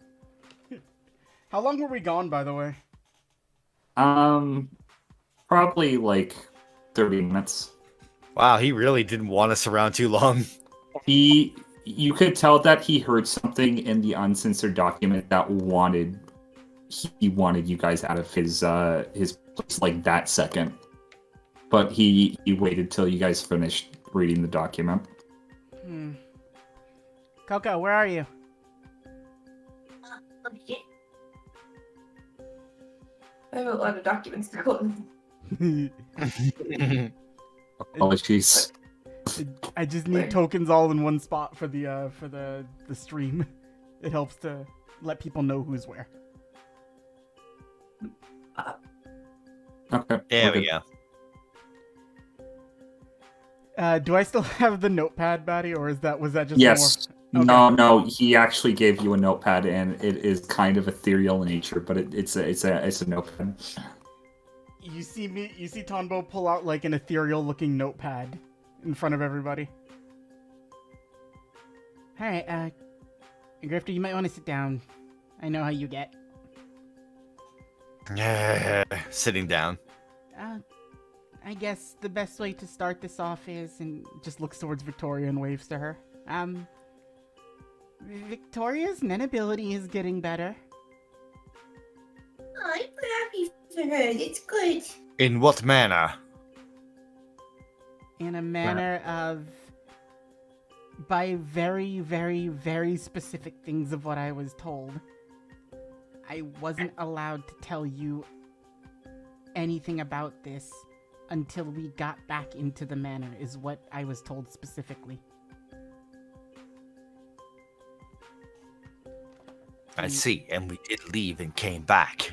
long were we gone, by the way? Probably like 30 minutes. Wow, he really didn't want us around too long. You could tell that he heard something in the uncensored document that he wanted you guys out of his place like that second. But he waited till you guys finished reading the document. Coco, where are you? Okay. I have a lot of documents to go. Apologies. I just need tokens all in one spot for the stream. It helps to let people know who's where. Okay. There we're we good. go. Do I still have the notepad, Batty, or was that just Yes. more? Okay. No. He actually gave you a notepad, and it is kind of ethereal in nature, but it's a notepad. You see Tonbo pull out like an ethereal-looking notepad in front of everybody. All right, Grifter, you might want to sit down. I know how you get. Sitting down. I guess the best way to start this off is, and just looks towards Victoria and waves to her. Victoria's Nen ability is getting better. I'm happy for her. It's good. In what manner? In a manner of, by very, very, very specific things of what I was told. I wasn't allowed to tell you anything about this until we got back into the manor, is what I was told specifically. I see, and we did leave and came back.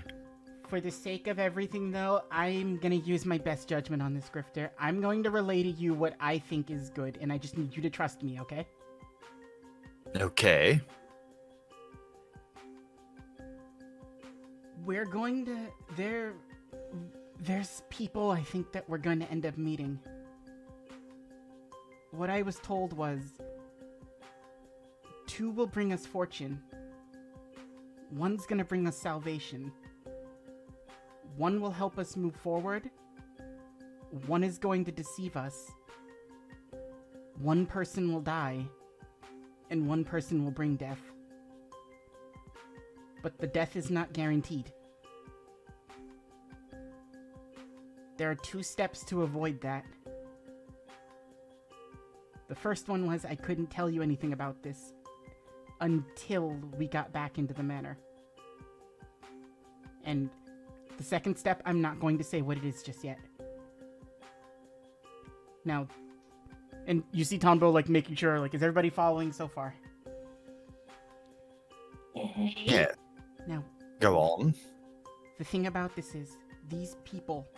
For the sake of everything, though, I'm gonna use my best judgment on this, Grifter. I'm going to relay to you what I think is good, and I just need you to trust me, okay? Okay. We're going to... There's people I think that we're going to end up meeting. What I was told was... 2 will bring us fortune. 1's gonna bring us salvation. 1 will help us move forward. 1 is going to deceive us. 1 person will die. And 1 person will bring death. But the death is not guaranteed. There are 2 steps to avoid that. The first one was I couldn't tell you anything about this until we got back into the manor. And the second step, I'm not going to say what it is just yet. Now, and you see Tombo like making sure, like, is everybody following so far? Yeah. Now, Go on. the thing about this is, these people,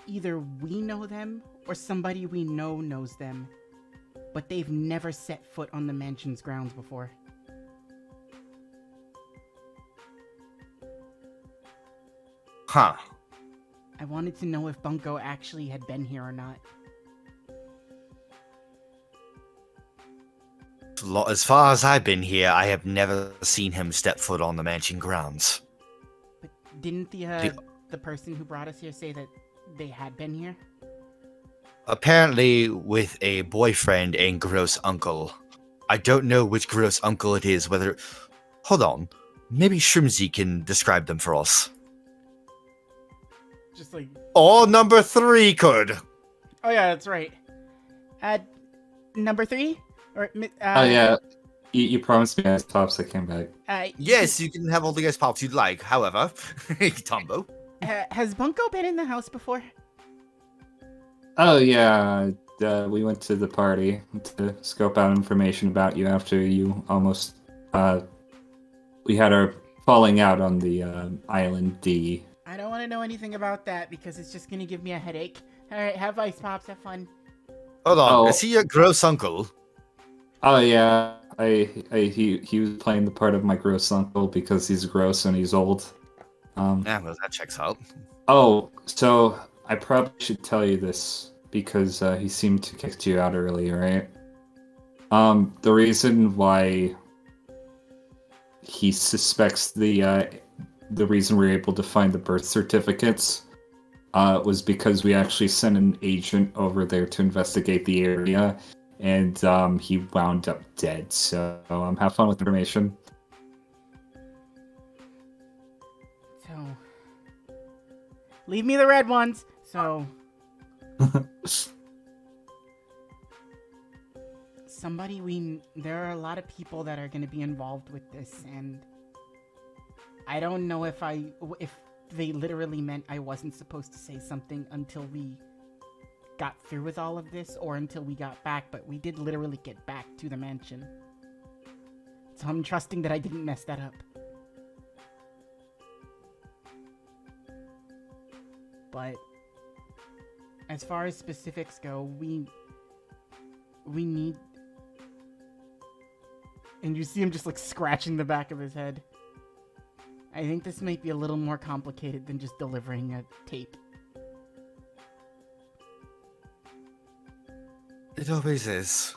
either we know them or somebody we know knows them, but they've never set foot on the mansion's grounds before. Huh. I wanted to know if Bunko actually had been here or not. As far as I've been here, I have never seen him step foot on the mansion grounds. But didn't the person who brought us here say that they had been here? Apparently with a boyfriend and gross uncle. I don't know which gross uncle it is, whether... Hold on. Maybe Shrimsy can describe them for us. Just like... Or number 3 could. Oh yeah, that's right. Number 3? Or, Oh yeah, you promised me as pops that came back. Yes, you can have all the guest pops you'd like, however. Tombo. Has Bunko been in the house before? Oh yeah, we went to the party to scope out information about you after you almost we had our falling out on the island D. I don't want to know anything about that because it's just gonna give me a headache. All right, have ice pops, have fun. Hold on, Oh. is he a gross uncle? Oh yeah, he was playing the part of my gross uncle because he's gross and he's old. Yeah, well, that checks out. Oh, so I probably should tell you this because he seemed to kick you out earlier, right? The reason why he suspects the reason we were able to find the birth certificates was because we actually sent an agent over there to investigate the area, and he wound up dead. So have fun with information. So, leave me the red ones. So, there are a lot of people that are going to be involved with this, and I don't know if they literally meant I wasn't supposed to say something until we got through with all of this, or until we got back, but we did literally get back to the mansion. So I'm trusting that I didn't mess that up. But As far as specifics go, we need... And you see him just, like, scratching the back of his head. I think this might be a little more complicated than just delivering a tape. It always is.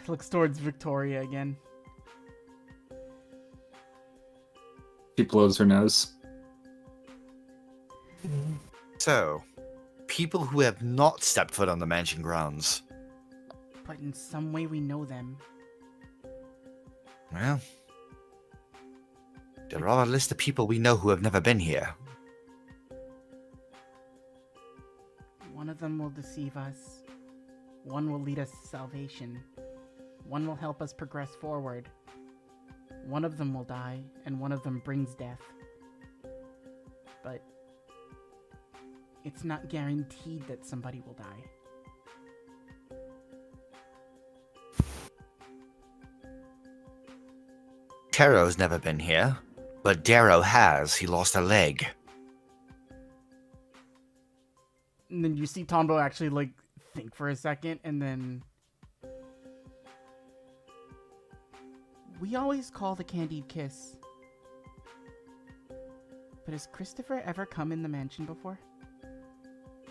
Looks towards Victoria again. She blows her nose. So, people who have not stepped foot on the mansion grounds. But in some way we know them. Well, there are a list of people we know who have never been here. One of them will deceive us. One will lead us to salvation. One will help us progress forward. One of them will die, and one of them brings death. But it's not guaranteed that somebody will die. Taro's never been here, but Darrow has. He lost a leg. And then you see Tombo actually, like, think for a second, and then... We always call the Candied Kiss. But has Christopher ever come in the mansion before?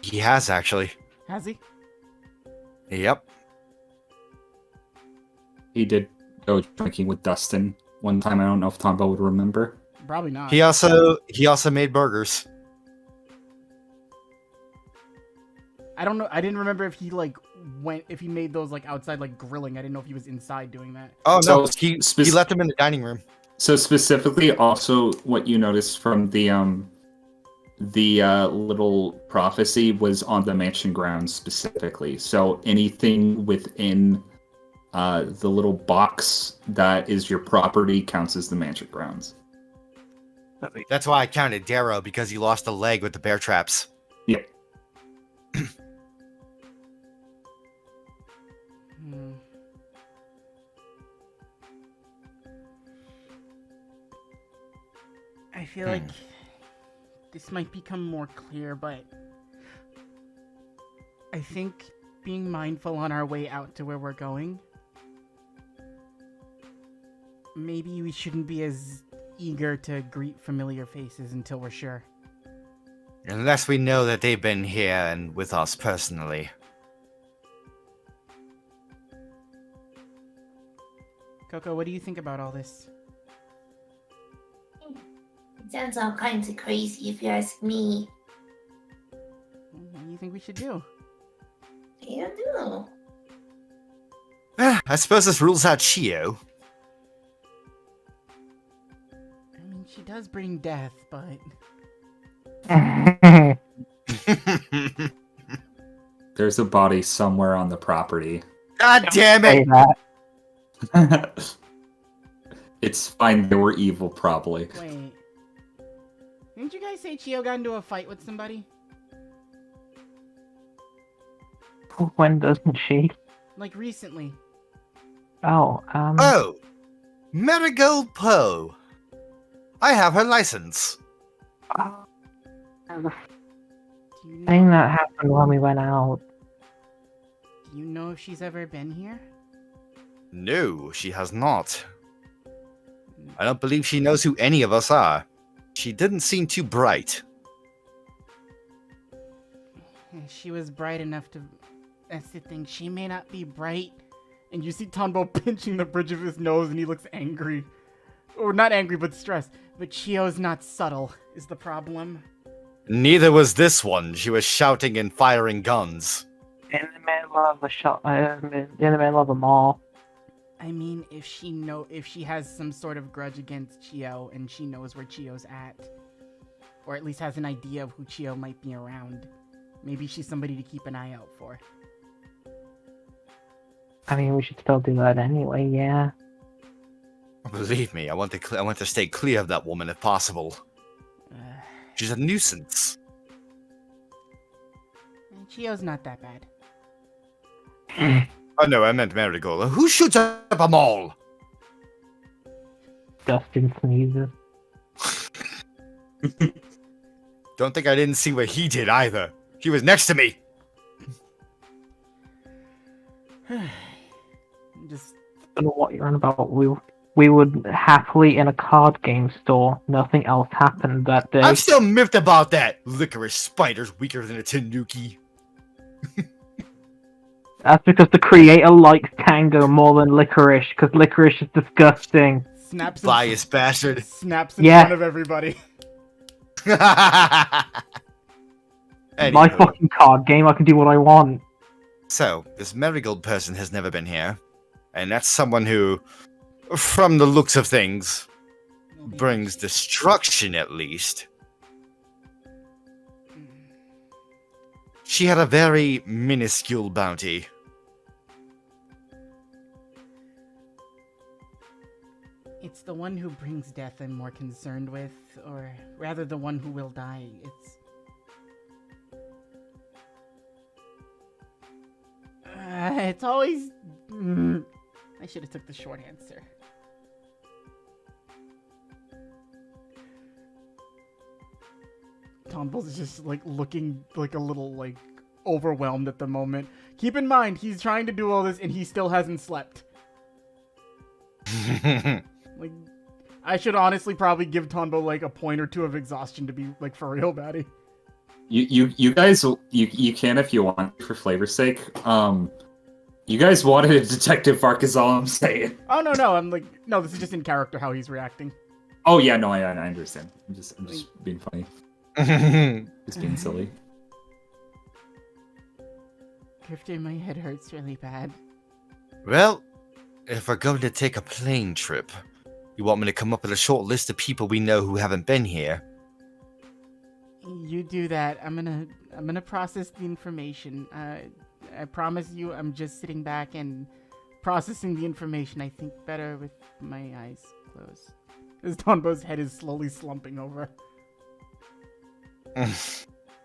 He has, actually. Has he? Yep. He did go drinking with Dustin one time. I don't know if Tombo would remember. Probably not. He also made burgers. I don't know. I didn't remember if he, like, if he made those, like, outside, like, grilling. I didn't know if he was inside doing that. Oh, no. So, He left him in the dining room. So specifically, also what you noticed from the little prophecy was on the mansion grounds specifically. So anything within the little box that is your property counts as the mansion grounds. That's why I counted Darrow, because he lost a leg with the bear traps. Yep. I feel like this might become more clear, but I think being mindful on our way out to where we're going, maybe we shouldn't be as eager to greet familiar faces until we're sure. Unless we know that they've been here and with us personally. Coco, what do you think about all this? It sounds all kinds of crazy if you ask me. What do you think we should do? I don't know. I suppose this rules out Chio. I mean, she does bring death, but... There's a body somewhere on the property. God damn Say it! that. It's fine, they were evil, probably. Wait. Didn't you guys say Chio got into a fight with somebody? When doesn't she? Like, recently. Oh, Oh! Marigold Poe! I have her license. The Do you thing know, that happened when we went out. do you know if she's ever been here? No, she has not. I don't believe she knows who any of us are. She didn't seem too bright. She was bright enough to... That's the thing, she may not be bright. And you see Tombo pinching the bridge of his nose and he looks angry. Or not angry, but stressed. But Chio's not subtle, is the problem. Neither was this one. She was shouting and firing guns. In the middle of a shop, in the middle of a mall. I mean, if she has some sort of grudge against Chio and she knows where Chio's at, or at least has an idea of who Chio might be around, maybe she's somebody to keep an eye out for. I mean, we should still do that anyway, yeah. Believe me, I want to stay clear of that woman if possible. She's a nuisance. Chio's not that bad. Oh no, I meant Marigold. Who shoots up a mall? Dustin sneezes. Don't think I didn't see what he did either. He was next to me. Just I don't know what you're on about. We would happily in a card game store. Nothing else happened that day. I'm still miffed about that. Licorice spider's weaker than a tanuki. That's because the creator likes tango more than licorice, because licorice is disgusting. snaps Bias bastard. snaps in Yeah. front of everybody. My Anywho, fucking card game, I can do what I want. so, this Marigold person has never been here. And that's someone who, from the looks of things, brings destruction at least. She had a very minuscule bounty. It's the one who brings death I'm more concerned with, or rather the one who will die. It's always... I should have took the short answer. Tombo's is just like looking like a little like overwhelmed at the moment. Keep in mind, he's trying to do all this and he still hasn't slept. Like, I should honestly probably give Tombo like a point or two of exhaustion to be like for real, Batty. You guys, you can if you want for flavor's sake. You guys wanted a detective arc is all I'm saying. Oh no, I'm like no, this is just in character how he's reacting. Oh yeah, no, I understand. I'm just being funny. Just being silly. Grifter, my head hurts really bad. Well, if we're going to take a plane trip, you want me to come up with a short list of people we know who haven't been here? You do that. I'm gonna process the information. I promise you, I'm just sitting back and processing the information. I think better with my eyes closed. As Tombo's head is slowly slumping over.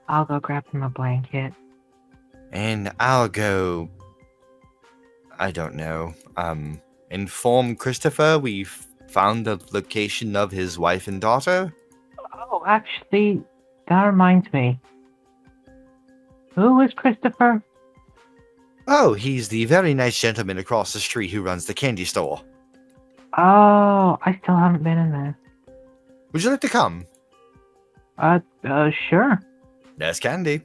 I'll go grab him a blanket. And I'll go... I don't know. Inform Christopher we've found the location of his wife and daughter? Oh, actually, that reminds me. Who is Christopher? Oh, he's the very nice gentleman across the street who runs the candy store. Oh, I still haven't been in there. Would you like to come? Sure. There's candy.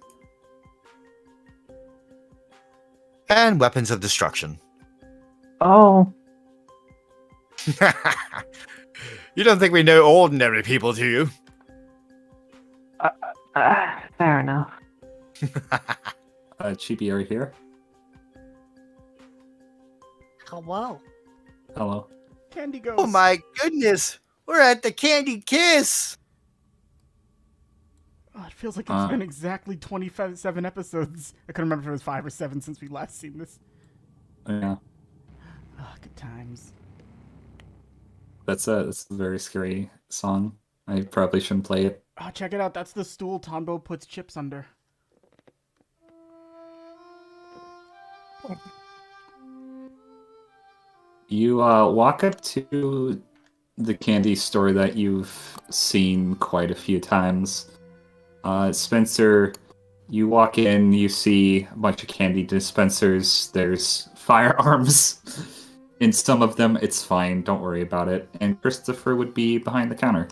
And weapons of destruction. Oh, You don't think we know ordinary people, do you? fair enough. Chibi, are you here? Hello. Hello. Candy goes. Oh my goodness! We're at the Candy Kiss! Oh, it feels like it's been exactly 27 episodes. I couldn't remember if it was 5 or 7 since we last seen this. Yeah. Oh, good times. That's a very scary song. I probably shouldn't play it. Oh, check it out. That's the stool Tombo puts chips under. You walk up to the candy store that you've seen quite a few times. Spencer, you walk in, you see a bunch of candy dispensers. There's firearms. In some of them, it's fine. Don't worry about it. And Christopher would be behind the counter.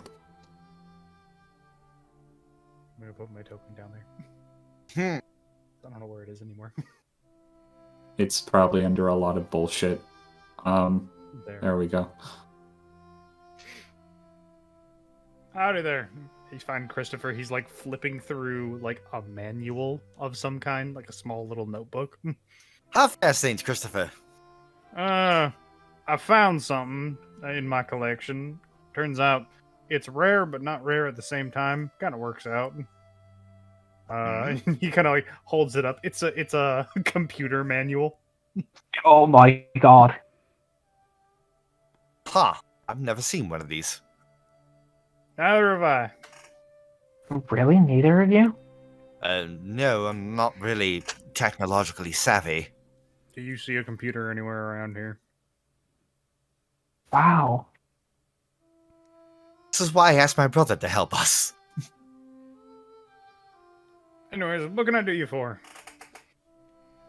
I'm gonna put my token down there. Hmm. I don't know where it is anymore. It's probably under a lot of bullshit. There we go. Howdy there. You find Christopher, he's like flipping through like a manual of some kind, like a small little notebook. How fast things, Christopher? I found something in my collection. Turns out it's rare, but not rare at the same time. Kind of works out. He kind of like holds it up. It's a computer manual. Oh my god. Huh. I've never seen one of these. Neither have I. Really? Neither of you? No, I'm not really technologically savvy. Do you see a computer anywhere around here? Wow. This is why I asked my brother to help us. Anyways, what can I do you for?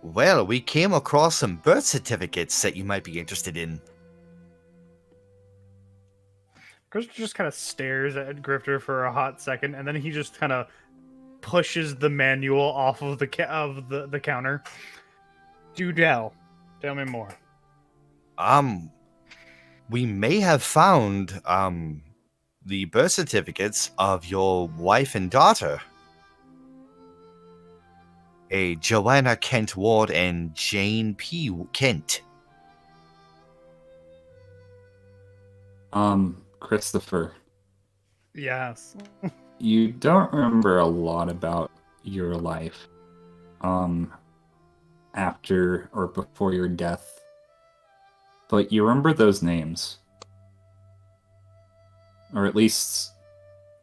Well, we came across some birth certificates that you might be interested in. Grifter just kind of stares at Grifter for a hot second, and then he just kind of pushes the manual off of the counter. Do tell. Tell me more. We may have found the birth certificates of your wife and daughter. A Joanna Kent Ward and Jane P. Kent. Christopher, Yes. you don't remember a lot about your life, after or before your death, but you remember those names. Or at least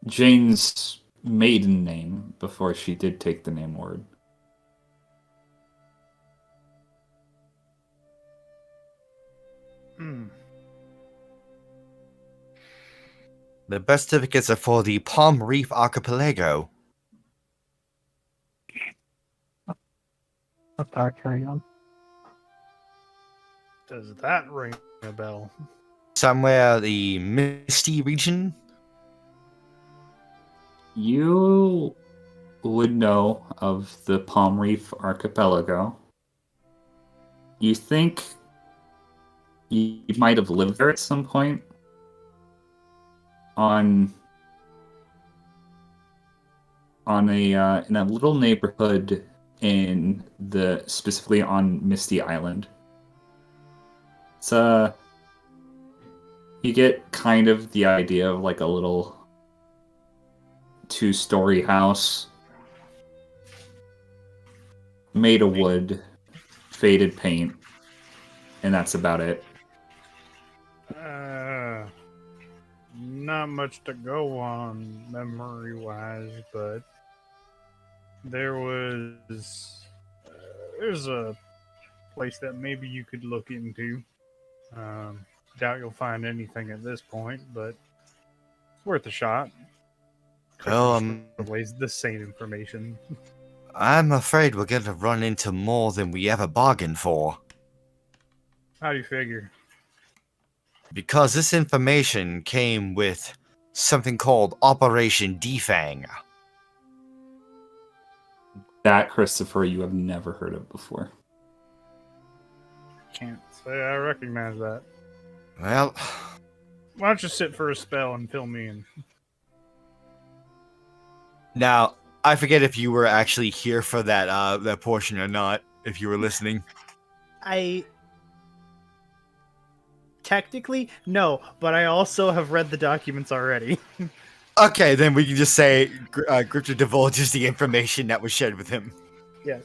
Jane's maiden name before she did take the name Ward. The birth certificates are for the Palm Reef Archipelago. Sorry, carry on. Does that ring a bell? Somewhere the Misty region? You would know of the Palm Reef Archipelago. You think you might have lived there at some point? On a in a little neighborhood specifically on Misty Island. It's you get kind of the idea of like a little 2-story house made of wood, faded paint, and that's about it. Not much to go on memory-wise, but there's a place that maybe you could look into. Doubt you'll find anything at this point, but it's worth a shot. Always the same information. I'm afraid we're going to run into more than we ever bargained for. How do you figure? Because this information came with something called Operation Defang. That, Christopher, you have never heard of before. Can't say I recognize that. Well, Why don't you sit for a spell and fill me in? now, I forget if you were actually here for that portion or not, if you were listening. Technically, no, but I also have read the documents already. Okay, then we can just say Grifter divulges the information that was shared with him. Yes.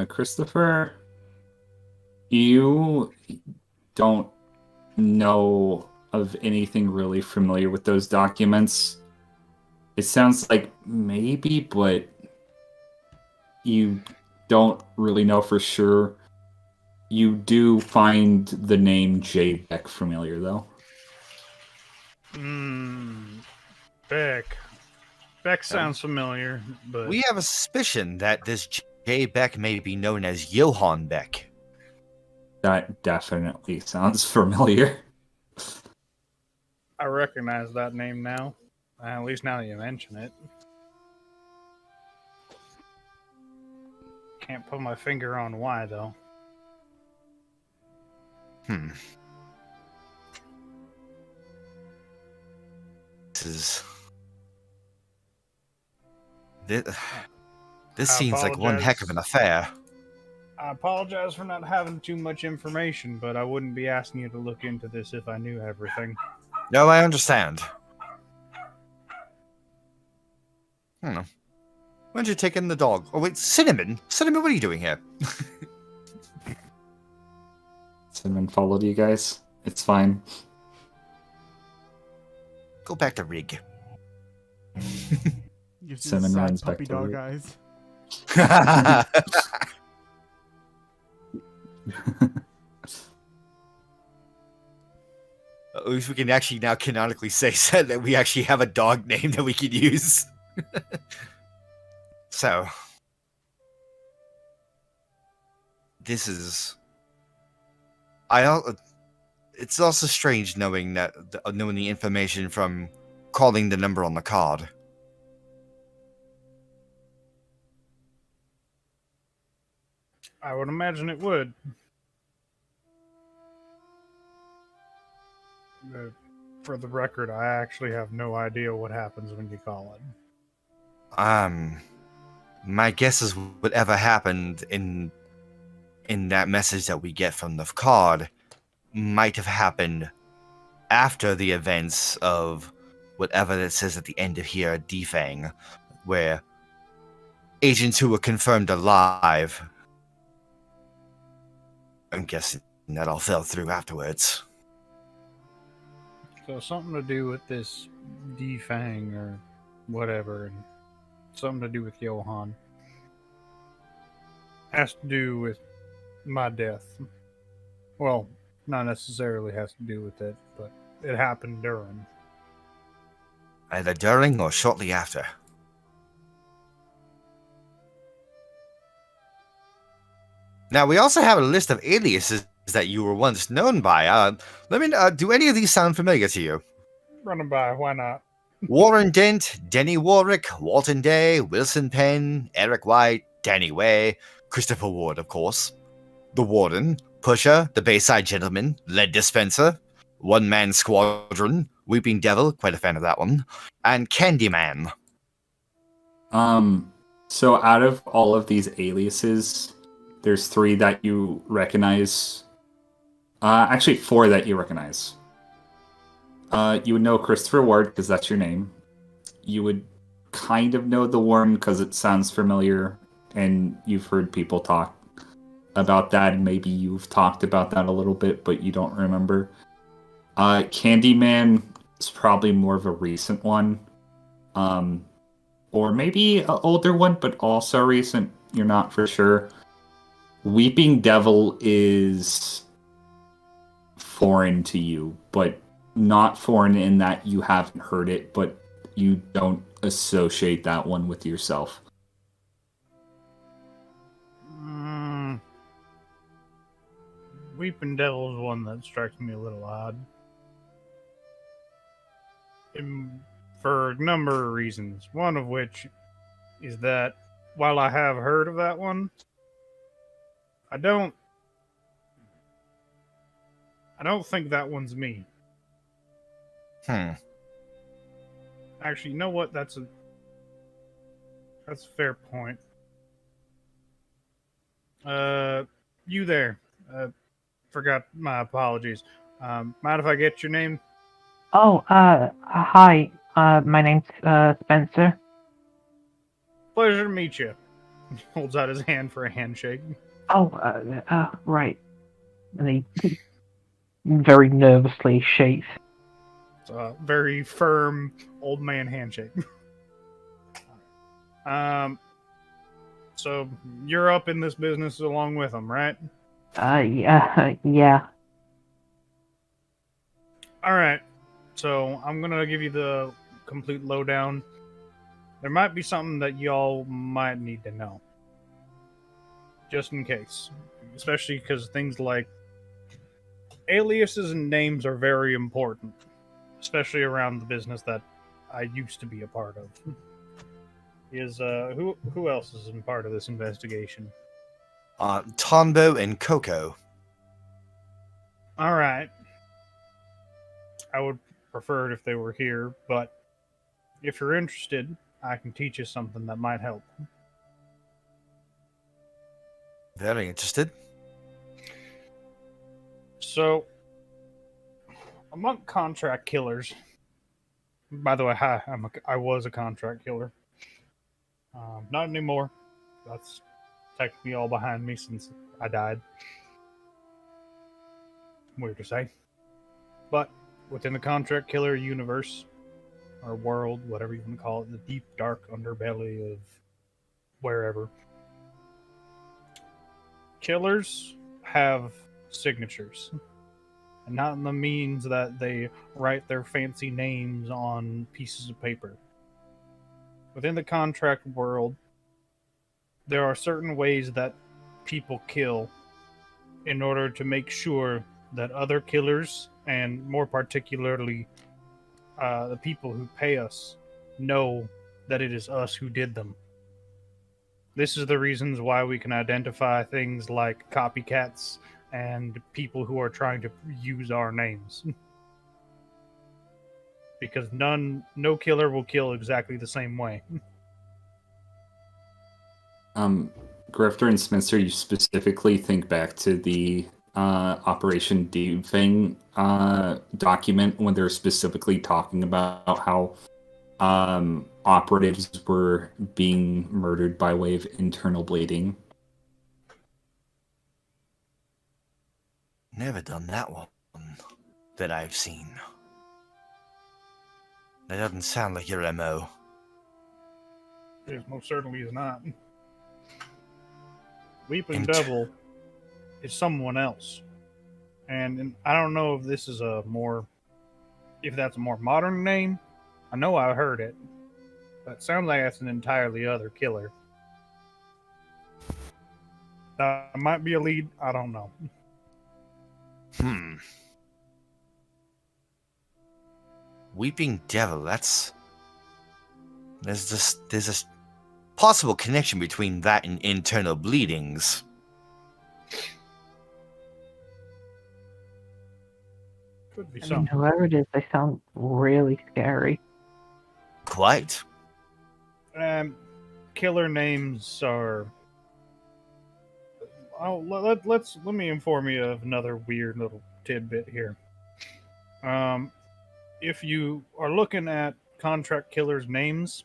Christopher, you don't know of anything really familiar with those documents. It sounds like maybe, but you don't really know for sure. You do find the name J. Beck familiar, though. Beck. Beck sounds familiar, but... We have a suspicion that this J. Beck may be known as Johann Beck. That definitely sounds familiar. I recognize that name now. At least now that you mention it. Can't put my finger on why, though. This seems like one heck of an affair. I apologize for not having too much information, but I wouldn't be asking you to look into this if I knew everything. No, I understand. I don't know. Why don't you take in the dog? Oh, wait, Cinnamon? Cinnamon, what are you doing here? Cinnamon followed you guys. It's fine. Go back to Rig. Cinnamon runs back puppy to dog Rig. eyes. at least we can actually now canonically say that we actually have a dog name that we can use. So, this is. It's also strange knowing knowing the information from calling the number on the card. I would imagine it would. For the record, I actually have no idea what happens when you call it. My guess is whatever happened in that message that we get from the card might have happened after the events of whatever it says at the end of here, Defang, where agents who were confirmed alive, I'm guessing that all fell through afterwards. So something to do with this Defang or whatever, and something to do with Johan. Has to do with my death. Well, not necessarily has to do with it, but it happened during. Either during or shortly after. Now, we also have a list of aliases that you were once known by. Do any of these sound familiar to you? Run them by, why not? Warren Dent, Denny Warwick, Walton Day, Wilson Penn, Eric White, Danny Way, Christopher Ward, of course, The Warden, Pusher, The Bayside Gentleman, Lead Dispenser, One Man Squadron, Weeping Devil, quite a fan of that one, and Candyman. So out of all of these aliases, there's 3 that you recognize. Actually, 4 that you recognize. You would know Christopher Ward, because that's your name. You would kind of know the Warren, because it sounds familiar, and you've heard people talk about that, and maybe you've talked about that a little bit, but you don't remember. Candyman is probably more of a recent one. Or maybe an older one, but also recent. You're not for sure. Weeping Devil is foreign to you, but not foreign in that you haven't heard it, but you don't associate that one with yourself. Weeping Devil is one that strikes me a little odd. For a number of reasons. One of which is that while I have heard of that one, I don't think that one's me. Actually, you know what? That's a fair point. You there? Forgot. My apologies. Mind if I get your name? Oh, hi. My name's Spencer. Pleasure to meet you. He holds out his hand for a handshake. Oh, right. And he very nervously shakes. It's a very firm old man handshake. So you're up in this business along with him, right? Yeah. All right. So I'm gonna give you the complete lowdown. There might be something that y'all might need to know, just in case. Especially because things like aliases and names are very important, especially around the business that I used to be a part of. Who else is in part of this investigation? Tombo and Coco. All right. I would prefer it if they were here, but if you're interested, I can teach you something that might help. Very interested. So, among contract killers, by the way, hi, I was a contract killer. Not anymore. That's technically all behind me since I died. Weird to say. But within the contract killer universe, or world, whatever you want to call it, the deep, dark underbelly of wherever, killers have signatures. and not in the means that they write their fancy names on pieces of paper. Within the contract world, there are certain ways that people kill in order to make sure that other killers, and more particularly the people who pay us, know that it is us who did them. This is the reasons why we can identify things like copycats and people who are trying to use our names. Because no killer will kill exactly the same way. Grifter and Spencer, you specifically think back to the Operation Deep Thing document when they're specifically talking about how operatives were being murdered by way of internal bleeding. Never done that one that I've seen. That doesn't sound like your MO. It most certainly is not. Weeping Devil is someone else. And I don't know if this is if that's a more modern name. I know I heard it, but it sounds like that's an entirely other killer. Might be a lead, I don't know. Weeping Devil, there's a possible connection between that and internal bleedings. Could be I mean, something. whoever it is, they sound really scary. Quite. Killer names are. Oh, let me inform you of another weird little tidbit here. If you are looking at contract killers' names,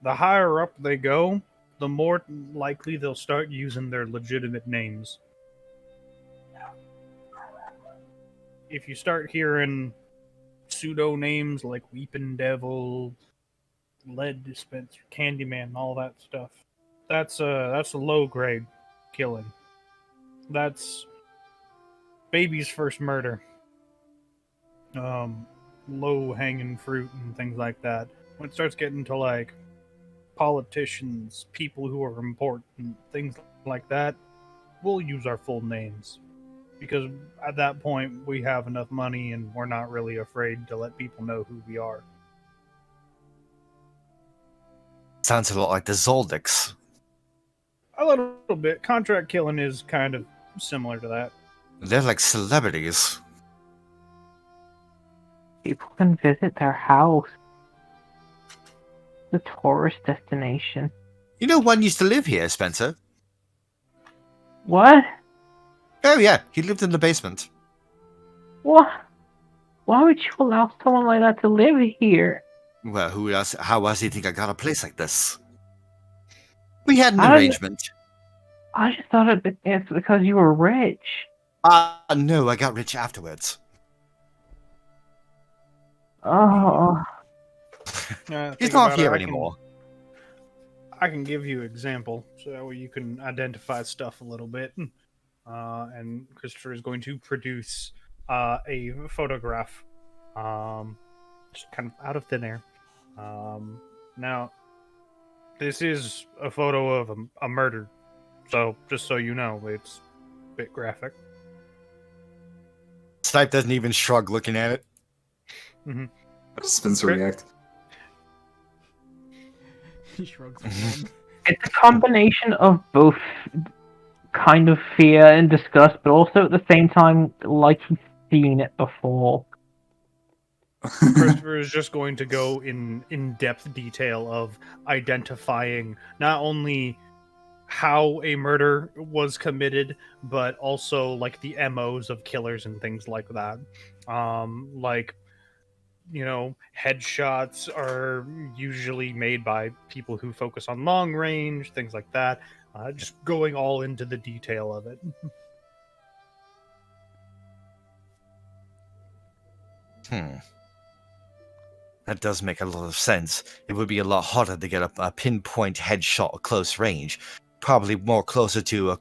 the higher up they go, the more likely they'll start using their legitimate names. If you start hearing pseudo names like Weeping Devil, Lead Dispenser, Candyman, all that stuff, that's a low grade killing. That's baby's first murder. Low hanging fruit and things like that. When it starts getting to like politicians, people who are important, things like that, we'll use our full names. Because at that point, we have enough money and we're not really afraid to let people know who we are. Sounds a lot like the Zoldycks. A little bit. Contract killing is kind of similar to that. They're like celebrities. People can visit their house. The tourist destination. You know, one used to live here, Spencer. What? Oh yeah, he lived in the basement. What? Why would you allow someone like that to live here? Well, who else? How else do you think I got a place like this? We had an I don't- arrangement. I just thought it's because you were rich. No, I got rich afterwards. Oh. He's not here anymore. I can give you an example so that way you can identify stuff a little bit. And Christopher is going to produce a photograph, just kind of out of thin air. Now, this is a photo of a murder, so just so you know, it's a bit graphic. Snipe doesn't even shrug looking at it. Mm-hmm. How does Spencer react? He shrugs his head. It's a combination of both kind of fear and disgust, but also at the same time, like he's seen it before. Christopher is just going to go in depth detail of identifying not only how a murder was committed, but also like the MOs of killers and things like that. Like, you know, headshots are usually made by people who focus on long range, things like that. Just going all into the detail of it. That does make a lot of sense. It would be a lot harder to get a pinpoint headshot at close range. Probably more closer to a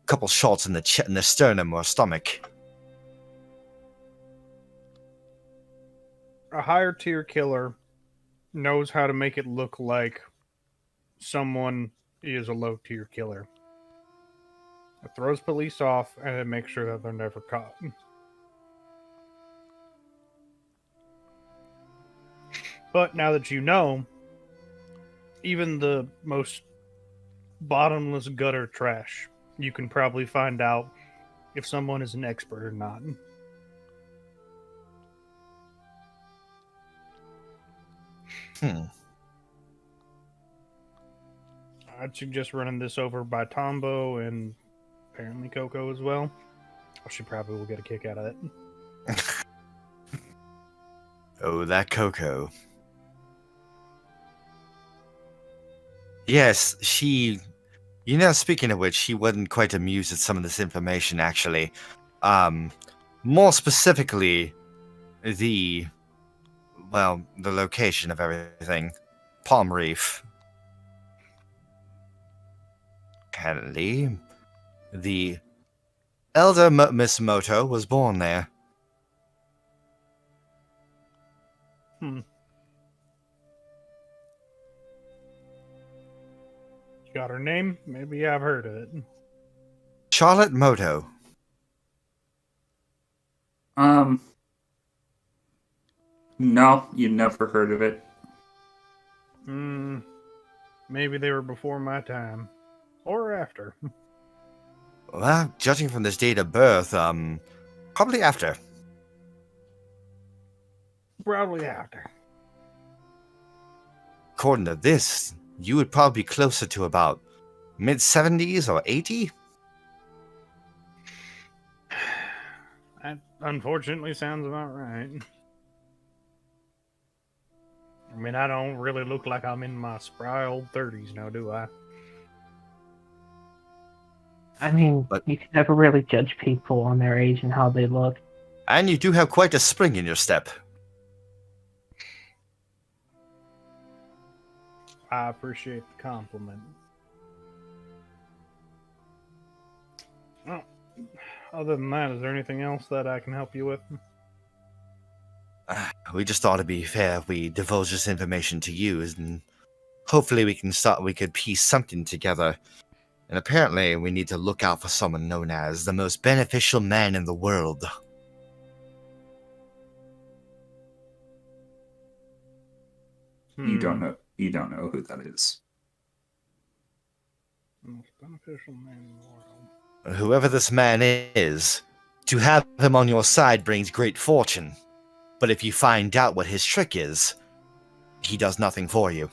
couple shots in the sternum or stomach. a higher tier killer knows how to make it look like someone is a low tier killer. It throws police off and it makes sure that they're never caught. But now that you know, even the most bottomless gutter trash, you can probably find out if someone is an expert or not. I'd suggest running this over by Tombo and apparently Coco as well. She probably will get a kick out of it. Oh, that Coco. Yes, she... You know, speaking of which, she wasn't quite amused at some of this information, actually. More specifically, the location of everything. Palm Reef. Apparently, the elder Miss Moto was born there. You got her name? Maybe I've heard of it. Charlotte Moto. No, you never heard of it. Maybe they were before my time. Or after. Well, judging from this date of birth, probably after. Probably after. According to this, you would probably be closer to about mid-70s or 80? That unfortunately sounds about right. I mean, I don't really look like I'm in my spry old 30s now, do I? I mean, But- you can never really judge people on their age and how they look. And you do have quite a spring in your step. I appreciate the compliment. Well, other than that, is there anything else that I can help you with? We just thought it'd be fair if we divulge this information to you, and hopefully we could piece something together. And apparently we need to look out for someone known as the most beneficial man in the world. You don't know who that is. Most beneficial man in the world. Whoever this man is, to have him on your side brings great fortune. But if you find out what his trick is, he does nothing for you.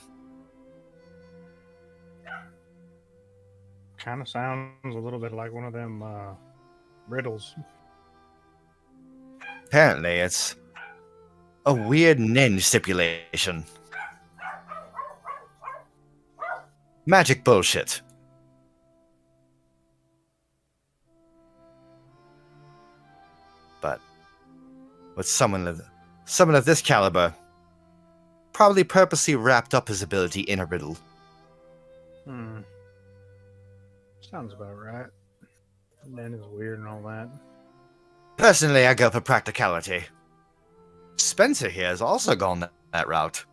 Kind of sounds a little bit like one of them riddles. Apparently, it's a weird ninja stipulation. Magic bullshit. But with someone of this caliber, probably purposely wrapped up his ability in a riddle. Sounds about right. And then it's weird and all that. Personally, I go for practicality. Spencer here has also gone that route.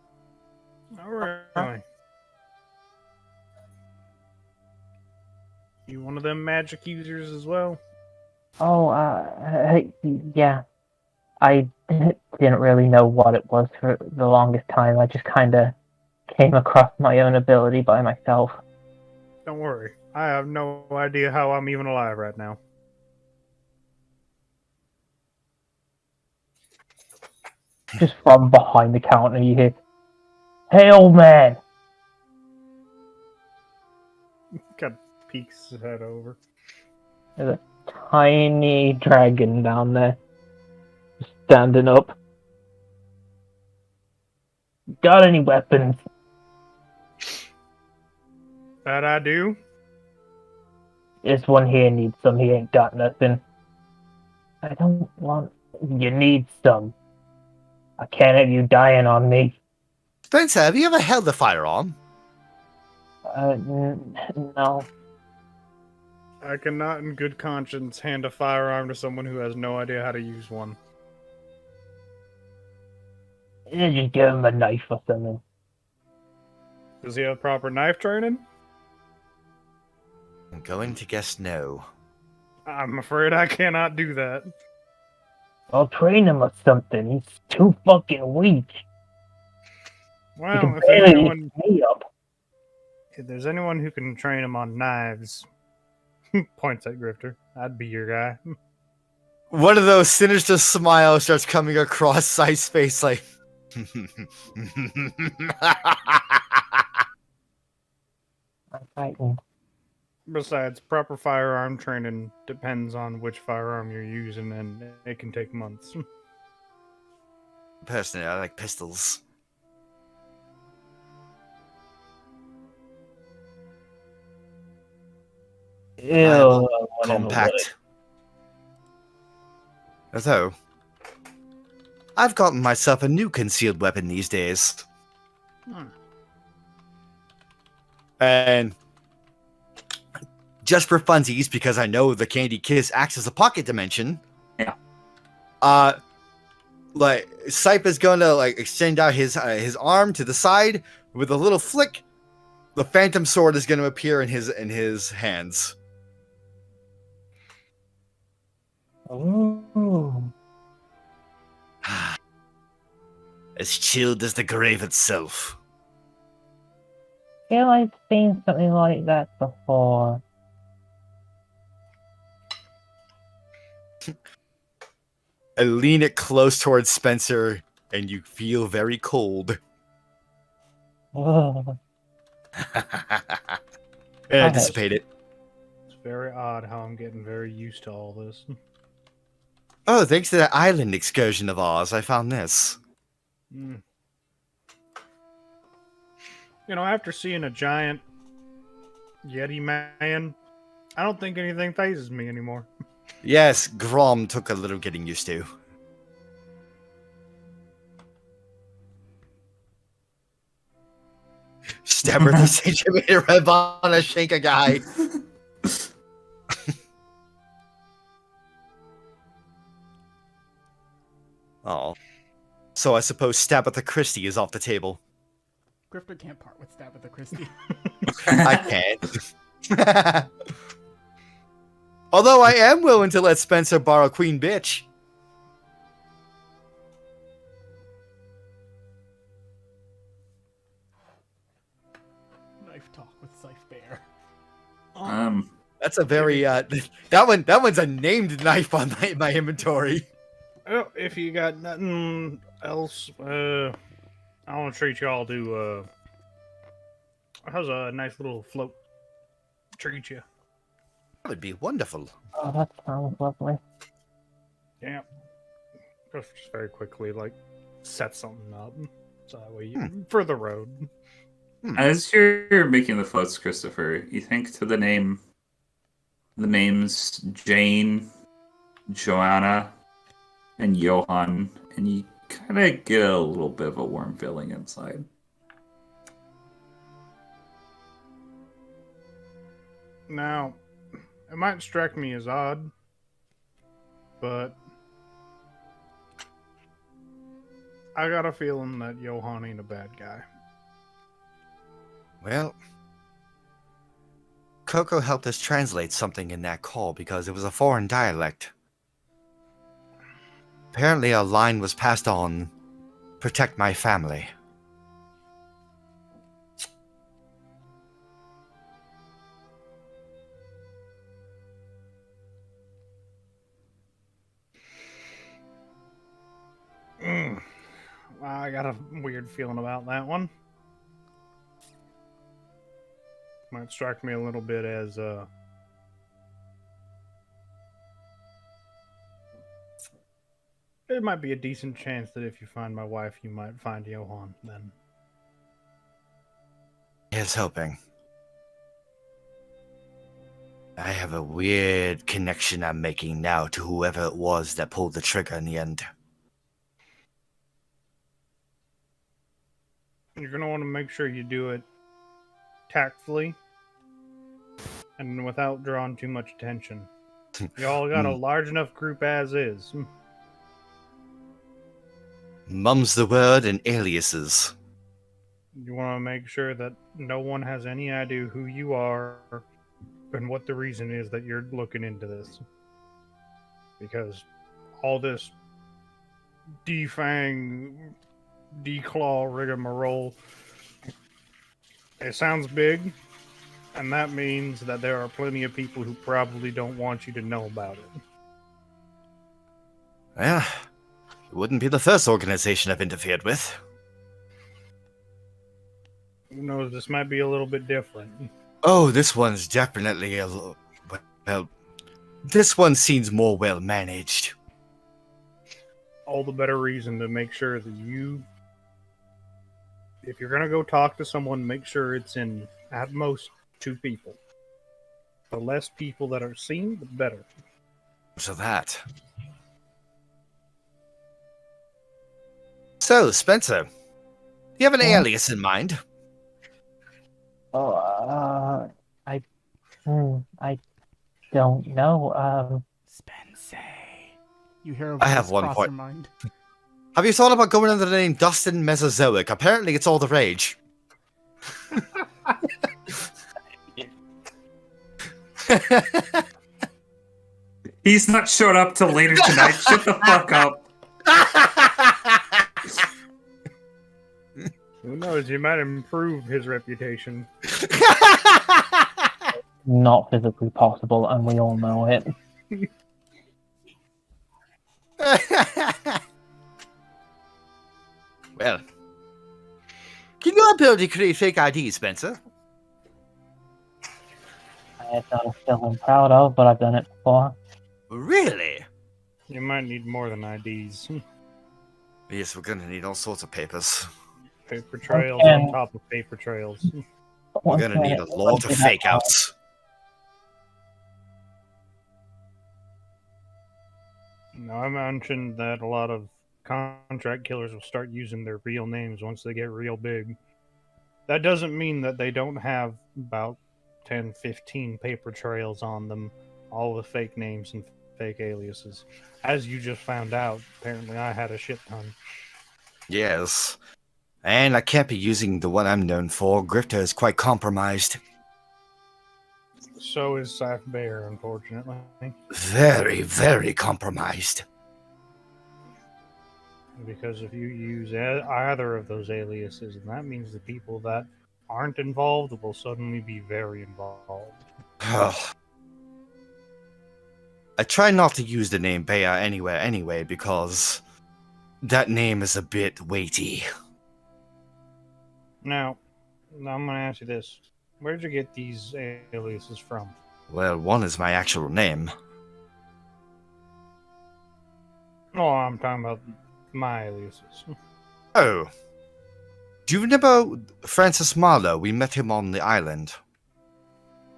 Oh, really? You one of them magic users as well? Oh, yeah. I didn't really know what it was for the longest time. I just kind of came across my own ability by myself. Don't worry. I have no idea how I'm even alive right now. Just from behind the counter, you hear, "Hey, old man!" Kind of peeks his head over. There's a tiny dragon down there, just standing up. Got any weapons? That I do? This one here needs some. He ain't got nothing. I don't want. You need some. I can't have you dying on me. Spencer, have you ever held a firearm? No. I cannot in good conscience hand a firearm to someone who has no idea how to use one. Just give him a knife or something. Does he have proper knife training? I'm going to guess no. I'm afraid I cannot do that. I'll train him or something. He's too fucking weak. He Well, can if there's barely anyone, lift me up. if there's anyone who can train him on knives, points at Grifter, I'd be your guy. One of those sinister smiles starts coming across Scythe's face, like. I'm fighting. Besides, proper firearm training depends on which firearm you're using, and it can take months. Personally, I like pistols. Ew, Compact. Although, I've gotten myself a new concealed weapon these days. And just for funsies, because I know the Candy Kiss acts as a pocket dimension. Yeah. Like Sipe is gonna like extend out his arm to the side with a little flick. The Phantom Sword is gonna appear in his hands. Ooh. As chilled as the grave itself. I feel I've seen something like that before. I lean it close towards Spencer, and you feel very cold. Ugh. And I dissipate it. It's very odd how I'm getting very used to all this. Oh, thanks to that island excursion of ours, I found this. You know, after seeing a giant Yeti man, I don't think anything phases me anymore. Yes, Grom took a little getting used to. Stabber the centimeter red on a shank a guy. Oh. So I suppose Stabitha Christie is off the table. Grifter can't part with Stabitha Christie. I can't. Although I am willing to let Spencer borrow Queen Bitch. Knife talk with Scythe Bear. That's a very that one's a named knife on my inventory. Well, if you got nothing else, I want to treat y'all to, how's a nice little float treat you? That would be wonderful. Oh, that sounds lovely. Yeah. Just very quickly, like, set something up. So that way you, for the road. As you're making the floats, Christopher, you think to the names Jane, Joanna, and Johan, and you kind of get a little bit of a warm feeling inside. Now, it might strike me as odd, but I got a feeling that Johan ain't a bad guy. Well, Coco helped us translate something in that call because it was a foreign dialect. Apparently a line was passed on. Protect my family. I got a weird feeling about that one. Might strike me a little bit as there might be a decent chance that if you find my wife, you might find Johan then. Here's hoping. I have a weird connection I'm making now to whoever it was that pulled the trigger in the end. You're going to want to make sure you do it tactfully and without drawing too much attention. Y'all got a large enough group as is. Mum's the word and aliases. You want to make sure that no one has any idea who you are and what the reason is that you're looking into this. Because all this defang, declaw rigmarole, it sounds big, and that means that there are plenty of people who probably don't want you to know about it. Yeah, it wouldn't be the first organization I've interfered with. Who knows, this might be a little bit different. Oh, this one's definitely well, this one seems more well managed. All the better reason to make sure that you, if you're going to go talk to someone, make sure it's in at most 2 people. The less people that are seen, the better. So that. So, Spencer, do you have an alias in mind? Oh, I don't know. Spencer. You hear a I have voice one cross point. your mind. Have you thought about going under the name Dustin Mesozoic? Apparently it's all the rage. He's not showed up till later tonight. Shut the fuck up. Who knows, you might improve his reputation. Not physically possible, and we all know it. Well, can your ability create fake IDs, Spencer? It's not a skill I'm proud of, but I've done it before. Really? You might need more than IDs. Yes, we're gonna need all sorts of papers. Paper trails Okay. on top of paper trails. We're gonna need a lot of fake outs. Now, I mentioned that a lot of contract killers will start using their real names once they get real big. That doesn't mean that they don't have about 10, 15 paper trails on them, all with fake names and fake aliases. As you just found out, apparently I had a shit ton. Yes. And I can't be using the one I'm known for. Grifter is quite compromised. So is Saf Bear, unfortunately. Very, very compromised. Because if you use either of those aliases, and that means the people that aren't involved will suddenly be very involved. I try not to use the name Bea anywhere anyway, because that name is a bit weighty. Now, I'm going to ask you this. Where'd you get these aliases from? Well, one is my actual name. Oh, I'm talking about my aliases. Oh. Do you remember Francis Marlowe? We met him on the island.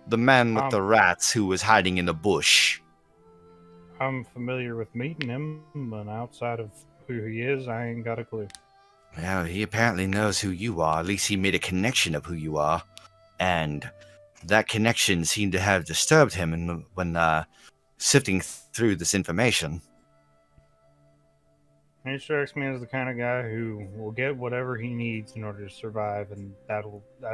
The man with the rats who was hiding in a bush. I'm familiar with meeting him, but outside of who he is, I ain't got a clue. Well, he apparently knows who you are. At least he made a connection of who you are. And that connection seemed to have disturbed him when sifting through this information. He strikes me as the kind of guy who will get whatever he needs in order to survive, and that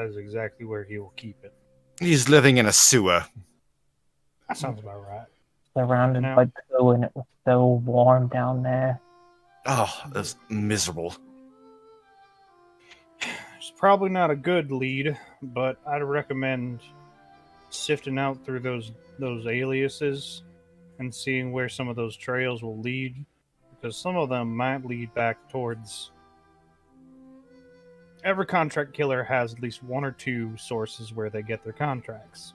is exactly where he will keep it. He's living in a sewer. That sounds about right. Surrounded No. by poo, and it was so warm down there. Oh, that's miserable. It's probably not a good lead, but I'd recommend sifting out through those aliases and seeing where some of those trails will lead, because some of them might lead back towards... Every contract killer has at least 1 or 2 sources where they get their contracts.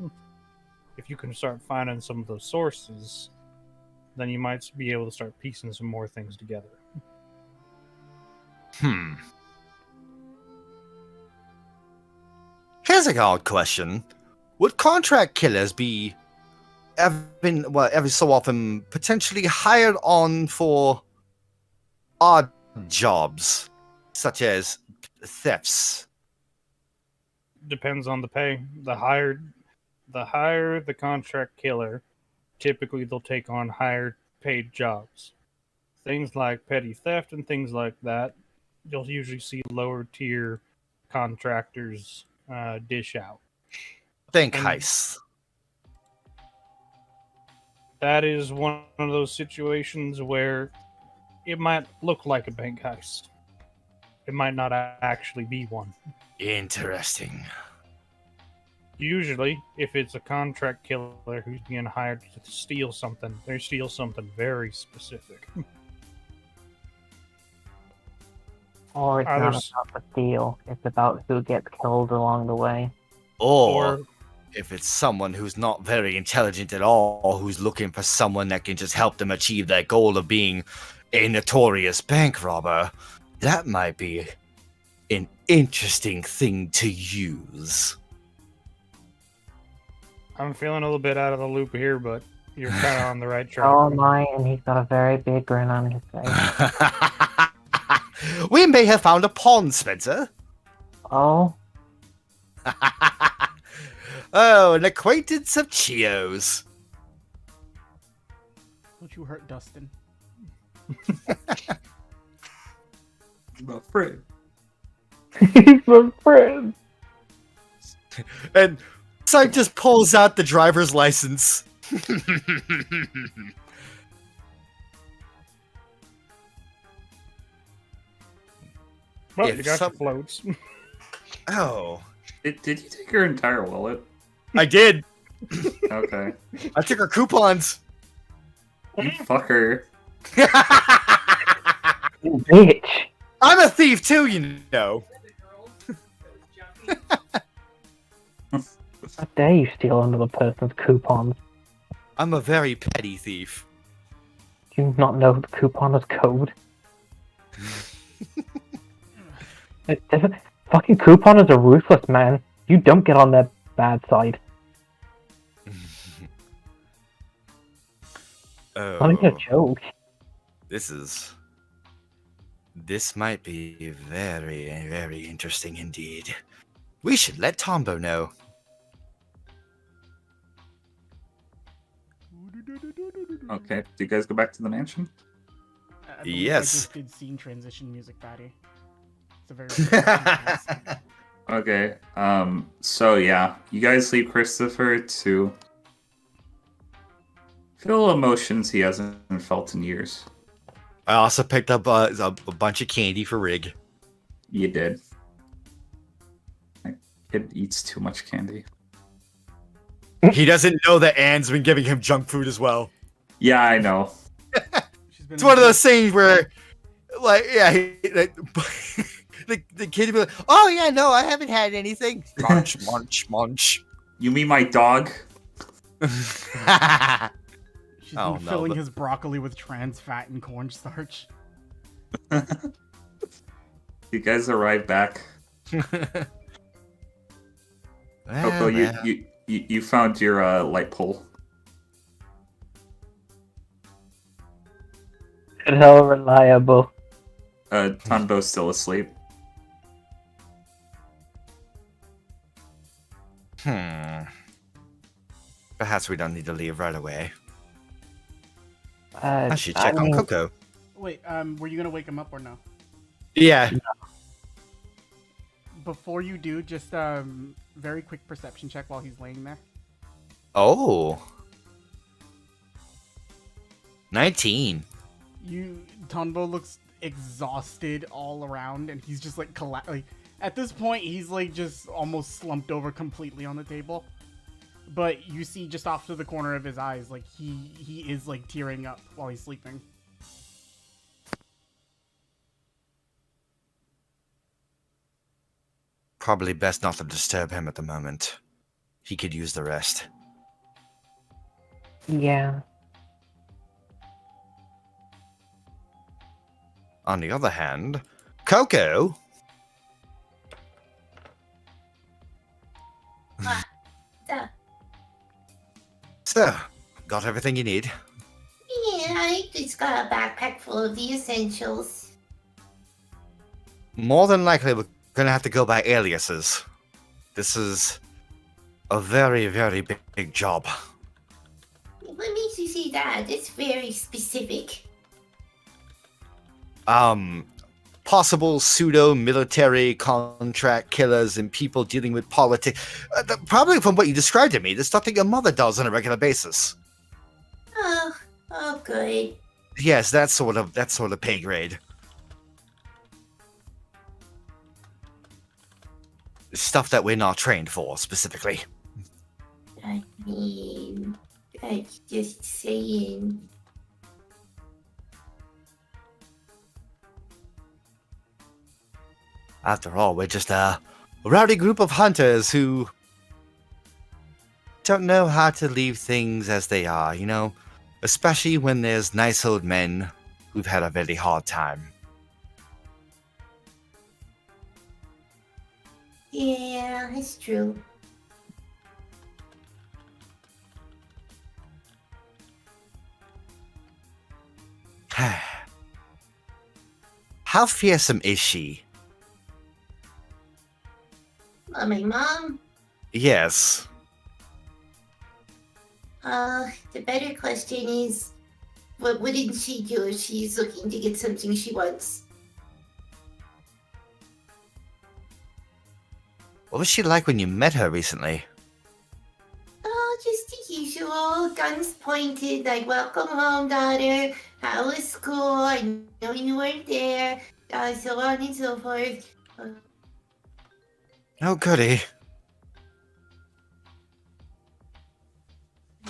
If you can start finding some of those sources, then you might be able to start piecing some more things together. Here's a odd question. Would contract killers be every so often potentially hired on for odd jobs, such as thefts? Depends on the pay. The higher the contract killer, typically they'll take on higher paid jobs. things like petty theft and things like that, you'll usually see lower tier contractors dish out. Bank And- heists. That is one of those situations where it might look like a bank heist. It might not actually be one. Interesting. Usually, if it's a contract killer who's being hired to steal something, they steal something very specific. Or it's Either not s- about the steal. It's about who gets killed along the way. Or if it's someone who's not very intelligent at all, who's looking for someone that can just help them achieve that goal of being a notorious bank robber, that might be an interesting thing to use. I'm feeling a little bit out of the loop here, but you're kind of on the right track. Oh my, and he's got a very big grin on his face. We may have found a pawn, Spencer. Oh, Oh, an acquaintance of Chio's. Don't you hurt Dustin? My friend. he's my friend. And Syke just pulls out the driver's license. Well, if you got some- your floats. Oh, Did you take your entire wallet? I did. Okay. I took her coupons. You fucker. You bitch. I'm a thief too, you know. How dare you steal another person's coupons? I'm a very petty thief. Do you not know the couponer's code? Fucking couponers are ruthless, man. You don't get on their bad side. Not even a Oh, joke. this might be very, very interesting indeed. We should let Tombo know. Okay. Do you guys go back to the mansion? I believe Yes. I just did scene transition music, Patty. It's a very. Okay. So yeah, you guys leave Christopher to feel emotions he hasn't felt in years. I also picked up a bunch of candy for Rig. You did. That kid eats too much candy. He doesn't know that Anne's been giving him junk food as well. Yeah, I know. She's been It's one of those things where, like, yeah, the kid would be like, "Oh yeah, no, I haven't had anything." Munch, munch, munch. You mean my dog? She's Oh, been no, filling but- his broccoli with trans fat and cornstarch. You guys arrive back. Coco, you found your light pole. So reliable. Tanbo's still asleep. Perhaps we don't need to leave right away. I I should check on mean, Coco. Wait, were you gonna wake him up or no? Yeah. Before you do, just very quick perception check while he's laying there. Oh. 19. Tonbo looks exhausted all around, and he's just like at this point he's like just almost slumped over completely on the table. But you see just off to the corner of his eyes, like he is like tearing up while he's sleeping. Probably best not to disturb him at the moment. He could use the rest. yeah. On the other hand, Coco. So, got everything you need? Yeah, I just got a backpack full of the essentials. More than likely, we're gonna have to go by aliases. This is a very, very big job. What makes you say that? It's very specific. possible pseudo-military contract killers and people dealing with politics. Probably from what you described to me, the stuff that your mother does on a regular basis. Oh, good. Yes, that sort of pay grade. Stuff that we're not trained for, specifically. I mean, that's just saying. After all, we're just a rowdy group of hunters who don't know how to leave things as they are, you know? Especially when there's nice old men who've had a very hard time. Yeah, it's true. How fearsome is she? My mom? Yes. The better question is, what wouldn't she do if she's looking to get something she wants? What was she like when you met her recently? Oh, just the usual, guns pointed, like, welcome home, daughter. How was school? I know you weren't there. So on and so forth. Oh, goody.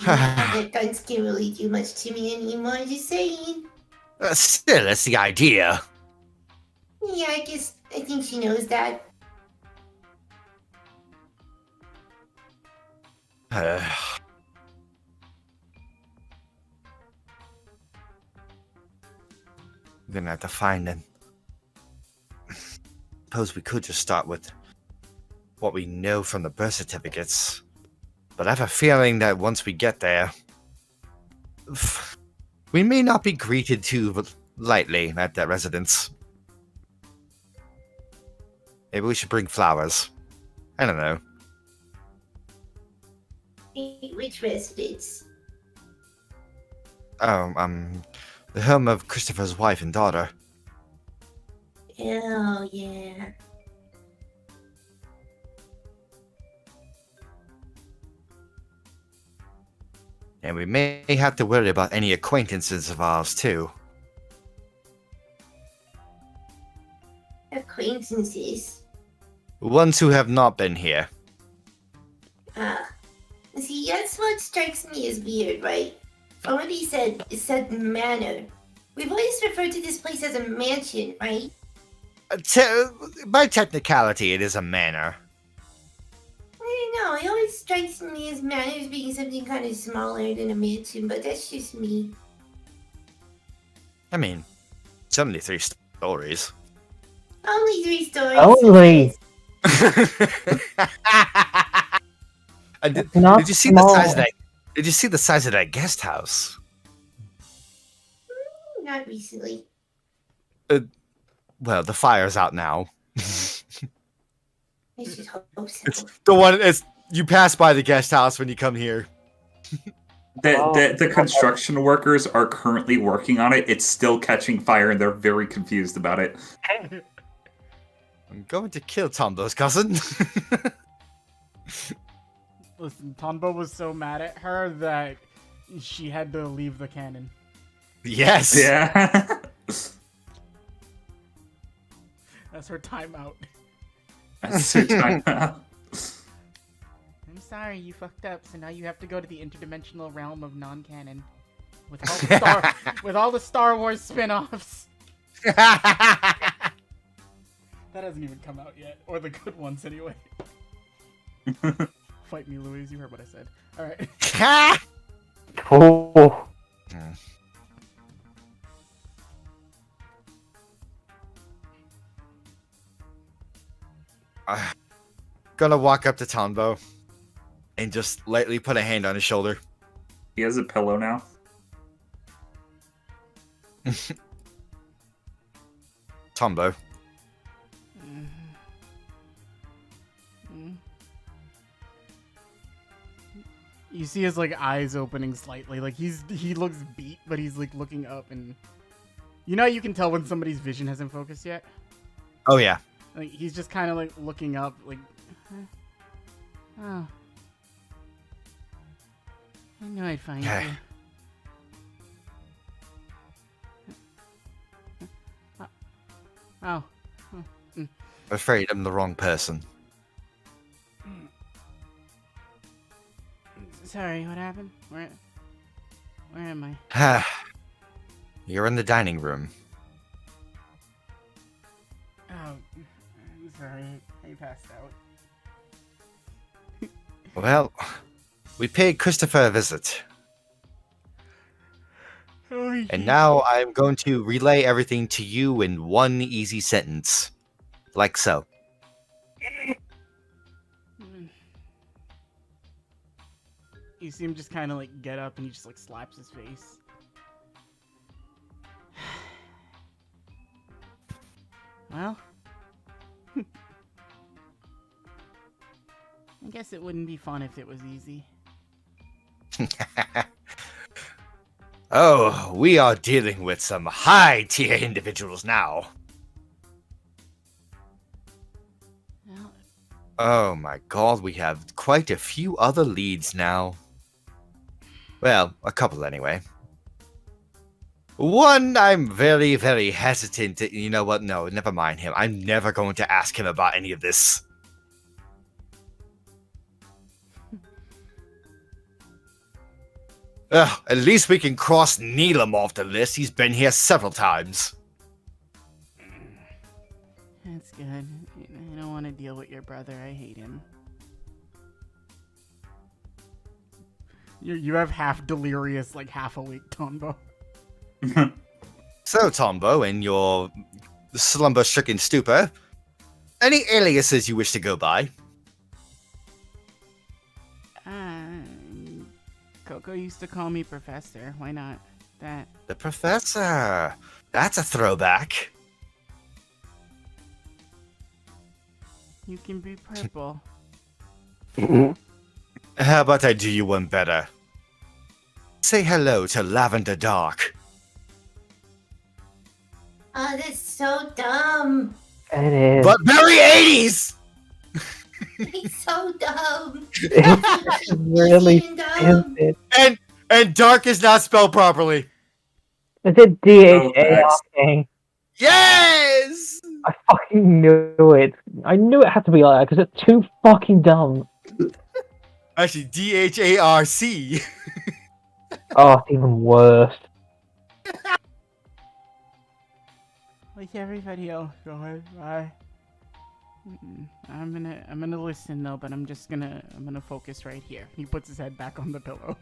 Yeah, the guns can't really do much to me anymore, just saying. Still, that's the idea. Yeah, I think she knows that. I'm gonna have to find them. Suppose we could just start with what we know from the birth certificates. But I have a feeling that once we get there, we may not be greeted too lightly at that residence. Maybe we should bring flowers. I don't know. Which residence? The home of Christopher's wife and daughter. Oh, yeah. And we may have to worry about any acquaintances of ours, too. Acquaintances. Ones who have not been here. See, that's what strikes me as weird, right? From what he said, it said manor. We've always referred to this place as a mansion, right? By technicality, it is a manor. I don't know, it always strikes me as manor as being something kind of smaller than a mansion, but that's just me. I mean, it's only 3 stories. Only 3 stories. Only. Did Not you see the size of small. that? Did you see the size of that guest house? Not recently. Well, the fire's out now. I just hope so. It's the one. It's you pass by the guest house when you come here. The construction workers are currently working on it. It's still catching fire, and they're very confused about it. I'm going to kill Tombo's cousin. Listen, Tonbo was so mad at her that she had to leave the cannon. Yes. Yeah. That's her timeout. That's her time. I'm sorry, you fucked up, so now you have to go to the interdimensional realm of non-canon. With all the Star Wars spin-offs. That hasn't even come out yet. Or the good ones, anyway. Fight me, Louise. You heard what I said. Alright. Oh. Gonna walk up to Tombo and just lightly put a hand on his shoulder. He has a pillow now. Tombo. You see his like eyes opening slightly, like he looks beat, but he's like looking up and You know, you can tell when somebody's vision hasn't focused yet. Oh yeah. Like he's just kind of like looking up, like, oh, I knew I'd find Okay. you. Oh, Afraid I'm the wrong person. sorry. What happened? Where am I? You're in the dining room. Oh, I'm sorry. I passed out. Well, we paid Christopher a visit, and now I'm going to relay everything to you in one easy sentence. Like so. You see him just kind of like get up and he just like slaps his face. Well, I guess it wouldn't be fun if it was easy. Oh, we are dealing with some high-tier individuals now. Well, Oh my god, we have quite a few other leads now. Well, a couple anyway. One, I'm very, very hesitant to... You know what? No, never mind him. I'm never going to ask him about any of this. Ugh, at least we can cross Neelam off the list. He's been here several times. that's good. I don't want to deal with your brother. I hate him. You have half delirious, like half awake Tombo. So, Tombo, in your slumber-stricken stupor, any aliases you wish to go by? Coco used to call me Professor. Why not that? The Professor. That's a throwback. You can be purple. How about I do you one better? Say hello to Lavender Dark. Oh, that's so dumb. It is. But very 80s! It's so dumb. It's really Even dumb. stupid. And Dark is not spelled properly. Is it DHARK? Yes! I fucking knew it. I knew it had to be like that because it's too fucking dumb. Actually, DHARC. Oh, it's even worse. Like everybody else, go ahead. Bye. I'm gonna listen though, but I'm gonna focus right here. He puts his head back on the pillow.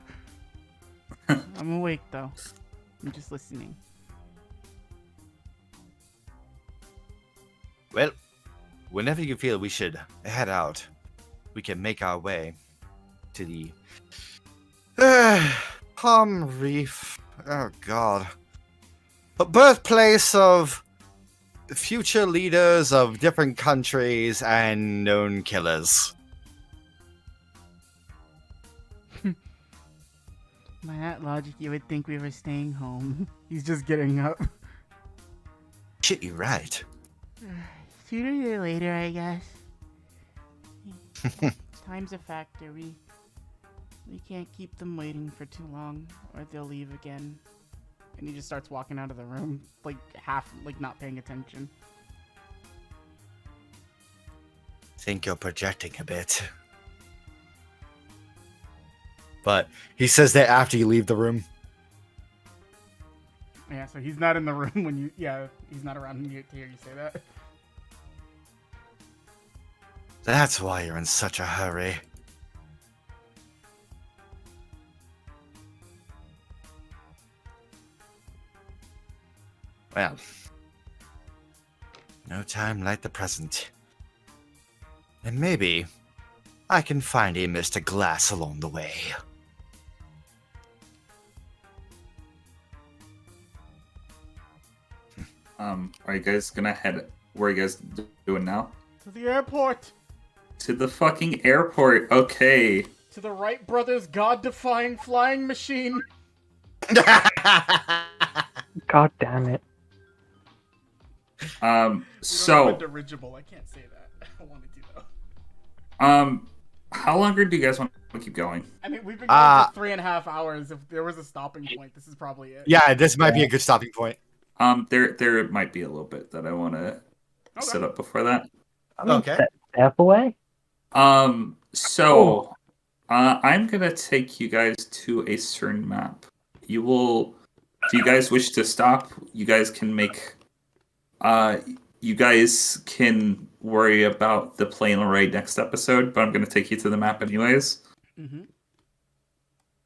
I'm awake though. I'm just listening. Well, whenever you feel we should head out, we can make our way to the Palm Reef. Oh God, a birthplace of future leaders of different countries and known killers. By that logic, you would think we were staying home. He's just getting up. Shit, you're right. Sooner or later, I guess. Time's a factor. We can't keep them waiting for too long, or they'll leave again. And he just starts walking out of the room, like half, like not paying attention. Think you're projecting a bit. But he says that after you leave the room. Yeah, so he's not in the room when you. Yeah, he's not around when you to hear you say that. That's why you're in such a hurry. Well, no time like the present. And maybe I can find a Mr. Glass along the way. Are you guys gonna head? Where are you guys doing now? To the airport! To the fucking airport. Okay. To the Wright brothers' god-defying flying machine! God damn it. So, dirigible. I can't say that. I wanted to though. how longer do you guys want to keep going? I mean, we've been going for 3.5 hours. If there was a stopping point, this is probably it. Yeah, this might be a good stopping point. There might be a little bit that I want to set up before that. Okay. Step away. So, I'm gonna take you guys to a certain map. You will, if you guys wish to stop, you guys can make, you guys can worry about the plane right next episode, but I'm gonna take you to the map anyways. Mm-hmm.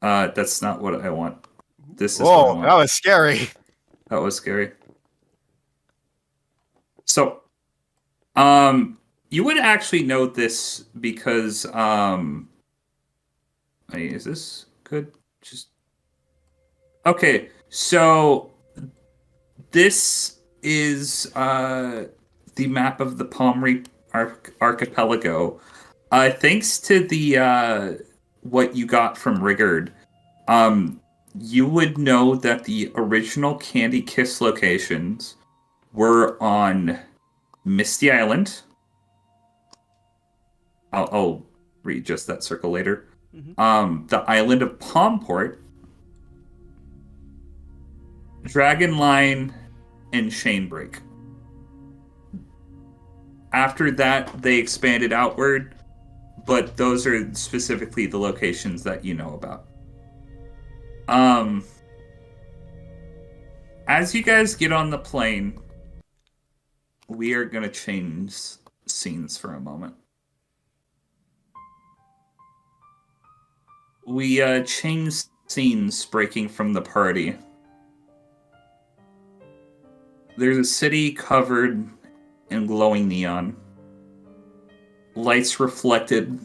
That's not what I want. This is what I Whoa, want. that was scary. That was scary. So, you would actually know this because, wait, is this good? Just okay. So, this is the map of the Palm Reap archipelago. Thanks to the what you got from Rigard, you would know that the original Candy Kiss locations were on Misty Island. I'll read just that circle later. Mm-hmm. The island of Palmport, Dragon Line, and Shanebreak. After that, they expanded outward, but those are specifically the locations that you know about. As you guys get on the plane, we are going to change scenes for a moment. We change scenes breaking from the party. There's a city covered in glowing neon. Lights reflected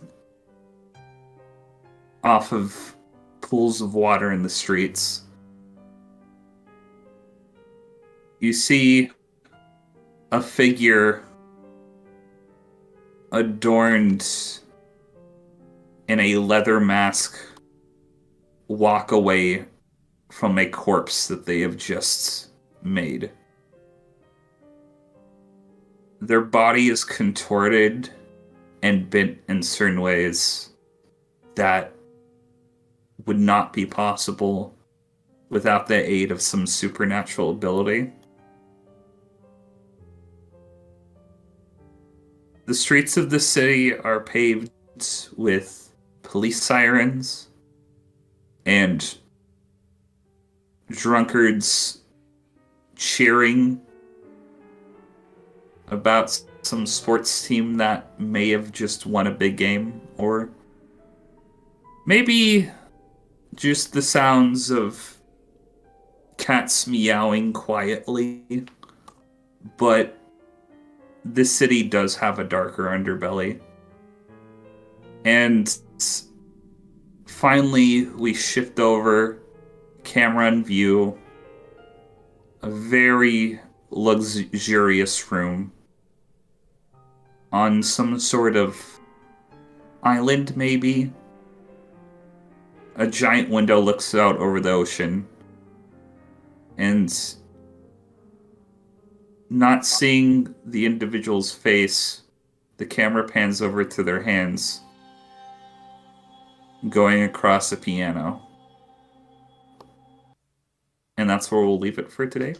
off of pools of water in the streets. You see a figure adorned in a leather mask walk away from a corpse that they have just made. Their body is contorted and bent in certain ways that would not be possible without the aid of some supernatural ability. The streets of the city are paved with police sirens and drunkards cheering about some sports team that may have just won a big game, or maybe just the sounds of cats meowing quietly. But this city does have a darker underbelly. And finally, we shift over, camera in view, a very luxurious room on some sort of island, maybe. A giant window looks out over the ocean, and not seeing the individual's face, the camera pans over to their hands, going across a piano. And that's where we'll leave it for today.